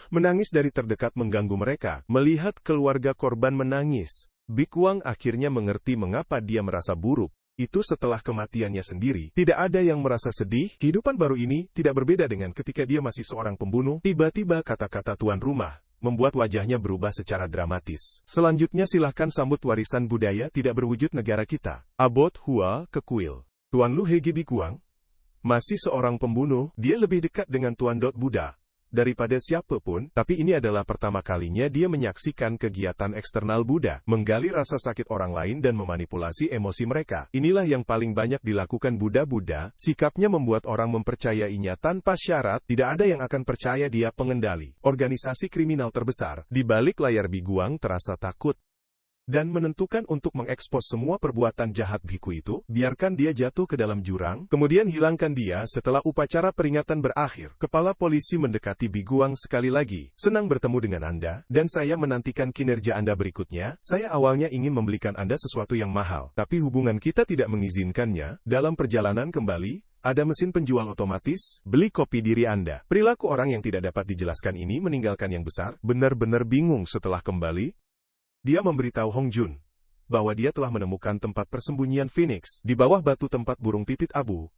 Menangis dari terdekat mengganggu mereka. Melihat keluarga korban menangis, Big Wang akhirnya mengerti mengapa dia merasa buruk. Itu setelah kematiannya sendiri. Tidak ada yang merasa sedih. Kehidupan baru ini tidak berbeda dengan ketika dia masih seorang pembunuh. Tiba-tiba kata-kata tuan rumah membuat wajahnya berubah secara dramatis. Selanjutnya silahkan sambut warisan budaya tidak berwujud negara kita. Abot Hua ke kuil. Tuan Lu Hegi Big Wang masih seorang pembunuh. Dia lebih dekat dengan Tuan Dot Buddha daripada siapapun, tapi ini adalah pertama kalinya dia menyaksikan kegiatan eksternal Buddha, menggali rasa sakit orang lain dan memanipulasi emosi mereka. Inilah yang paling banyak dilakukan Buddha. Sikapnya membuat orang mempercayainya tanpa syarat. Tidak ada yang akan percaya dia pengendali organisasi kriminal terbesar. Di balik layar Big Wang terasa takut dan menentukan untuk mengekspos semua perbuatan jahat biku itu. Biarkan dia jatuh ke dalam jurang, kemudian hilangkan dia. Setelah upacara peringatan berakhir, kepala polisi mendekati Big Wang sekali lagi. Senang bertemu dengan Anda, dan saya menantikan kinerja Anda berikutnya. Saya awalnya ingin membelikan Anda sesuatu yang mahal, tapi hubungan kita tidak mengizinkannya. Dalam perjalanan kembali, ada mesin penjual otomatis. Beli kopi diri Anda. Perilaku orang yang tidak dapat dijelaskan ini meninggalkan yang besar. Benar-benar bingung setelah kembali. Dia memberitahu Hong Jun bahwa dia telah menemukan tempat persembunyian Phoenix di bawah batu tempat burung pipit abu.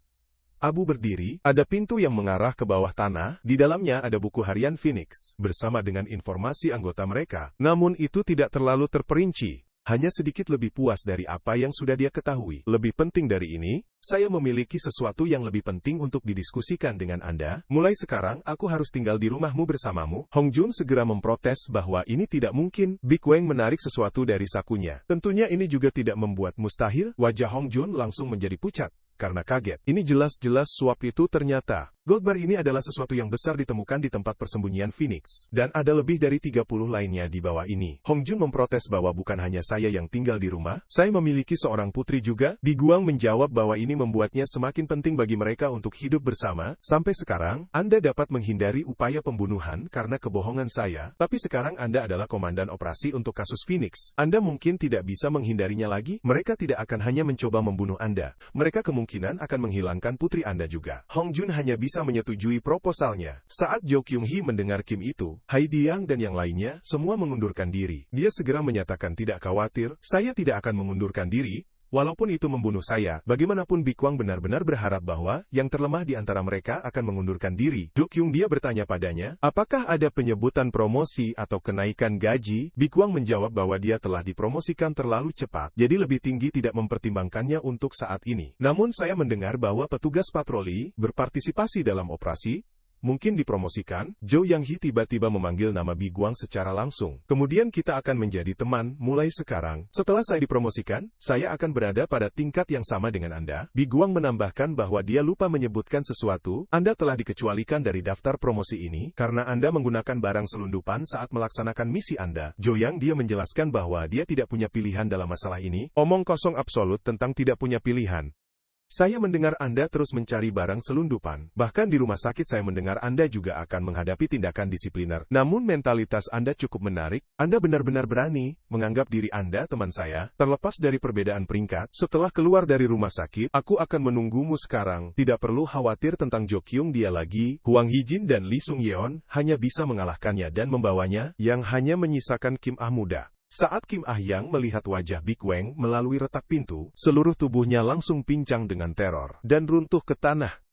Abu berdiri, ada pintu yang mengarah ke bawah tanah, di dalamnya ada buku harian Phoenix, bersama dengan informasi anggota mereka. Namun itu tidak terlalu terperinci, hanya sedikit lebih puas dari apa yang sudah dia ketahui. Lebih penting dari ini, saya memiliki sesuatu yang lebih penting untuk didiskusikan dengan Anda. Mulai sekarang, aku harus tinggal di rumahmu bersamamu. Hong Jun segera memprotes bahwa ini tidak mungkin. Big Wang menarik sesuatu dari sakunya. Tentunya ini juga tidak membuat mustahil. Wajah Hong Jun langsung menjadi pucat karena kaget. Ini jelas-jelas suap itu ternyata. Gold bar ini adalah sesuatu yang besar ditemukan di tempat persembunyian Phoenix. Dan ada lebih dari 30 lainnya di bawah ini. Hong Jun memprotes bahwa bukan hanya saya yang tinggal di rumah, saya memiliki seorang putri juga. Big Wang menjawab bahwa ini membuatnya semakin penting bagi mereka untuk hidup bersama. Sampai sekarang, Anda dapat menghindari upaya pembunuhan karena kebohongan saya, tapi sekarang Anda adalah komandan operasi untuk kasus Phoenix. Anda mungkin tidak bisa menghindarinya lagi. Mereka tidak akan hanya mencoba membunuh Anda. Mereka kemungkinan akan menghilangkan putri Anda juga. Hong Jun hanya bisa menyetujui proposalnya. Saat Jo Kyung Hee mendengar Kim itu, Hai Diang dan yang lainnya, semua mengundurkan diri. Dia segera menyatakan tidak khawatir, saya tidak akan mengundurkan diri. Walaupun itu membunuh saya, bagaimanapun Big Wang benar-benar berharap bahwa yang terlemah di antara mereka akan mengundurkan diri. Do Kyung dia bertanya padanya, apakah ada penyebutan promosi atau kenaikan gaji? Big Wang menjawab bahwa dia telah dipromosikan terlalu cepat, jadi lebih tinggi tidak mempertimbangkannya untuk saat ini. Namun saya mendengar bahwa petugas patroli berpartisipasi dalam operasi. Mungkin dipromosikan. Zhou Yanghe tiba-tiba memanggil nama Big Wang secara langsung. Kemudian kita akan menjadi teman mulai sekarang. Setelah saya dipromosikan, saya akan berada pada tingkat yang sama dengan Anda. Big Wang menambahkan bahwa dia lupa menyebutkan sesuatu. Anda telah dikecualikan dari daftar promosi ini karena Anda menggunakan barang selundupan saat melaksanakan misi Anda. Zhou Yang dia menjelaskan bahwa dia tidak punya pilihan dalam masalah ini. Omong kosong absolut tentang tidak punya pilihan. Saya mendengar Anda terus mencari barang selundupan. Bahkan di rumah sakit saya mendengar Anda juga akan menghadapi tindakan disipliner. Namun mentalitas Anda cukup menarik. Anda benar-benar berani menganggap diri Anda teman saya. Terlepas dari perbedaan peringkat, setelah keluar dari rumah sakit, aku akan menunggumu sekarang. Tidak perlu khawatir tentang Jo Kyung dia lagi. Huang Hijin dan Lee Sung Yeon hanya bisa mengalahkannya dan membawanya, yang hanya menyisakan Kim Ah muda. Saat Kim Ah Yang melihat wajah Big Wang melalui retak pintu, seluruh tubuhnya langsung pincang dengan teror dan runtuh ke tanah.